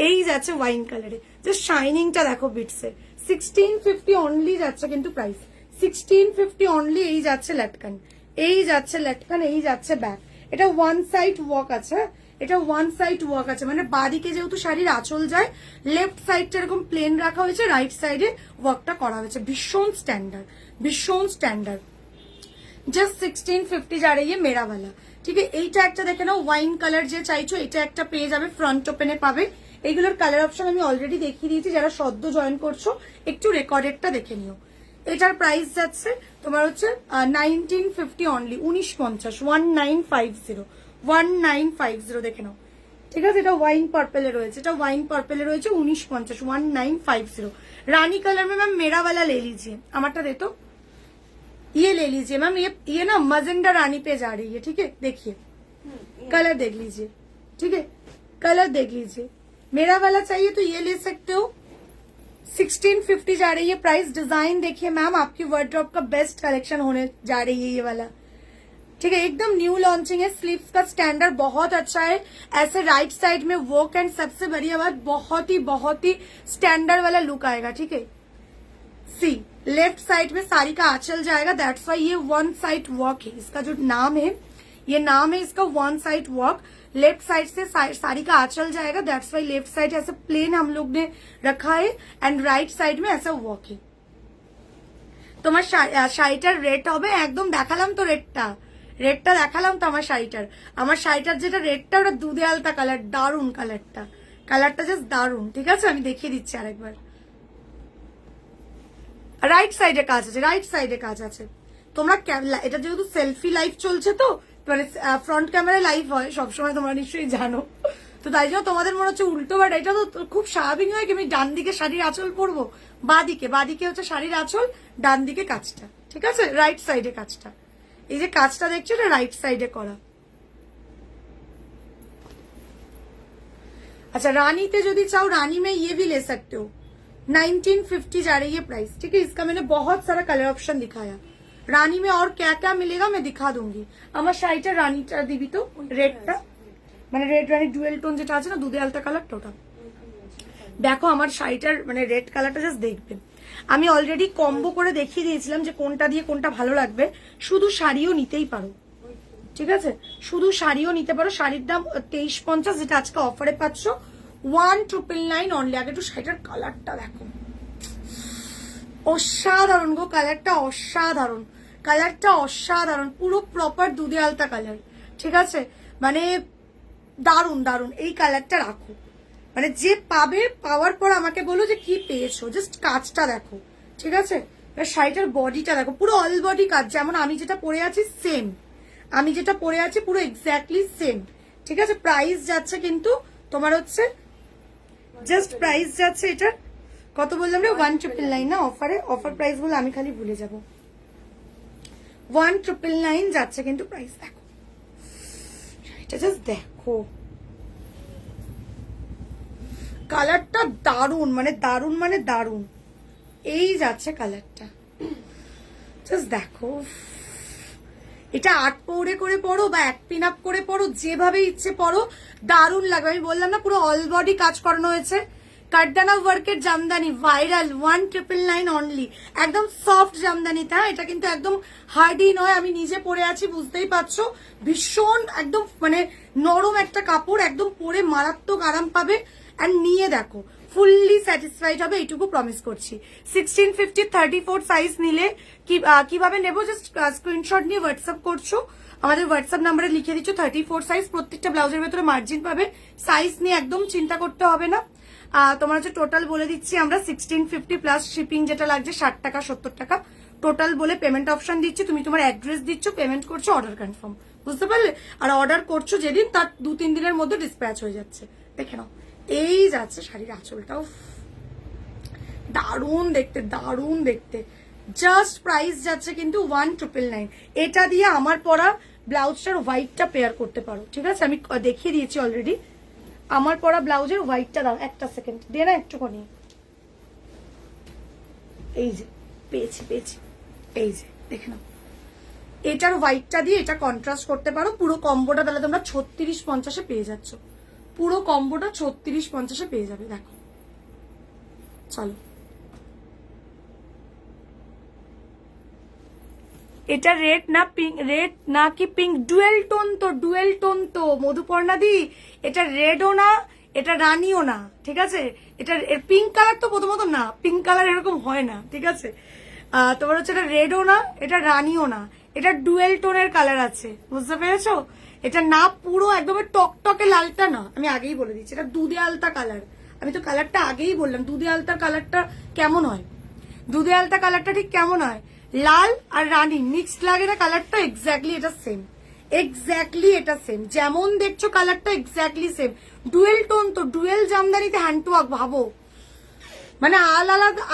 এই যাচ্ছে ওয়াইন কালারে, যে শাইনিংটা দেখো বিটসের, 1650 অনলি যাচ্ছে কিন্তু প্রাইস, 1650 অনলি। এই যাচ্ছে লেটকান, এই যাচ্ছে লেটকান, এই যাচ্ছে ব্যাক। এটা ওয়ান সাইড ওয়ার্ক আছে, এটা ওয়ান সাইড ওয়ার্ক আছে, মানে বাদিকে যেহেতু শাড়ির আঁচল যায়, লেফট সাইডটা এরকম প্লেন রাখা হয়েছে, রাইট সাইডে ওয়ার্কটা করা হয়েছে। ভীষণ স্ট্যান্ডার্ড, ভীষণ স্ট্যান্ডার্ড। জাস্ট 1650 যা रही है मेरा वाला। ঠিক আছে, এইটা একটা দেখে নাও, ওয়াইন কালার যে চাইছো এটা একটা পেয়ে যাবে, ফ্রন্ট ওপেনে পাবে। এইগুলোর কালার অপশন আমি অলরেডি দেখিয়ে দিয়েছি, যারা সদ্য জয়েন করছো একটু রেকর্ডেডটা দেখে নিও। এটার প্রাইস যাচ্ছে তোমার হচ্ছে 1950 অনলি, 1950, 1950 দেখে নাও। ঠিক আছে, এটা ওয়াইন পার্পেলে রয়েছে, এটা ওয়াইন পার্পেলে রয়েছে 1950, 1950। রানী কালার में मैम मेरा वाला ले लीजिए, আমারটা दे तो ये ले लीजिए मैम, ये ना मजेंडा रानी पे जा रही है। ठीक है, देखिए कलर देख लीजिए, ठीक है, कलर देख लीजिए। मेरा वाला चाहिए तो ये ले सकते हो, 1650 जा रही है प्राइस। डिजाइन देखिए मैम, आपकी वार्डरोब का बेस्ट कलेक्शन होने जा रही है ये वाला। ठीक है, एकदम न्यू लॉन्चिंग है, स्लीव्स का स्टैंडर्ड बहुत अच्छा है, ऐसे राइट साइड में वर्क, एंड सबसे बढ़िया बात बहुत ही स्टैंडर्ड वाला लुक आएगा। ठीक है, सी लेफ्ट साइड में साड़ी का आंचल जाएगा, दैट्स वाई ये वन साइड वर्क है, इसका जो नाम है, ये नाम है इसका one side work. Left side से साड़ी का आंचल जाएगा, दैट्स वाई लेफ्ट साइड ऐसे प्लेन हम लोग ने रखा है, एंड राइट साइड में ऐसा वर्क है। তোমার শাড়িটার রেট হবে একদম, দেখালাম তো রেটটা দেখালাম তো আমার শাড়িটার যেটা রেটটা, ওটা দুধে আলতা কালার, দারুন কালারটা জাস্ট দারুন। ঠিক আছে, আমি দেখিয়ে দিচ্ছি আরেকবার। রাইট সাইডে কাজ আছে, রাইট সাইডে কাজ আছে। তোমরা এটা যেহেতু সেলফি লাইভ চলছে, তো মানে ফ্রন্ট ক্যামেরা লাইভ হয় সবসময়, তোমরা নিশ্চয়ই জানো, তো তাই জন্য তোমাদের মনে হচ্ছে উল্টো, বাট এটা তো খুব স্বাভাবিক হয় কি আমি ডান দিকে শাড়ির আঁচল পরবো, বাদিকে হচ্ছে শাড়ির আঁচল, ডান দিকে কাজটা। ঠিক আছে, রাইট সাইডে কাজটা, এই যে কাজটা দেখছো এটা রাইট সাইডে করা। अच्छा रानी ते यदि चाहो, रानी में ये भी ले सकते हो, 1950 जा रही है प्राइस। ठीक है, इसका मैंने बहुत सारा कलर ऑप्शन दिखाया, रानी में और क्या क्या मिलेगा मैं दिखा दूंगी। আমার শাড়িটা রানীটা দিবি তো, রেডটা মানে রেড রানী ডুয়েল টোন যেটা আছে না, দুধে আলতা কালারটা, ওটা দেখো। আমার শাড়িটার মানে রেড কালারটা জাস্ট দেখবেন, আমি অলরেডি কম্বো করে দেখিয়ে দিয়েছিলাম যে কোনটা দিয়ে কোনটা ভালো লাগবে। শুধু শাড়িও নিতেই পারো, ঠিক আছে, শুধু শাড়িও নিতে পারো। শাড়ির দাম 2350, যেটা আজকে অফারে পাচ্ছ 1999 অনলি। আগে একটু শাড়িটার কালারটা দেখো, অসাধারণ গো, কালারটা অসাধারণ, পুরো প্রপার দুধে আলতা কালার। ঠিক আছে, মানে দারুন। এই কালারটা রাখো, মানে যে পাবে, পাওয়ার পর আমাকে বলো যে কি পেয়েছো, জাস্ট কাজটা দেখো। ঠিক আছে, শাড়িটার বডিটা দেখো, পুরো অল বডি কাজ, যেমন আমি যেটা পরে আছি সেম, পুরো এক্স্যাক্টলি সেম। ঠিক আছে, প্রাইস যাচ্ছে কিন্তু তোমার হচ্ছে জাস্ট প্রাইস যাচ্ছে এটার কত বললাম রে 1999 না অফারে অফার প্রাইস গুলো আমি খালি ভুলে যাব 1999 যাচ্ছে কিন্তু প্রাইস দেখো এটা জাস্ট দেখো কালারটা দারুন মানে দারুন মানে দারুন এই যাচ্ছে কালারটা জাস্ট দেখো এটা 8 পৌড়ে করে পরো বা 1 পিন আপ করে পরো যেভাবে ইচ্ছে পরো দারুন লাগবে আমি বললাম না পুরো অল বডি কাজ করানো হয়েছে কাটদানা ওয়ার্কের জামদানি ভাইরাল 1999 অনলি একদম সফট জামদানিটা এটা কিন্তু একদম হার্ডি নয় আমি নিজে পরে আছি বুঝতেই পারছো ভীষণ একদম মানে নরম একটা কাপড় একদম পরে মারাত্মক আরাম পাবে আর নিয়ে দেখো ফুললি স্যাটিসফাইড হবে এইটুকু প্রমিস করছি 1650 34 সাইজ নিলে কিভাবে নেবো জাস্ট স্ক্রিনশট নিয়ে হোয়াটসঅ্যাপ করছো আমাদের হোয়াটসঅ্যাপ নাম্বারে লিখে দিচ্ছ 34 সাইজ প্রত্যেকটা ব্লাউজের ভেতরে মার্জিন পাবে সাইজ নিয়ে একদম চিন্তা করতে হবে না তোমার হচ্ছে টোটাল বলে দিচ্ছি আমরা 1650 প্লাস শিপিং যেটা লাগছে 60 টাকা 70 টাকা টোটাল বলে পেমেন্ট অপশন দিচ্ছি তুমি তোমার অ্যাড্রেস দিচ্ছ পেমেন্ট করছো অর্ডার কনফার্ম বুঝতে পারলে আর অর্ডার করছো যেদিন তার 2-3 দিনের মধ্যে ডিসপ্যাচ হয়ে যাচ্ছে দেখে নাও এই যাচ্ছে শাড়ির আঁচলটাও দারুণ দেখতে জাস্ট প্রাইস যাচ্ছে কিন্তু 1999 এটা দিয়ে আমার পরা ব্লাউজটার হোয়াইটটা পেয়ার করতে পারো ঠিক আছে আমি দেখিয়ে দিয়েছি অলরেডি আমার পরা ব্লাউজের হোয়াইটটা দাও একটা সেকেন্ড দিয়ে না একটুখানি এই যে পেয়েছি এই যে দেখে নাও এটার হোয়াইটটা দিয়ে এটা কন্ট্রাস্ট করতে পারো পুরো কম্বোটা তাহলে তোমরা 3650-এ পেয়ে যাচ্ছ পুরো কম্বোটা 3650-এ পেয়ে যাবে দেখো চলো এটা রেড না পিঙ্ক রেড না কি পিঙ্ক ডুয়েল টোন তো মধুপর্ণা দি এটা রেডও না এটা রানিও না ঠিক আছে এটা পিঙ্ক কালার তো প্রথমত না পিঙ্ক কালার এরকম হয় না ঠিক আছে তোমার হচ্ছে এটা রেডও না এটা রানিও না এটা ডুয়েল টোনের কালার আছে বুঝতে পেরেছো এটা না পুরো একদম টকটকে লালটা না আমি আগেই বলে দিচ্ছি এটা দুধে আলতা কালার আমি তো কালারটা আগেই বললাম দুধে আলতার কালারটা কেমন হয় দুধে আলতা কালারটা ঠিক কেমন হয় লাল আর রানী মিক্সড লাগে না কালারটা এক্স্যাক্টলি এটা সেম যেমন দেখছো কালারটা এক্স্যাক্টলি সেম ডুয়েল টোন তো ডুয়েল জামদানিতে হ্যান্ড টু ওয়ার্ক ভাবো মানে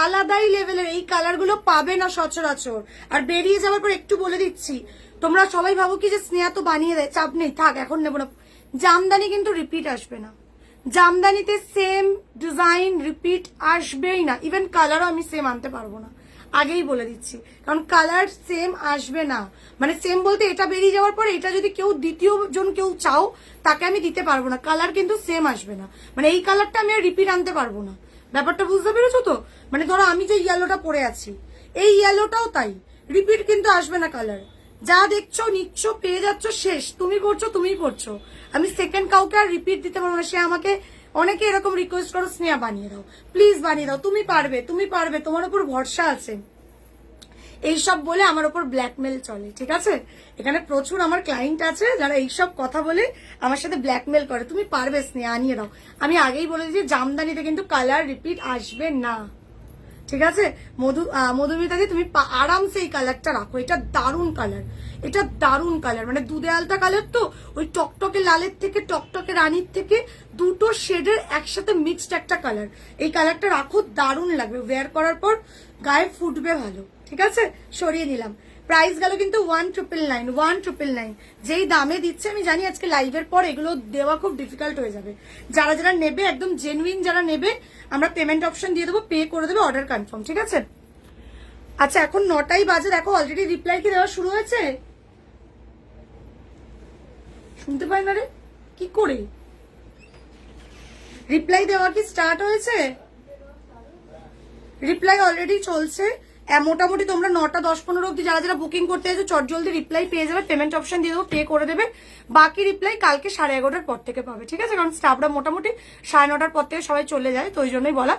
আলাদাই লেভেলের এই কালার গুলো পাবে না সচরাচর আর বেরিয়ে যাওয়ার পর একটু বলে দিচ্ছি তোমরা সবাই ভাবো কি যে স্নেহা তো বানিয়ে দেয় চাপ নেই থাক এখন নেবো না জামদানি কিন্তু রিপিট আসবে না জামদানিতে সেম ডিজাইন রিপিট আসবেই না ইভেন কালারও আমি সেম আনতে পারবো না আগেই বলে দিচ্ছি কারণ কালার সেম আসবে না মানে সেম বলতে এটা বেরিয়ে যাওয়ার পরে এটা যদি কেউ দ্বিতীয় জন কেউ চাও তাকে আমি দিতে পারবো না কালার কিন্তু সেম আসবে না মানে এই কালারটা আমি আর রিপিট আনতে পারবো না ব্যাপারটা বুঝতে পেরেছো তো মানে ধরো আমি যে ইয়েলোটা পরে আছি এই ইয়েলোটাও তাই রিপিট কিন্তু আসবে না কালার যা দেখছো নিচ্ছ পেয়ে যাচ্ছ শেষ তুমি পড়ছো তুমিই পড়ছো আমি সেকেন্ড কাউকে আর রিপিট দিতে পারবো না সে আমাকে অনেকে এরকম রিকোয়েস্ট করো স্নেহা বানিয়ে দাও প্লিজ বানিয়ে দাও তুমি পারবে তোমার উপর ভরসা আছে এইসব বলে আমার উপর ব্ল্যাকমেল চলে ঠিক আছে এখানে প্রচুর আমার ক্লায়েন্ট আছে যারা এইসব কথা বলে আমার সাথে ব্ল্যাকমেল করে তুমি পারবে স্নেহা আনিয়ে দাও আমি আগেই বলে দিয়েছি জামদানিতে কিন্তু কালার রিপিট আসবে না ঠিক আছে মধুমিতাদি তুমি আরামসে এই কালারটা রাখো এটা দারুণ কালার মানে দুধে আলতা কালার তো ওই টকটকে লালের থেকে টকটকে রানীর থেকে দুটো শেডের একসাথে মিক্সড একটা কালার এই কালারটা রাখো দারুণ লাগবে ওয়্যার করার পর গায়ে ফুটবে ভালো ঠিক আছে সরিয়ে নিলাম প্রাইস গেল কিন্তু 1999 যেই দামে দিচ্ছে আমি জানি আজকে লাইভের পর এগুলো দেওয়া খুব ডিফিকাল্ট হয়ে যাবে যারা নেবে একদম জেনুইন যারা নেবে আমরা পেমেন্ট অপশন দিয়ে দেবো পে করে দেবে অর্ডার কনফার্ম ঠিক আছে আচ্ছা এখন 9টাই বাজে দেখো অলরেডি রিপ্লাই কি দেওয়া শুরু হয়েছে শুনতে পাই না রে কি করে রিপ্লাই দেওয়া কি স্টার্ট হয়েছে রিপ্লাই অলরেডি চলছে মোটামুটি তোমরা 9টা 10-15 অব্দি যারা বুকিং করতে চাইছো চট জলদি রিপ্লাই পেয়ে যাবে পেমেন্ট অপশন দিয়ে দেবো পে করে দেবে বাকি রিপ্লাই কালকে 11:30টার পর থেকে পাবে ঠিক আছে কারণ স্টাফরা মোটামুটি 9:30টার পর থেকে সবাই চলে যায় তো ওই জন্যই বলা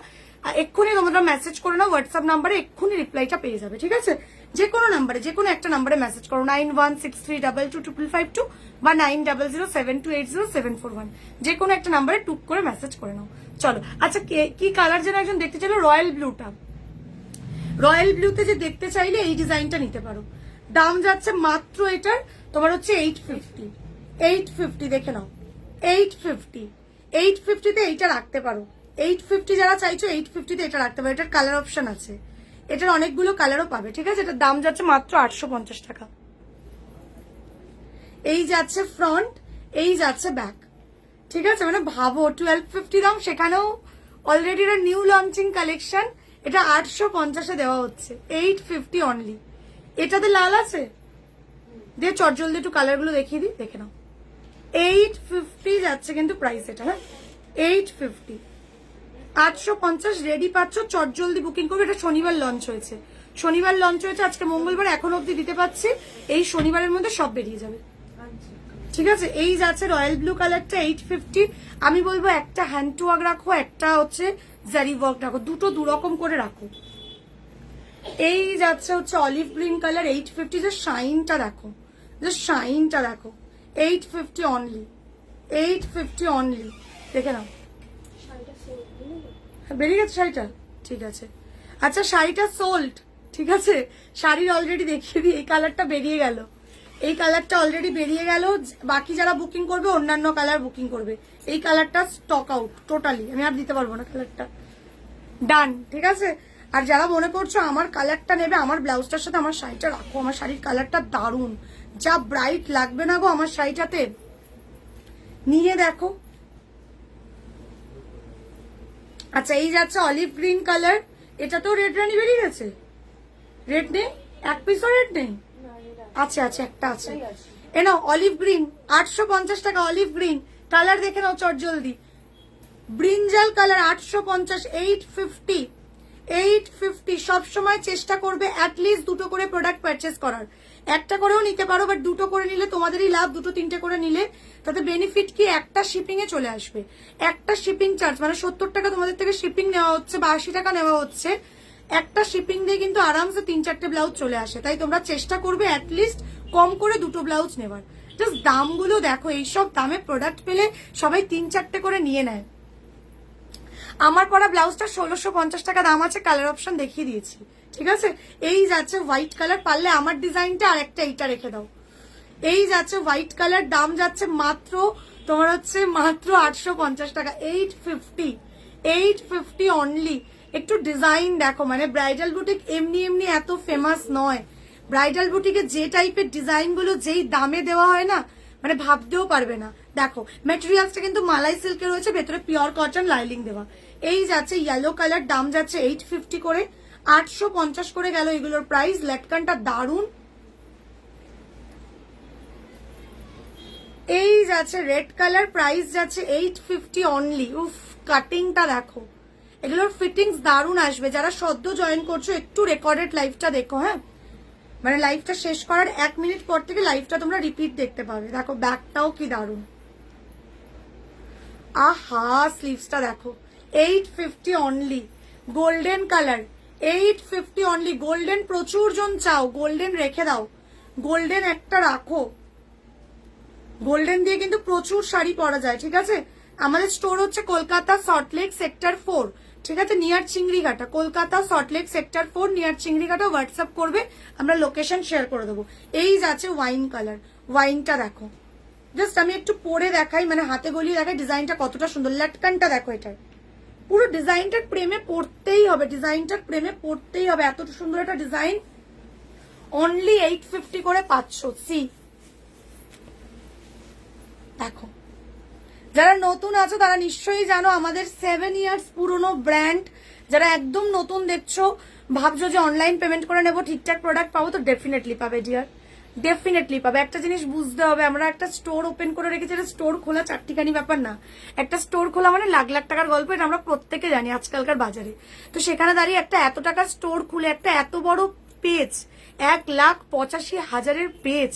এক্ষুনি তোমরা মেসেজ করে নাও হোয়াটসঅ্যাপ নাম্বারে এক্ষুনি রিপ্লাইটা পেয়ে যাবে ঠিক আছে যে কোনো নাম্বারে যে কোনো একটা নাম্বারে মেসেজ করো 9163222552 বা 9007280741 যে কোনো একটা নাম্বারে টুক করে মেসেজ করে নাও চলো আচ্ছা কি কালার যেন একজন দেখতে চাইলো রয়্যাল ব্লুতে যে দেখতে চাইলে এই ডিজাইনটা নিতে পারো দাম যাচ্ছে মাত্র এটার তোমার হচ্ছে 850 দেখে নাও 850 তে এইটা রাখতে পারো 850 যারা চাইছো 850-তে এটা রাখতে পারো। এটার কালার অপশন আছে, এটার অনেকগুলো কালারও পাবে, ঠিক আছে। এটার দাম যাচ্ছে মাত্র 850 টাকা। এই যাচ্ছে ফ্রন্ট, এই যাচ্ছে ব্যাক, ঠিক আছে। মানে ভাবো 1250 দাম, সেখানেও অলরেডি এটা নিউ লঞ্চিং কালেকশন, এটা 850-এ দেওয়া হচ্ছে, 850 অনলি। এটাতে লাল আছে, দিয়ে চটজলদি একটু কালারগুলো দেখিয়ে দিই, দেখে নাও। 850 যাচ্ছে কিন্তু প্রাইস এটা, হ্যাঁ 850, 850 রেডি পাচ্ছ, চটজলদি বুকিং করবে। এটা শনিবার লঞ্চ হয়েছে, শনিবার লঞ্চ হয়েছে, আজকে মঙ্গলবার, এখন অবধি দিতে পারছি, এই শনিবারের মধ্যে সব বেরিয়ে যাবে, ঠিক আছে। এই যাচ্ছে রয়্যাল ব্লু কালারটা 850। আমি বলবো একটা হ্যান্ড টু ওয়ার্ক রাখো, একটা হচ্ছে জারি ওয়ার্ক রাখো, দুটো দুরকম করে রাখো। এই যাচ্ছে হচ্ছে অলিভ গ্রিন কালার 850, যে শাইনটা দেখো, যে শাইনটা দেখো, 850 অনলি, 850 অনলি, দেখে নাও। বেরিয়ে গেছে শাড়িটা, ঠিক আছে। আচ্ছা শাড়িটা সোল্ড, ঠিক আছে, শাড়ির অলরেডি দেখিয়ে দিই, এই কালারটা বেরিয়ে গেল, এই কালারটা অলরেডি বেরিয়ে গেল। বাকি যারা বুকিং করবে অন্যান্য কালার বুকিং করবে, এই কালারটা স্টক আউট টোটালি, আমি আর দিতে পারবো না কালারটা, ডান, ঠিক আছে। আর যারা মনে করছো আমার কালারটা নেবে, আমার ব্লাউজটার সাথে আমার শাড়িটা রাখো, আমার শাড়ির কালারটা দারুণ, যা ব্রাইট লাগবে না গো আমার শাড়িটাতে, নিয়ে দেখো। আচ্ছা এই যাচ্ছে অলিভ গ্রিন কালার, এটা তো রেড রানি বেরিয়ে গেছে, রেড নেই, এক পিসও রেড নেই, আচ্ছা আচ্ছা একটা আছে, এ নাও অলিভ গ্রিন 850 টাকা, অলিভ গ্রিন কালার দেখে নাও চটজলদি, ব্রিঞ্জাল কালার 850, 850, 850। সবসময় চেষ্টা করবে অ্যাটলিস্ট দুটো করে প্রোডাক্ট পারচেস করার, একটা করেও নিতে পারো, বাট দুটো করে নিলে তোমাদেরই লাভ, দুটো তিনটে করে নিলে তাতে বেনিফিট কি, একটা শিপিং এ চলে আসবে, একটা শিপিং চার্জ মানে 70 টাকা তোমাদের থেকে শিপিং নেওয়া হচ্ছে বা 80 টাকা নেওয়া হচ্ছে, একটা শিপিং দিয়ে কিন্তু আরামসে 3-4টে ব্লাউজ চলে আসে। তাই তোমরা চেষ্টা করবে অ্যাটলিস্ট কম করে দুটো ব্লাউজ নেবার। জাস্ট দামগুলো দেখো, এইসব দামে প্রোডাক্ট পেলে সবাই 3-4টে করে নিয়ে নেয়। আমার পরা ব্লাউজটা 1650 টাকা দাম আছে, কালার অপশন দেখিয়ে দিয়েছি, ঠিক আছে। এই যাচ্ছে হোয়াইট কালার, পারলে আমার ডিজাইনটা আর একটা এইটা রেখে দাও। এই যাচ্ছে হোয়াইট কালার, দাম যাচ্ছে মাত্র তোমার হচ্ছে মাত্র 850 টাকা, 850, 850 অনলি। একটু ডিজাইন দেখো, মানে ব্রাইডাল বুটিক এমনি এমনি এত ফেমাস নয়, ব্রাইডাল বুটিকে যে টাইপের ডিজাইন গুলো যেই দামে দেওয়া হয় না, মানে ভাবতেও পারবে না। দেখো মেটেরিয়ালসটা কিন্তু মালাই সিল্কের রয়েছে, ভেতরে পিওর কটন লাইলিং দেওয়া। এই যাচ্ছে ইয়েলো কালার, দাম যাচ্ছে 850 করে, 850 করে গেল এগুলোর প্রাইস। লেটকানটা দারুন। এই যাচ্ছে রেড কালার, প্রাইস যাচ্ছে 850 অনলি। উফ কাটিংটা দেখো, এগুলোর ফিটিংস দারুন আসবে। যারা সদ্য জয়েন করছো একটু রেকর্ডেড লাইভটা দেখো, হ্যাঁ মানে লাইভটা শেষ করার 1 মিনিট পর থেকে লাইভটা তোমরা রিপিট দেখতে পাবে। দেখো ব্যাকটাও কি দারুন, আহা স্লিভসটা দেখো, 850 only. Golden colour 850 only. Golden প্রচুর জন চাও, গোল্ডেন রেখে দাও, গোল্ডেন একটা রাখো, গোল্ডেন দিয়ে কিন্তু প্রচুর শাড়ি পরা যায়, ঠিক আছে। আমাদের স্টোর হচ্ছে কলকাতা সল্টলেক সেক্টর 4, ঠিক আছে, near Chingrighata, Kolkata Salt Lake sector 4 near Chingrighata. WhatsApp করবে, আমরা লোকেশন শেয়ার করে দেবো। এই যাচ্ছে ওয়াইন কালার, ওয়াইনটা দেখো, জাস্ট আমি একটু পরে দেখাই, মানে হাতে গলিয়ে দেখাই ডিজাইনটা কতটা সুন্দর। লাটকানটা দেখো, এটার পুরো ডিজাইনটার প্রেমে পড়তেই হবে, ডিজাইনটার প্রেমে পড়তেই হবে, এত সুন্দর একটা ডিজাইন। অনলি 850 করে পাচ্ছ। সি দেখো, যারা নতুন আছো তারা নিশ্চয়ই জানো আমাদের 7 ইয়ার্স পুরনো ব্র্যান্ড। যারা একদম নতুন দেখছো, ভাবছো যে অনলাইন পেমেন্ট করে নেবো, ঠিকঠাক প্রোডাক্ট পাবো, তো ডেফিনেটলি পাবে ডিয়ার, ডেফিনেটলি পাবে। একটা জিনিস বুঝতে হবে, আমরা একটা স্টোর ওপেন করে রেখেছি, এটা স্টোর খোলা চারটিখানি ব্যাপার না, একটা স্টোর খোলা মানে লাখ লাখ টাকার গল্প, এটা আমরা প্রত্যেকে জানি আজকালকার বাজারে। তো সেখানে দাঁড়িয়ে একটা এত টাকার স্টোর খুলে একটা এত বড় পেজ, 1,85,000 পেজ,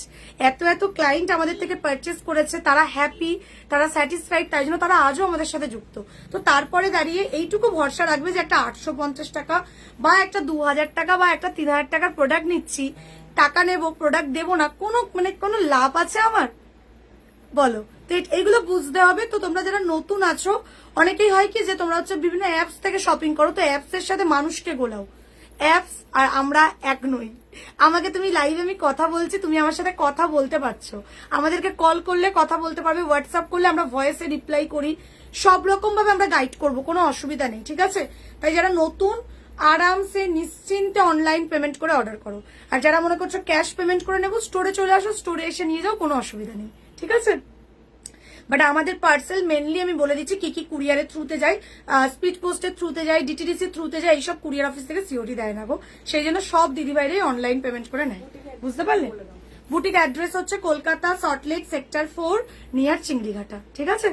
এত এত ক্লায়েন্ট আমাদের থেকে পারচেস করেছে, তারা হ্যাপি, তারা স্যাটিসফাইড, তাই জন্য তারা আজও আমাদের সাথে যুক্ত। তো তারপরে দাঁড়িয়ে এইটুকু ভরসা রাখবে যে একটা 850 টাকা বা একটা 2000 টাকা বা একটা 3000 টাকার প্রোডাক্ট নিচ্ছি, টাকা নেবো প্রোডাক্ট দেবো না, কোনো লাভ আছে আমার, বলো? তো এইগুলো বুঝতে হবে। তো তোমরা যারা নতুন আছো, অনেকেই হয় কি যে তোমরা হচ্ছে বিভিন্ন অ্যাপস থেকে শপিং করো, তো অ্যাপস এর সাথে মানুষকে গোলাও, অ্যাপস আর আমরা এক নই। আমাকে তুমি লাইভে আমি কথা বলছি, তুমি আমার সাথে কথা বলতে পারছো, আমাদেরকে কল করলে কথা বলতে পারবে, হোয়াটসঅ্যাপ করলে আমরা ভয়েসে রিপ্লাই করি, সব রকম ভাবে আমরা গাইড করব, কোনো অসুবিধা নেই, ঠিক আছে? তাই যারা নতুন আরামসে নিশ্চিন্তে অনলাইন পেমেন্ট করে অর্ডার করো, আর যারা মনে করছো ক্যাশ পেমেন্ট করে নেবো স্টোরে চলে আসো, স্টোরে এসে নিয়ে যাও, কোনো অসুবিধা নেই, ঠিক আছে? বাট আমাদের পার্সেল মেনলি আমি বলে দিচ্ছি কি কি কুরিয়ারের থ্রুতে যায়, স্পিড পোস্টের থ্রুতে যায়, ডিটিডিসির থ্রুতে যায়, এইসব কুরিয়ার অফিস থেকে সিওটি দেয় না গো, সেই জন্য সব দিদিভাইরাই অনলাইন পেমেন্ট করে নেয়, বুঝতে পারলে? বুটিক অ্যাড্রেস হচ্ছে কলকাতা সল্টলেক সেক্টর 4 নিয়ার চিংড়িঘাটা, ঠিক আছে?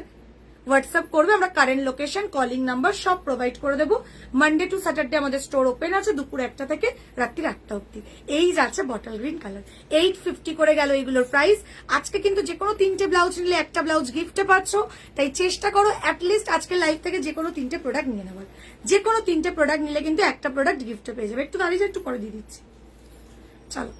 হোয়াটসঅ্যাপ করবে, আমরা কারেন্ট লোকেশন, কলিং নাম্বার সব প্রোভাইড করে দেবো। মানডে টু স্যাটারডে আমাদের স্টোর ওপেন আছে দুপুর 1টা থেকে রাত্রি 8টা অব্দি। এই যাচ্ছে বটল গ্রিন কালার, 850 করে গেল এইগুলোর প্রাইস। আজকে কিন্তু যে কোনো 3টে ব্লাউজ নিলে একটা ব্লাউজ গিফটে পাচ্ছ, তাই চেষ্টা করো অ্যাটলিস্ট আজকে লাইভ থেকে যে কোনো 3টে প্রোডাক্ট নিয়ে নেবার। যে কোনো 3টে প্রোডাক্ট নিলে কিন্তু একটা প্রোডাক্ট গিফটে পেয়ে যাবে। একটু দাঁড়িয়ে একটু পরে দিয়ে দিচ্ছি, চলো।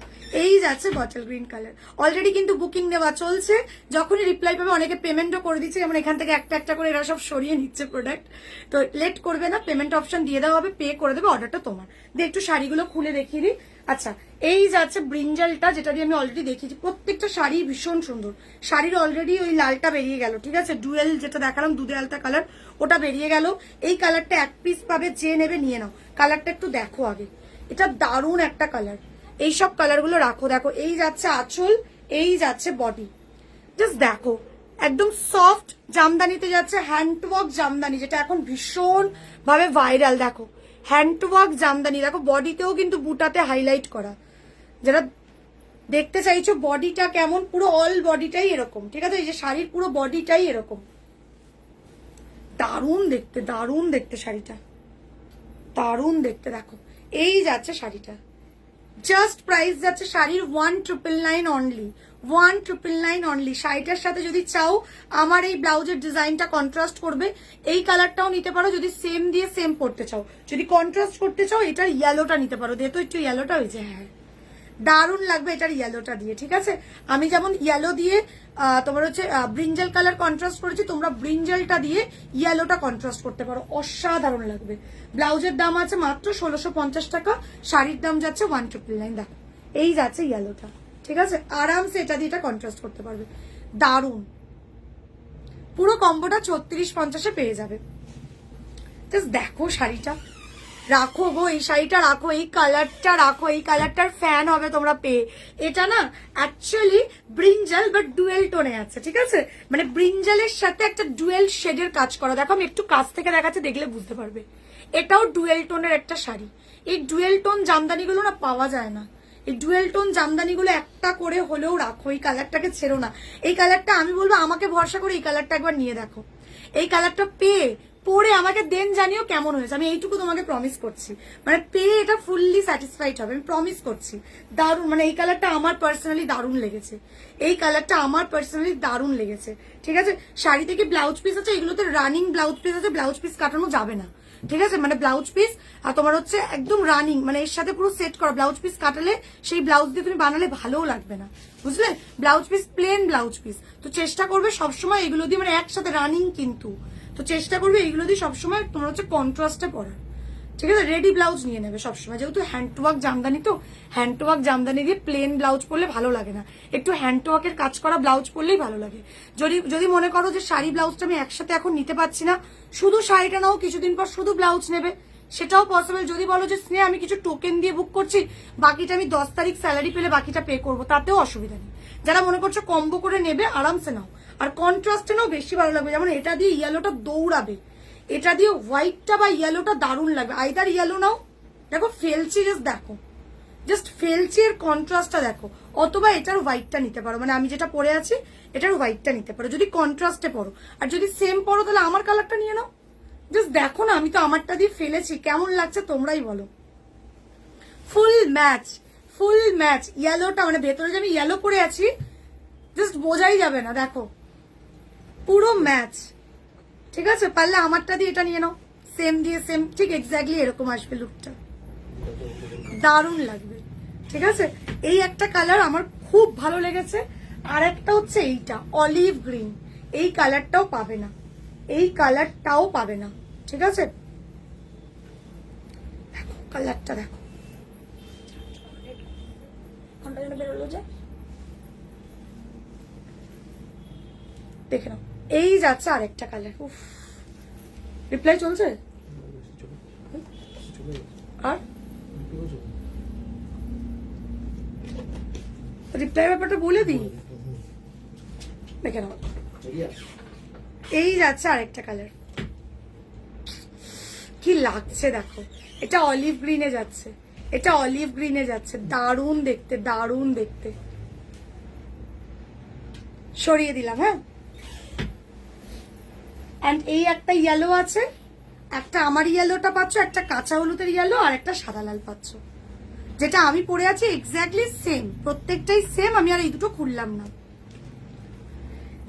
এই যাচ্ছে বটল গ্রিন কালার, অলরেডি কিন্তু বুকিং নেওয়া চলছে, যখনই রিপ্লাই পাবে অনেকে পেমেন্টও করে দিচ্ছে, যেমন এখান থেকে একটা একটা করে এরা সব সরিয়ে নিচ্ছে প্রোডাক্ট, তো লেট করবে না, পেমেন্ট অপশন দিয়ে দেওয়া হবে, পে করে দেবে, অর্ডারটা তোমার। দিয়ে একটু শাড়িগুলো খুলে দেখিয়ে দিই। আচ্ছা, এই যাচ্ছে ব্রিঞ্জালটা, যেটা দিয়ে আমি অলরেডি দেখিয়েছি, প্রত্যেকটা শাড়ি ভীষণ সুন্দর। শাড়ির অলরেডি ওই লালটা বেরিয়ে গেল, ঠিক আছে? ডুয়েল যেটা দেখালাম দুধে আলতা কালার, ওটা বেরিয়ে গেল। এই কালারটা এক পিস পাবে, যে নেবে নিয়ে নাও। কালারটা একটু দেখো আগে, এটা দারুণ একটা কালার। এইসব কালার গুলো রাখো, দেখো এই যাচ্ছে আঁচল, এই যাচ্ছে বডি, জাস্ট দেখো একদম সফট জামদানিতে যাচ্ছে, হ্যান্ড ওয়ার্ক জামদানি, যেটা এখন ভীষণ ভাবে ভাইরাল। দেখো হ্যান্ড ওয়ার্ক জামদানি, দেখো বডিতেও কিন্তু বুটাতে হাইলাইট করা। যারা দেখতে চাইছো বডিটা কেমন, পুরো অল বডিটাই এরকম, ঠিক আছে? এই যে শাড়ির পুরো বডিটাই এরকম, দারুণ দেখতে, দারুণ দেখতে শাড়িটা, দারুণ দেখতে। দেখো এই যাচ্ছে শাড়িটা, জাস্ট প্রাইস যাচ্ছে শাড়ির 1999 অনলি, 1999 অনলি। শাড়িটার সাথে যদি চাও আমার এই ব্লাউজের ডিজাইনটা কন্ট্রাস্ট করবে, এই কালারটাও নিতে পারো। যদি সেম দিয়ে সেম পড়তে চাও, যদি কন্ট্রাস্ট করতে চাও এটার ইয়েলোটা নিতে পারো। দিয়ে তো একটু ইয়েলোটা হয়েছে, হ্যাঁ দারুণ লাগবে এটার ইয়েলোটা দিয়ে, ঠিক আছে? আমি যেমন ইয়েলো দিয়ে তোমার হচ্ছে ব্রিঞ্জাল কালার কন্ট্রাস্ট করেছি, তোমরা ব্রিঞ্জালটা দিয়ে ইয়েলোটা কন্ট্রাস্ট করতে পারো, অসাধারণ লাগবে। ব্লাউজের দাম আছে মাত্র 1650 টাকা, শাড়ির দাম যাচ্ছে 1999। দেখো এই যাচ্ছে ইয়েলোটা, ঠিক আছে? আরামসে এটা দিয়ে এটা কন্ট্রাস্ট করতে পারবে, দারুণ। পুরো কম্বোটা 3650-এ পেয়ে যাবে। জাস্ট দেখো শাড়িটা, রাখো গো এই শাড়িটা, রাখো এই কালারটা, রাখো এই কালারটার ফ্যান হবে তোমরা পেয়ে। এটা না অ্যাকচুয়ালি ব্রিঞ্জাল বাট ডুয়েল টোনে আছে, ঠিক আছে? মানে ব্রিঞ্জালের সাথে একটা ডুয়েল শেডের কাজ করা। দেখো আমি একটু কাছ থেকে দেখাচ্ছি, দেখলে বুঝতে পারবে। এটাও ডুয়েল টোনের একটা শাড়ি। এই ডুয়েল টোন জামদানিগুলো না পাওয়া যায় না, এই ডুয়েল টোন জামদানিগুলো একটা করে হলেও রাখো, এই কালারটাকে ছেড়ো না। এই কালারটা আমি বলবো আমাকে ভরসা করে এই কালারটা একবার নিয়ে দেখো, এই কালারটা পেয়ে পরে আমাকে দেন জানিও কেমন হয়েছে, আমি এইটুকু তোমাকে প্রমিস করছি। মানে পেয়ে এটা ফুললি স্যাটিসফাইড হবে, আমি প্রমিস করছি। দারুণ, মানে এই কালারটা আমার পার্সোনালি দারুণ লেগেছে, এই কালারটা আমার পার্সোনালি দারুণ লেগেছে, ঠিক আছে? শাড়ি থেকে ব্লাউজ পিস আছে, এগুলোতে রানিং ব্লাউজ পিস আছে, ব্লাউজ পিস কাটানো যাবে না, ঠিক আছে? মানে ব্লাউজ পিস আর তোমার হচ্ছে একদম রানিং, মানে এর সাথে পুরো সেট করা। ব্লাউজ পিস কাটালে সেই ব্লাউজ দিয়ে তুমি বানালে ভালোও লাগবে না, বুঝলে? Blouse piece plane blouse piece, তো চেষ্টা করবে সবসময় এগুলো দিয়ে, মানে একসাথে রানিং কিন্তু, তো চেষ্টা করবে এইগুলো দিয়ে সবসময় তোমার হচ্ছে কন্ট্রাস্টে পরার, ঠিক আছে? রেডি ব্লাউজ নিয়ে নেবে সবসময়, যেহেতু হ্যান্ড ওয়ার্ক জামদানি, তো হ্যান্ড ওয়ার্ক জামদানি দিয়ে প্লেন ব্লাউজ পরলে ভালো লাগে না, একটু হ্যান্ড ওয়ার্কের কাজ করা ব্লাউজ পরলেই ভালো লাগে। যদি মনে করো যে শাড়ি ব্লাউজটা আমি একসাথে এখন নিতে পারছি না, শুধু শাড়িটা নাও, কিছুদিন পর শুধু ব্লাউজ নেবে, সেটাও পসিবল। যদি বলো যে স্নেহ আমি কিছু টোকেন দিয়ে বুক করছি, বাকিটা আমি 10 তারিখ স্যালারি পেলে বাকিটা পে করবো, তাতেও অসুবিধা নেই। যারা মনে করছো কম্বো করে নেবে আরামসে নাও, আর কন্ট্রাস্টে নাও, বেশি ভালো লাগবে। যেমন এটা দিয়ে ইয়েলোটা দৌড়াবে, এটা দিয়ে হোয়াইটটা বা ইয়েলোটা দারুণ লাগবে। আইদার ইয়েলো নাও, দেখো ফেলছি, জাস্ট ফেলছি এর কন্ট্রাস্টটা দেখো, অথবা এটার হোয়াইটটা নিতে পারো, মানে আমি যেটা পরে আছি এটার হোয়াইটটা নিতে পারো যদি কন্ট্রাস্টে পরো। আর যদি সেম পরো তাহলে আমার কালারটা নিয়ে নাও। জাস্ট দেখো না, আমি তো আমারটা দিয়ে ফেলেছি, কেমন লাগছে তোমরাই বলো। ফুল ম্যাচ, ফুল ম্যাচ ইয়েলোটা, মানে ভেতরে যে আমি ইয়েলো পরে আছি জাস্ট বোঝাই যাবে না, দেখো পুরো ম্যাচ, ঠিক আছে? পারলে আমারটা দিয়ে এটা নিয়ে নাও, সেম দিয়ে সেম, ঠিক এক্স্যাক্টলি এরকম আসবে লুকটা, দারুণ লাগবে, ঠিক আছে? এই একটা কালার আমার খুব ভালো লেগেছে, আর একটা হচ্ছে এইটা অলিভ গ্রিন, এই কালারটাও পাবে না, এই কালারটাও পাবে না, ঠিক আছে? দেখো কালারটা, দেখো বেরোলো যে, দেখে নাও। এই যাচ্ছে আরেকটা কালার, উফ রিপ্লাই চলছে? আর রিপ্লাই ব্যাপারটা বলে দিই, দেখে নাও। এই যাচ্ছে আরেকটা কালার, কি লাগছে দেখো, এটা অলিভ গ্রিনে যাচ্ছে, এটা অলিভ গ্রিনে যাচ্ছে, দারুণ দেখতে, দারুণ দেখতে। সরিয়ে দিলাম, হ্যাঁ। এন্ড এই একটা ইয়েলো আছে, একটা আমার ইয়েলোটা পাচ্ছ, একটা কাঁচা হলুদের ইয়েলো, আর একটা সাদা লাল পাচ্ছ। যেটা আমি পরে আছি এক্স্যাক্টলি সেম, প্রত্যেকটাই সেম, আমি আর এই দুটো খুললাম না।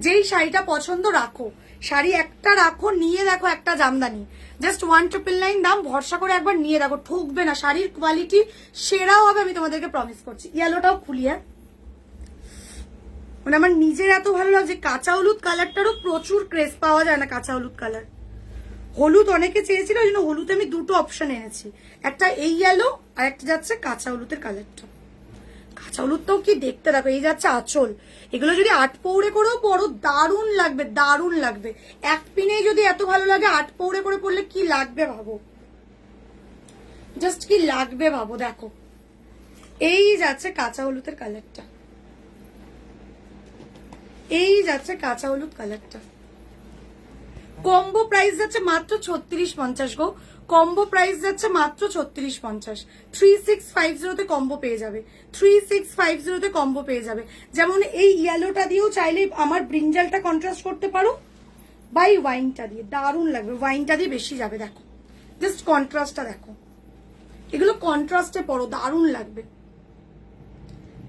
যেই শাড়িটা পছন্দ রাখো, শাড়ি একটা রাখো, নিয়ে দেখো একটা জামদানি, জাস্ট 1999 দাম, ভরসা করে একবার নিয়ে দেখো, ঠকবে না, শাড়ির কোয়ালিটি সেরাও হবে, আমি তোমাদেরকে প্রমিস করছি। ইয়েলোটাও খুলি, হ্যাঁ, মানে আমার নিজের এত ভালো লাগছে। কাঁচা হলুদ কালারটারও প্রচুর ক্রেজ পাওয়া যায় না, কাঁচা হলুদ কালার। হলুদ অনেকে চেয়েছিল, ওই জন্য হলুদ আমি দুটো অপশন এনেছি, একটা এই ইয়েলো আর একটা যাচ্ছে কাঁচা হলুদের কালারটা। কাঁচা হলুদটাও কি দেখতে দেখো, এই যাচ্ছে আঁচল, এগুলো যদি 8 পৌড়ে করেও পরো দারুণ লাগবে, দারুণ লাগবে। এক পিনেই যদি এত ভালো লাগে, 8 পৌড়ে করে পরলে কি লাগবে ভাবো, জাস্ট কি লাগবে ভাবো। দেখো এই যাচ্ছে কাঁচা হলুদের কালারটা, এই যাচ্ছে কাঁচা হলুদ কালারটা। কম্বো প্রাইস যাচ্ছে মাত্র 3650 গো, কম্বো প্রাইস যাচ্ছে মাত্র 3650। 3650 তে কম্বো পেয়ে যাবে, 3650 তে কম্বো পেয়ে যাবে। যেমন এই ইয়েলোটা দিয়েও চাইলে আমার ব্রিঞ্জালটা কন্ট্রাস্ট করতে পারো, বা এই ওয়াইনটা দিয়ে দারুণ লাগবে, ওয়াইনটা দিয়ে বেশি যাবে। দেখো জাস্ট কন্ট্রাস্টটা দেখো, এগুলো কন্ট্রাস্টে পরো, দারুণ লাগবে।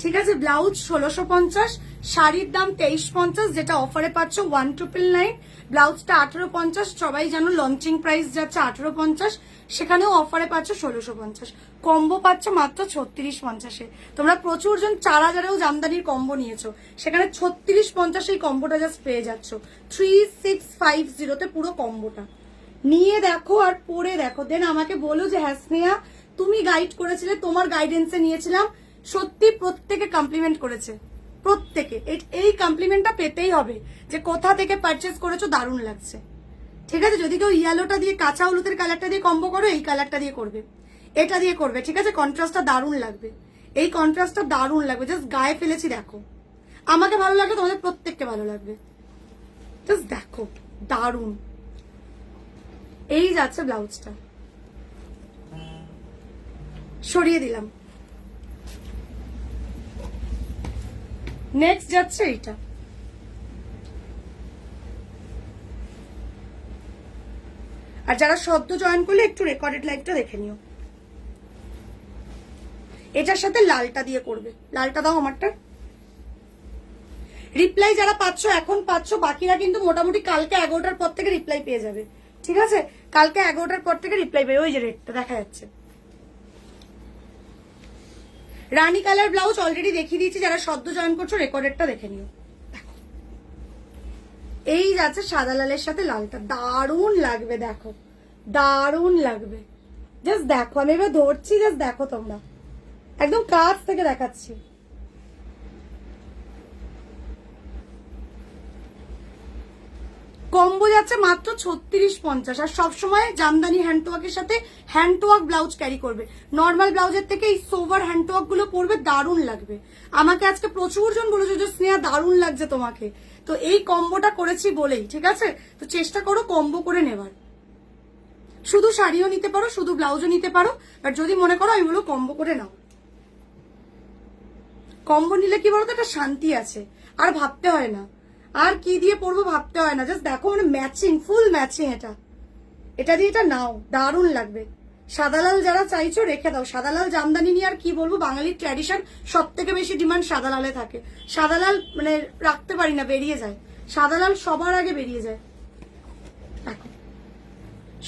ঠিক আছে, ব্লাউজ 1650, শাড়ির দাম 2350, যেটা অফারে পাচ্ছ 1999, ব্লাউজটা 1850। সবাই জানো লঞ্চিং প্রাইস যাচ্ছে 1850, সেখানেও অফারে পাচ্ছ 1650, কম্বো পাচ্ছ মাত্র 3650-এ। তোমরা প্রচুর জন 4000-এও জামদানির কম্বো নিয়েছো, সেখানে 3650 এই কম্বোটা জাস্ট পেয়ে যাচ্ছ। 3650-তে পুরো কম্বোটা নিয়ে দেখো আর পরে দেখো, দেন আমাকে বলো যে হ্যাঁ স্নেহা তুমি গাইড করেছিলে, তোমার গাইডেন্সে নিয়েছিলাম। সত্যি প্রত্যেকে কমপ্লিমেন্ট করেছে, প্রত্যেকে। এই কমপ্লিমেন্টটা পেতেই হবে যে কোথা থেকে পারচেস করেছো, দারুণ লাগছে। ঠিক আছে, যদি কেউ ইয়েলোটা দিয়ে কাঁচা হলুদের কালারটা দিয়ে কম্বো করো, এই কালারটা দিয়ে করবে, এটা দিয়ে করবে। ঠিক আছে, কন্ট্রাস্টটা দারুণ লাগবে, এই কন্ট্রাস্টটা দারুণ লাগবে। জাস্ট গায়ে ফেলেছি দেখো, আমাকে ভালো লাগবে, তোমাদের প্রত্যেককে ভালো লাগবে। জাস্ট দেখো দারুণ। এই যাচ্ছে ব্লাউজটা, সরিয়ে দিলাম। নেক্সট যাচ্ছে এইটা, আর যারা সদ্য জয়েন করলে একটু রেকর্ডেড লাইভটা দেখে নিও। এটার সাথে লালটা দিয়ে করবে, লালটা দাও আমারটা। রিপ্লাই যারা পাচ্ছ এখন পাচ্ছ, বাকিরা কিন্তু মোটামুটি কালকে 11টার পর থেকে রিপ্লাই পেয়ে যাবে। ঠিক আছে, কালকে 11টার পর থেকে রিপ্লাই পেয়ে, ওই যে রেটটা দেখা যাচ্ছে। রানী কালার ব্লাউজ অলরেডি দেখিয়ে দিয়েছি, যারা সদ্য জয়েন করছো রেকর্ডেডটা দেখে নিও। এই যাচ্ছে সাদা লালের সাথে লালটা, দারুণ লাগবে, দেখো দারুণ লাগবে। জাস্ট দেখো, আমি এবার ধরছি, জাস্ট দেখো তোমরা, একদম কাছ থেকে দেখাচ্ছি। কম্বো যাচ্ছে মাত্র 3650, আর সবসময় জামদানি হ্যান্ডওয়ার্কের সাথে হ্যান্ডওয়ার্ক ব্লাউজ ক্যারি করবে। নর্মাল ব্লাউজের থেকে এই সোভার হ্যান্ডওয়ার্ক গুলো পরবে, দারুণ লাগবে। আমাকে আজকে প্রচুর জন বলেছে যে স্নেহা দারুণ লাগছে তোমাকে, তো এই কম্বোটা করেছি বলেই। ঠিক আছে, তো চেষ্টা করো কম্বো করে নেবার। শুধু শাড়িও নিতে পারো, শুধু ব্লাউজও নিতে পারো, বাট যদি মনে করো আমি বলবো কম্বো করে নাও। কম্বো নিলে কি বলতো, একটা শান্তি আছে, আর ভাবতে হয় না, আর কি দিয়ে পরবো ভাবতে হয় না। জাস্ট দেখো, মানে ম্যাচিং, ফুল ম্যাচিং। এটা দিয়ে এটা নাও, দারুণ লাগবে। সাদা লাল যারা চাইছো রেখে দাও, সাদা লাল জামদানি নিয়ে আর কি বলবো, বাঙালির ট্র্যাডিশন, সব থেকে বেশি ডিমান্ড সাদা লালে থাকে। সাদা লাল মানে রাখতে পারি না, বেরিয়ে যায়, সাদা লাল সবার আগে বেরিয়ে যায়।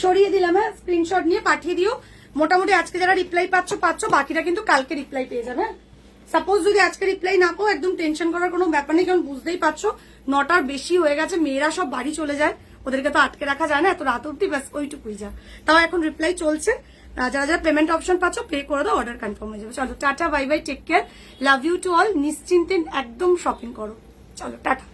সরিয়ে দিলাম, হ্যাঁ, স্ক্রিনশট নিয়ে পাঠিয়ে দিও। মোটামুটি আজকে যারা রিপ্লাই পাচ্ছ, বাকিরা কিন্তু কালকে রিপ্লাই পেয়ে যাবে। সাপোজ যদি আজকে রিপ্লাই না পাও, একদম টেনশন করার কোনো ব্যাপার নেই, কারণ বুঝতেই পারছো 9টার বেশি হয়ে গেছে, মেয়েরা সব বাড়ি চলে যায়, ওদেরকে তো আটকে রাখা যায় না এত রাত অব্দি, ব্যাস ওইটুকুই যা। তাও এখন রিপ্লাই চলছে, যারা যারা পেমেন্ট অপশন পাচ্ছ পে করে দাও, অর্ডার কনফার্ম হয়ে যাবে। চলো tata, bye bye, take care, love you to all. নিশ্চিন্তে একদম শপিং করো, চলো টাটা।